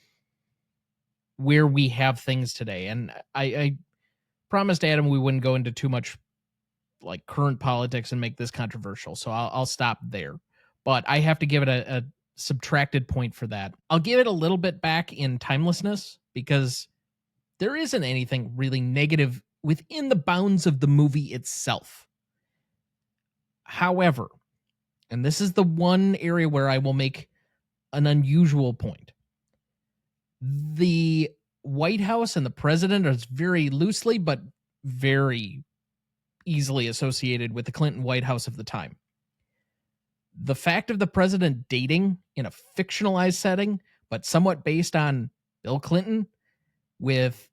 where we have things today. And I promised Adam we wouldn't go into too much like current politics and make this controversial, so I'll stop there. But I have to give it a subtracted point for that. I'll give it a little bit back in timelessness because there isn't anything really negative within the bounds of the movie itself. However, and this is the one area where I will make an unusual point, the White House and the president are very loosely but very easily associated with the Clinton White House of the time. The fact of the president dating in a fictionalized setting, but somewhat based on Bill Clinton, with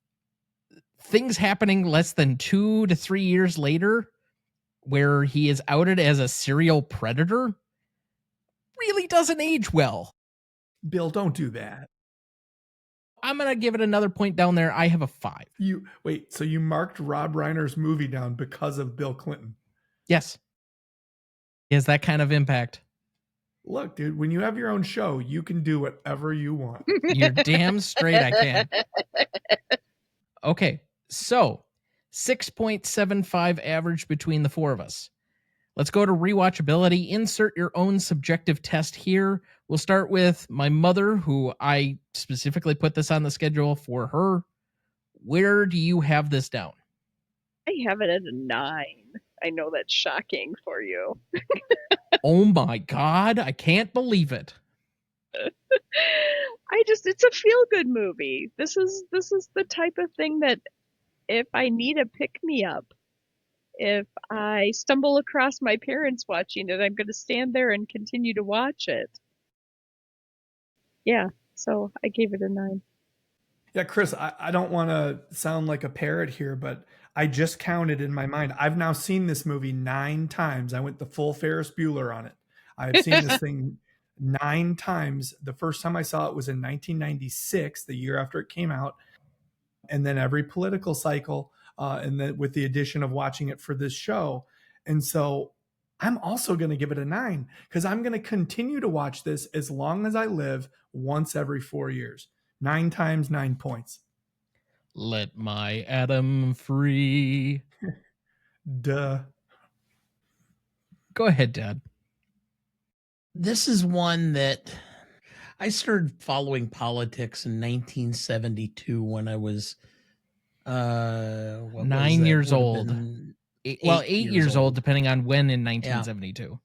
things happening less than 2 to 3 years later, where he is outed as a serial predator, really doesn't age well. Bill, don't do that. I'm going to give it another point down there. I have a 5. So you marked Rob Reiner's movie down because of Bill Clinton? Yes. He has that kind of impact. Look, dude, when you have your own show, you can do whatever you want. You're damn straight I can. Okay, so 6.75 average between the four of us. Let's go to rewatchability. Insert your own subjective test here. We'll start with my mother, who I specifically put this on the schedule for her. Where do you have this down? I have it at a 9. I know that's shocking for you. Oh my God, I can't believe it. It's a feel-good movie. This is the type of thing that if I need a pick-me-up, if I stumble across my parents watching it, I'm going to stand there and continue to watch it. Yeah, so I gave it a 9. Yeah, Chris, I don't want to sound like a parrot here, but I just counted in my mind. I've now seen this movie 9 times. I went the full Ferris Bueller on it. I've seen this thing 9 times. The first time I saw it was in 1996, the year after it came out. and then every political cycle, and then with the addition of watching it for this show. And so I'm also going to give it a 9 because I'm going to continue to watch this as long as I live, once every 4 years. 9 times 9 points. Let my Adam free. Duh. Go ahead, Dad. This is one that I started following politics in 1972 when I was 9 years old. 8 years old, depending on when in 1972.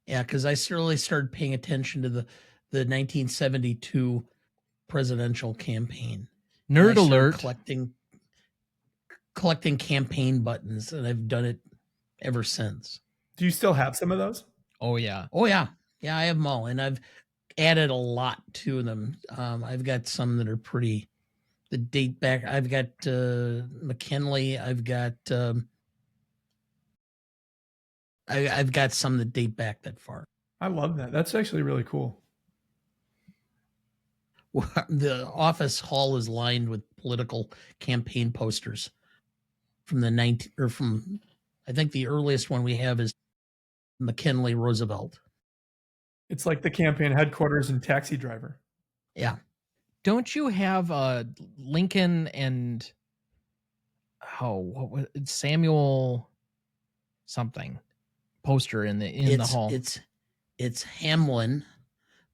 Yeah, because I really started paying attention to the 1972 presidential campaign. Nerd alert. Collecting campaign buttons, and I've done it ever since. Do you still have some of those? Oh, yeah. Oh, yeah. Yeah, I have them all, and I've added a lot to them. I've got some that are pretty, that date back. I've got MacInerney. I've got some that date back that far. I love that. That's actually really cool. The office hall is lined with political campaign posters from I think the earliest one we have is McKinley Roosevelt. It's like the campaign headquarters and Taxi Driver. Yeah. Don't you have Lincoln and Samuel something poster in the hall? It's Hamlin,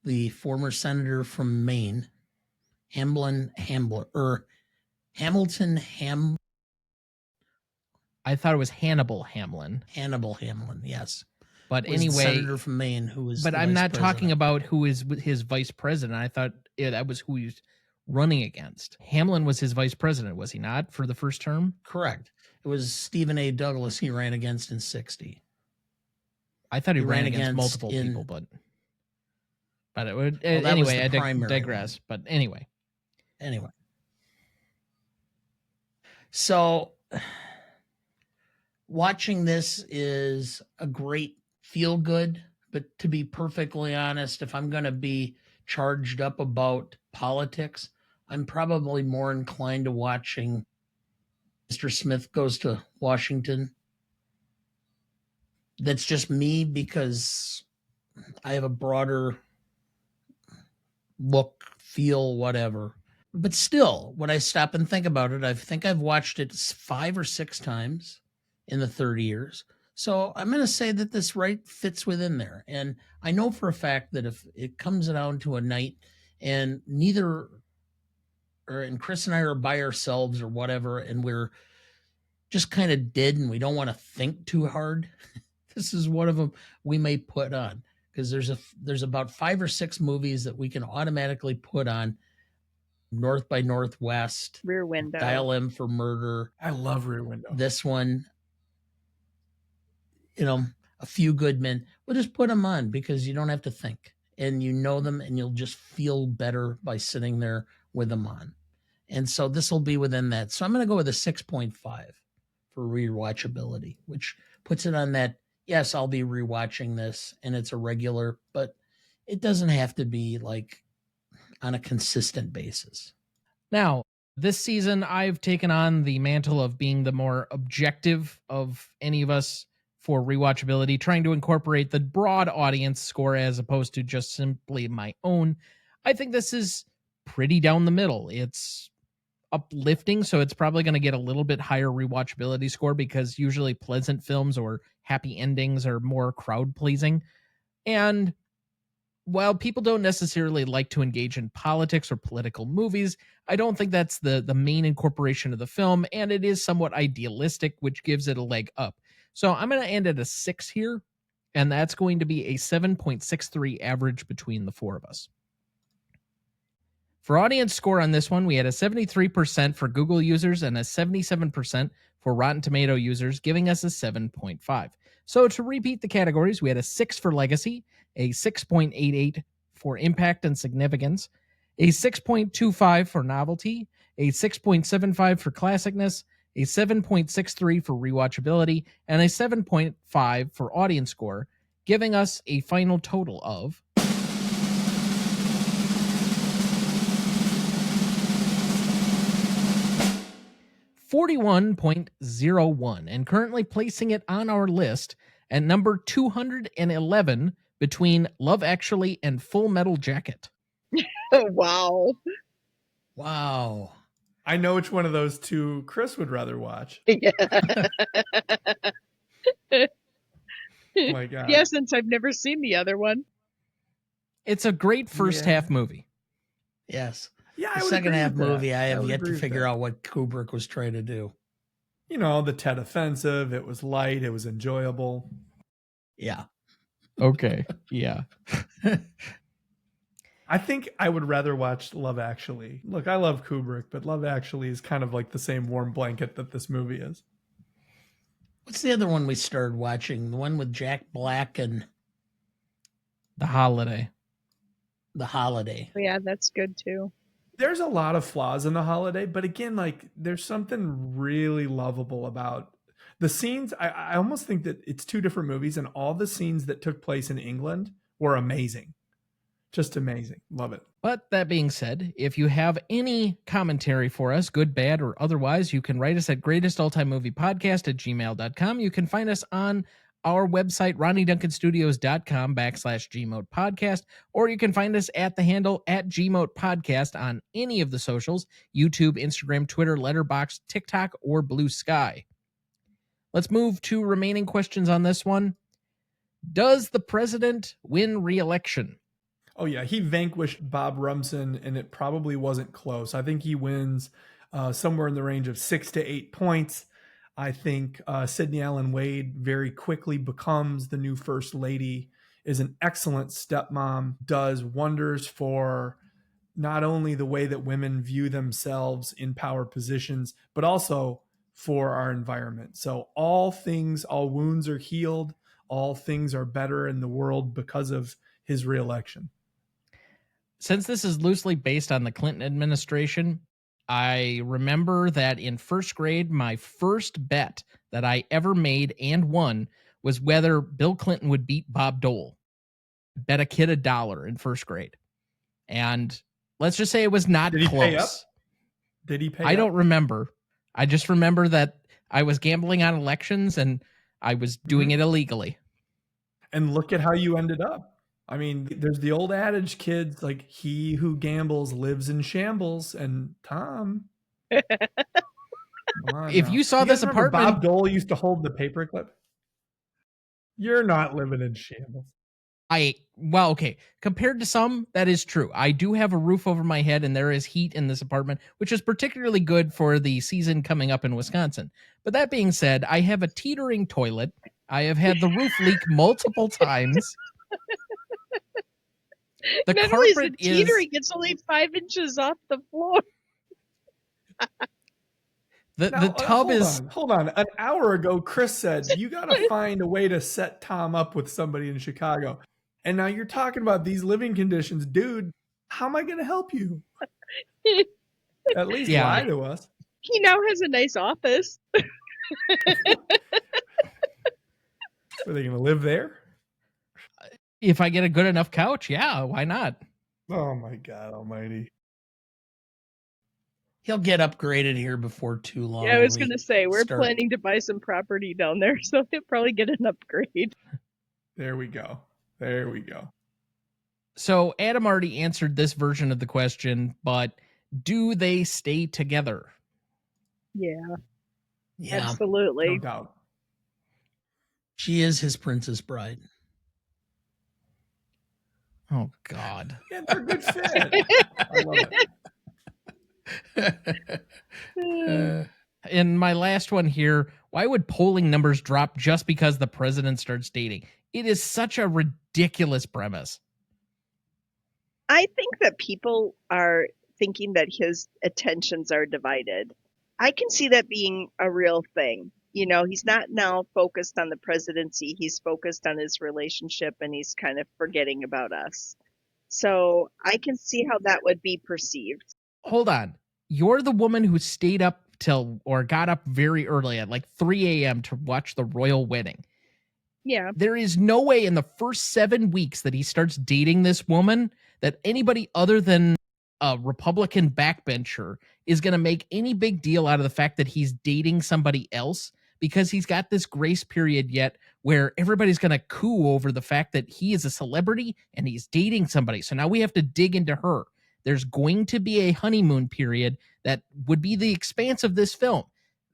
the former senator from Maine. Hamilton. I thought it was Hannibal Hamlin. Hannibal Hamlin, yes. But was anyway, the senator from Maine who was. But I'm not talking about who is his vice president. I thought that was who he was running against. Hamlin was his vice president, was he not, for the first term? Correct. It was Stephen A. Douglas he ran against in 60. I thought he ran against multiple people, but it would anyway. I digress. But anyway. So, watching this is a great feel good, but to be perfectly honest, if I'm going to be charged up about politics, I'm probably more inclined to watching Mr. Smith Goes to Washington. That's just me because I have a broader look, feel, whatever. But still, when I stop and think about it, I think I've watched it 5 or 6 times in the 30 years. So I'm going to say that this fits within there. And I know for a fact that if it comes down to a night and Chris and I are by ourselves or whatever, and we're just kind of dead and we don't want to think too hard, this is one of them we may put on, because there's about 5 or 6 movies that we can automatically put on. North by Northwest, Rear Window, Dial M for Murder. I love Rear Window. This one, A Few Good Men. We'll just put them on because you don't have to think, and you know them, and you'll just feel better by sitting there with them on. And so this will be within that. So I'm going to go with a 6.5 for rewatchability, which puts it on that. Yes, I'll be rewatching this, and it's a regular, but it doesn't have to be like on a consistent basis. Now, this season, I've taken on the mantle of being the more objective of any of us for rewatchability, trying to incorporate the broad audience score as opposed to just simply my own. I think this is pretty down the middle. It's uplifting, so it's probably going to get a little bit higher rewatchability score because usually pleasant films or happy endings are more crowd-pleasing. And while people don't necessarily like to engage in politics or political movies, I don't think that's the main incorporation of the film, and it is somewhat idealistic, which gives it a leg up. So I'm going to end at a 6 here, and that's going to be a 7.63 average between the 4 of us. For audience score on this one, we had a 73% for Google users and a 77% for Rotten Tomato users, giving us a 7.5. So to repeat the categories, we had a 6 for Legacy, a 6.88 for Impact and Significance, a 6.25 for Novelty, a 6.75 for Classicness, a 7.63 for Rewatchability, and a 7.5 for Audience Score, giving us a final total of 41.01 and currently placing it on our list at number 211 between Love Actually and Full Metal Jacket. Oh, wow. Wow. I know which one of those two Chris would rather watch. Yeah. Oh my God. Yeah, since I've never seen the other one. It's a great first half movie. Yes. Yeah, The I would second agree half with that. movie, I have would yet agree to with figure that. out what Kubrick was trying to do. You know, the Tet Offensive. It was light. It was enjoyable. Yeah. Okay. Yeah. I think I would rather watch Love Actually. Look, I love Kubrick, but Love Actually is kind of like the same warm blanket that this movie is. What's the other one we started watching? The one with Jack Black and The Holiday. The Holiday. Yeah, that's good too. There's a lot of flaws in The Holiday, but again, like there's something really lovable about the scenes. I almost think that it's two different movies, and all the scenes that took place in England were amazing. Just amazing. Love it. But that being said, if you have any commentary for us, good, bad, or otherwise, you can write us at greatestaltimemoviepodcast@gmail.com. You can find us on our website, RonnieDuncanStudios.com/GMOAT podcast, or you can find us at the handle at GMOAT podcast on any of the socials, YouTube, Instagram, Twitter, Letterboxd, TikTok, or Blue Sky. Let's move to remaining questions on this one. Does the president win re-election? Oh yeah, he vanquished Bob Rumson, and it probably wasn't close. I think he wins somewhere in the range of 6 to 8 points. I think Sidney Allen Wade very quickly becomes the new first lady, is an excellent stepmom, does wonders for not only the way that women view themselves in power positions, but also for our environment. So all wounds are healed. All things are better in the world because of his reelection. Since this is loosely based on the Clinton administration, I remember that in first grade, my first bet that I ever made and won was whether Bill Clinton would beat Bob Dole. Bet a kid $1 in first grade. And let's just say it was not Did he close. pay up? Did he pay I up? don't remember. I just remember that I was gambling on elections and I was doing it illegally. And look at how you ended up. I mean, there's the old adage, kids, like he who gambles lives in shambles. And Tom, If you saw this remember apartment, Bob Dole used to hold the paperclip. You're not living in shambles. okay. Compared to some, that is true. I do have a roof over my head and there is heat in this apartment, which is particularly good for the season coming up in Wisconsin. But that being said, I have a teetering toilet. I have had the roof leak multiple times. The Not only is carpet it teetering, it's only 5 inches off the floor. the tub is. Hold on. An hour ago, Chris said you got to find a way to set Tom up with somebody in Chicago, and now you're talking about these living conditions, dude. How am I going to help you? At least lie to us. He now has a nice office. Are they going to live there? If I get a good enough couch, yeah, why not? Oh my God Almighty! He'll get upgraded here before too long. Yeah, I was going to say, we're planning to buy some property down there, so he'll probably get an upgrade. There we go. So Adam already answered this version of the question, but do they stay together? Yeah, Yeah, absolutely. No doubt. she is his princess bride. Oh, God. Yeah, they're a good fit. I love it. And my last one here, why would polling numbers drop just because the president starts dating? It is such a ridiculous premise. I think that people are thinking that his attentions are divided. I can see that being a real thing. You know, he's not now focused on the presidency. He's focused on his relationship and he's kind of forgetting about us. So I can see how that would be perceived. Hold on. You're the woman who stayed up got up very early at like 3 a.m. to watch the royal wedding. Yeah. There is no way in the first 7 weeks that he starts dating this woman that anybody other than a Republican backbencher is going to make any big deal out of the fact that he's dating somebody else because he's got this grace period yet where everybody's going to coo over the fact that he is a celebrity and he's dating somebody. So now we have to dig into her. There's going to be a honeymoon period that would be the expanse of this film.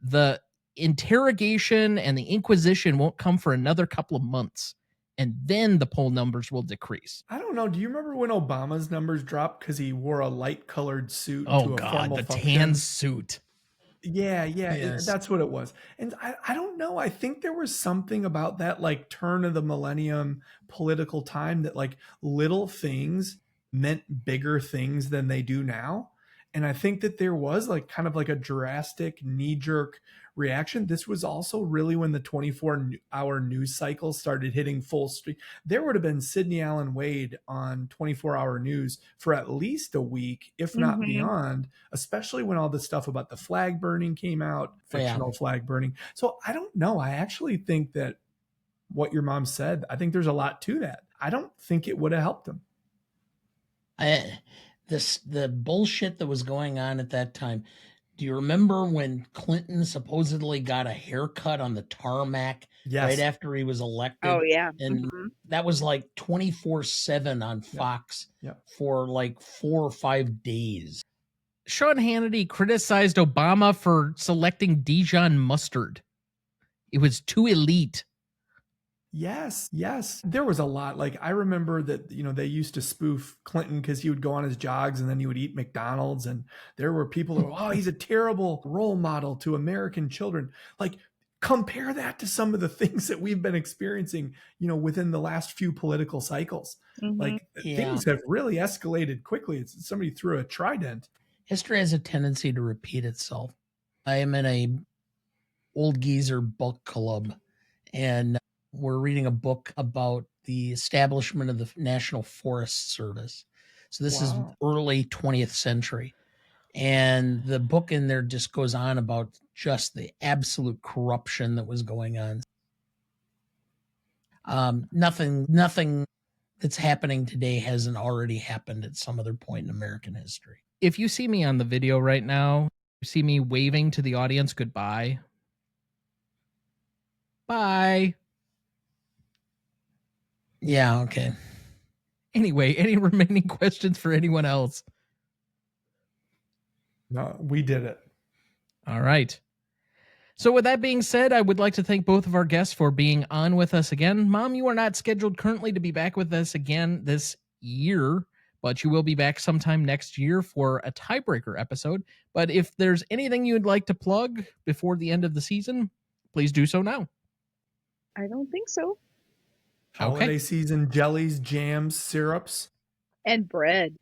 The interrogation and the inquisition won't come for another couple of months, and then the poll numbers will decrease. I don't know. Do you remember when Obama's numbers dropped because he wore a light-colored suit Oh to a God, formal the function? tan suit. Yeah, Yes. that's what it was. And I don't know. I think there was something about that like turn of the millennium political time that like little things meant bigger things than they do now. And I think that there was like kind of like a drastic knee-jerk reaction. This was also really when the 24-hour news cycle started hitting full stream. There would have been Sidney Allen Wade on 24-hour news for at least a week, if not Mhm. beyond, especially when all the stuff about the flag burning came out, fictional flag burning. So I don't know. I actually think that what your mom said, I think there's a lot to that. I don't think it would have helped him. The bullshit that was going on at that time. Do you remember when Clinton supposedly got a haircut on the tarmac Yes. right after he was elected? Oh yeah. And Mhm. that was like 24/7 on Fox Yep. for like 4 or 5 days. Sean Hannity criticized Obama for selecting Dijon mustard. It was too elite. Yes. There was a lot. Like I remember that, they used to spoof Clinton because he would go on his jogs and then he would eat McDonald's. And there were people who, oh, he's a terrible role model to American children. Like compare that to some of the things that we've been experiencing, within the last few political cycles. Mhm. Like things have really escalated quickly. It's somebody threw a trident. History has a tendency to repeat itself. I am in a old geezer book club, and we're reading a book about the establishment of the National Forest Service. So this is Wow. early 20th century. And the book in there just goes on about just the absolute corruption that was going on. Nothing that's happening today hasn't already happened at some other point in American history. If you see me on the video right now, you see me waving to the audience goodbye. Bye. Yeah, okay. Anyway, any remaining questions for anyone else? No, we did it. All right. So with that being said, I would like to thank both of our guests for being on with us again. Mom, you are not scheduled currently to be back with us again this year, but you will be back sometime next year for a tiebreaker episode. But if there's anything you'd like to plug before the end of the season, please do so now. I don't think so. Holiday season jellies, jams, syrups. And bread.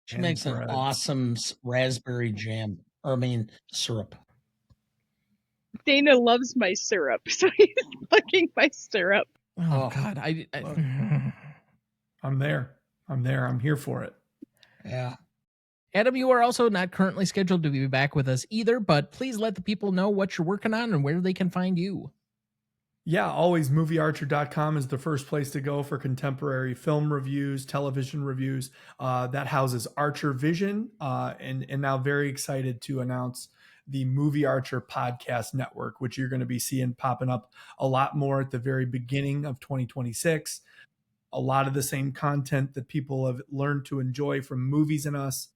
She makes an awesome raspberry jam. Syrup. Dana loves my syrup, so he's plugging my syrup. Oh God, I'm there. I'm here for it. Yeah. Adam, you are also not currently scheduled to be back with us either, but please let the people know what you're working on and where they can find you. Yeah, always moviearcher.com is the first place to go for contemporary film reviews, television reviews. That houses Archer Vision, and now very excited to announce the Movie Archer podcast network, which you're going to be seeing popping up a lot more at the very beginning of 2026. A lot of the same content that people have learned to enjoy from Movies and Us,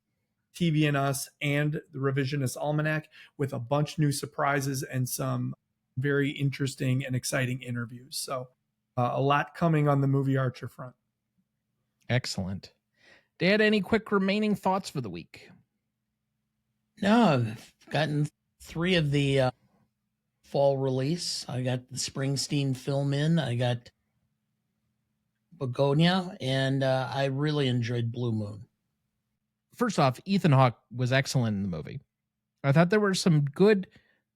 TV and Us, and the Revisionist Almanac, with a bunch new surprises and some very interesting and exciting interviews. So a lot coming on the Movie Archer front. Excellent. Dad, any quick remaining thoughts for the week? No, I've gotten 3 of the fall release. I got the Springsteen film in. I got Begonia, and I really enjoyed Blue Moon. First off, Ethan Hawke was excellent in the movie. I thought there were some good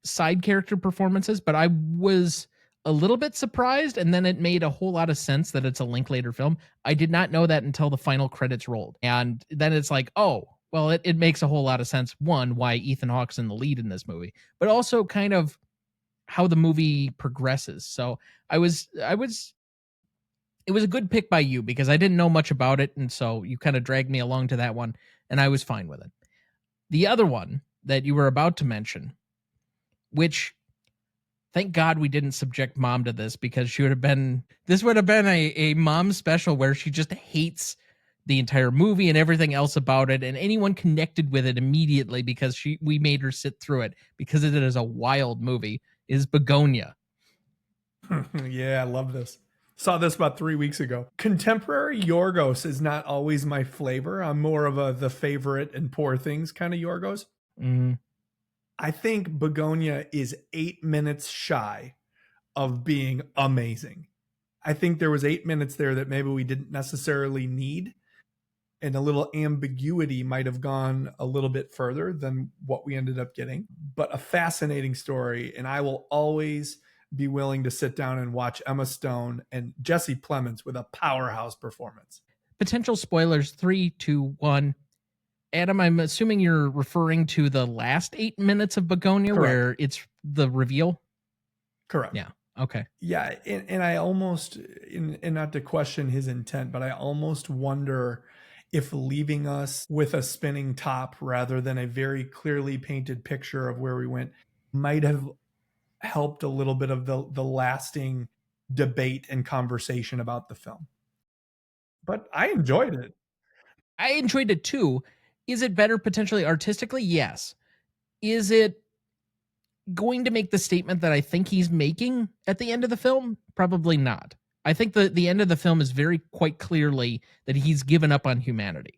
side character performances, but I was a little bit surprised, and then it made a whole lot of sense that it's a Linklater film. I did not know that until the final credits rolled. And then it's like, oh, well, it makes a whole lot of sense. One, why Ethan Hawke's in the lead in this movie, but also kind of how the movie progresses. So I was it was a good pick by you because I didn't know much about it, and so you kind of dragged me along to that one, and I was fine with it. The other one that you were about to mention, which thank God we didn't subject Mom to this, because this would have been a Mom special where she just hates the entire movie and everything else about it, and anyone connected with it immediately because we made her sit through it because it is a wild movie, is Begonia. Yeah, I love this. Saw this about 3 weeks ago. Contemporary Yorgos is not always my flavor. I'm more of the favorite and Poor Things kind of Yorgos. Mm. I think Begonia is 8 minutes shy of being amazing. I think there was 8 minutes there that maybe we didn't necessarily need, and a little ambiguity might have gone a little bit further than what we ended up getting. But a fascinating story, and I will always be willing to sit down and watch Emma Stone and Jesse Plemons with a powerhouse performance. Potential spoilers, 3, 2, 1. Adam, I'm assuming you're referring to the last 8 minutes of Begonia. Correct. Where it's the reveal? Correct. Yeah. Okay. Yeah, and I almost, and not to question his intent, but I almost wonder if leaving us with a spinning top rather than a very clearly painted picture of where we went might have helped a little bit of the lasting debate and conversation about the film. But I enjoyed it. I enjoyed it too. Is it better potentially artistically? Yes. Is it going to make the statement that I think he's making at the end of the film? Probably not. I think the end of the film is very quite clearly that he's given up on humanity.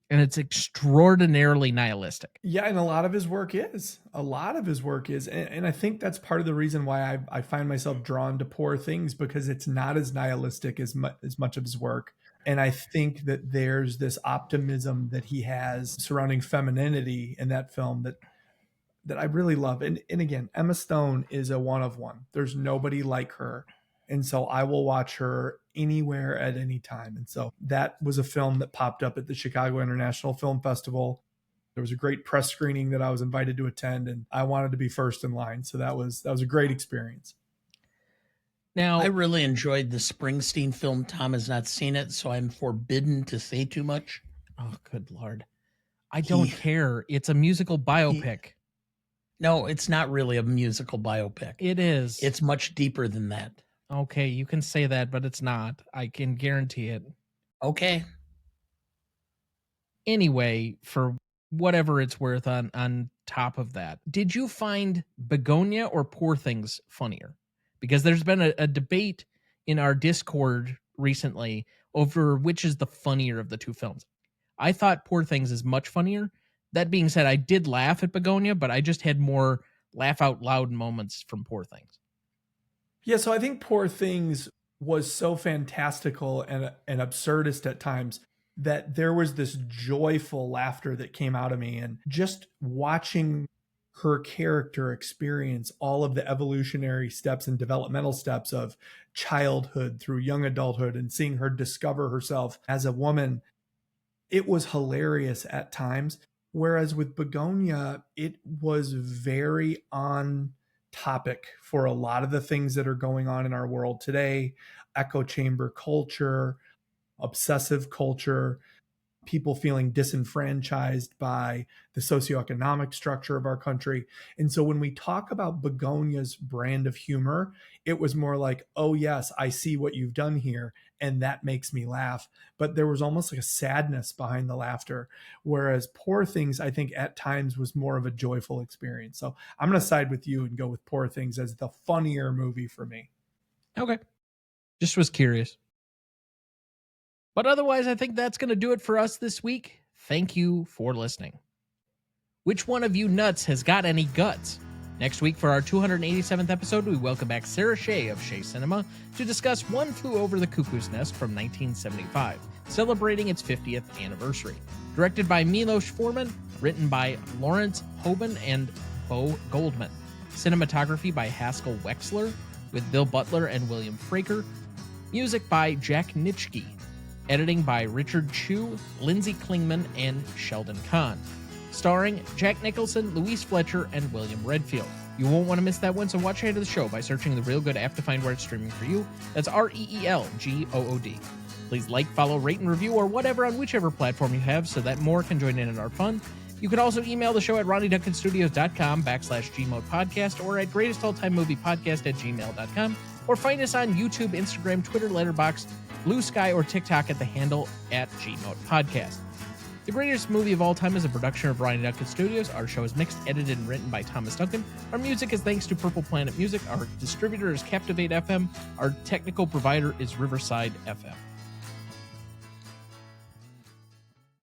And it's extraordinarily nihilistic. Yeah, and a lot of his work is. And I think that's part of the reason why I find myself drawn to Poor Things, because it's not as nihilistic as much of his work. And I think that there's this optimism that he has surrounding femininity in that film that I really love. And again, Emma Stone is a one of one. There's nobody like her. And so I will watch her anywhere at any time. And so that was a film that popped up at the Chicago International Film Festival. There was a great press screening that I was invited to attend, and I wanted to be first in line. So that was a great experience. Now, I really enjoyed the Springsteen film. Tom has not seen it, so I'm forbidden to say too much. Oh, good Lord. I don't care. It's a musical biopic. No, it's not really a musical biopic. It is. It's much deeper than that. Okay, you can say that, but it's not. I can guarantee it. Okay. Anyway, for whatever it's worth on top of that, did you find Begonia or Poor Things funnier? Because there's been a debate in our Discord recently over which is the funnier of the two films. I thought Poor Things is much funnier. That being said, I did laugh at Begonia, but I just had more laugh out loud moments from Poor Things. Yeah, so I think Poor Things was so fantastical and absurdist at times that there was this joyful laughter that came out of me. And just watching her character experience all of the evolutionary steps and developmental steps of childhood through young adulthood and seeing her discover herself as a woman, it was hilarious at times. Whereas with Begonia, it was very on topic for a lot of the things that are going on in our world today: echo chamber culture, obsessive culture, people feeling disenfranchised by the socioeconomic structure of our country. And so when we talk about Begonia's brand of humor, it was more like, oh yes, I see what you've done here, and that makes me laugh. But there was almost like a sadness behind the laughter. Whereas Poor Things, I think at times was more of a joyful experience. So I'm going to side with you and go with Poor Things as the funnier movie for me. Okay. Just was curious. But otherwise, I think that's going to do it for us this week. Thank you for listening. Which one of you nuts has got any guts? Next week for our 287th episode, we welcome back Sarah Shea of Shea Cinema to discuss One Flew Over the Cuckoo's Nest from 1975, celebrating its 50th anniversary. Directed by Milos Forman, written by Lawrence Hoban and Bo Goldman. Cinematography by Haskell Wexler, with Bill Butler and William Fraker. Music by Jack Nitschke. Editing by Richard Chu, Lindsay Klingman, and Sheldon Kahn. Starring Jack Nicholson, Louise Fletcher, and William Redfield. You won't want to miss that one, so watch ahead of the show by searching the Real Good app to find where it's streaming for you. That's REELGOOD. Please like, follow, rate, and review, or whatever on whichever platform you have so that more can join in our fun. You can also email the show at RonnieDuncanStudios.com/GMOAT podcast or at greatestaltimemoviepodcast@gmail.com, or find us on YouTube, Instagram, Twitter, Letterboxd, Blue Sky, or TikTok at the handle @GMOAT podcast. The Greatest Movie of All Time is a production of Ronnie Duncan Studios. Our show is mixed, edited, and written by Thomas Duncan. Our music is thanks to Purple Planet Music. Our distributor is Captivate FM. Our technical provider is Riverside FM.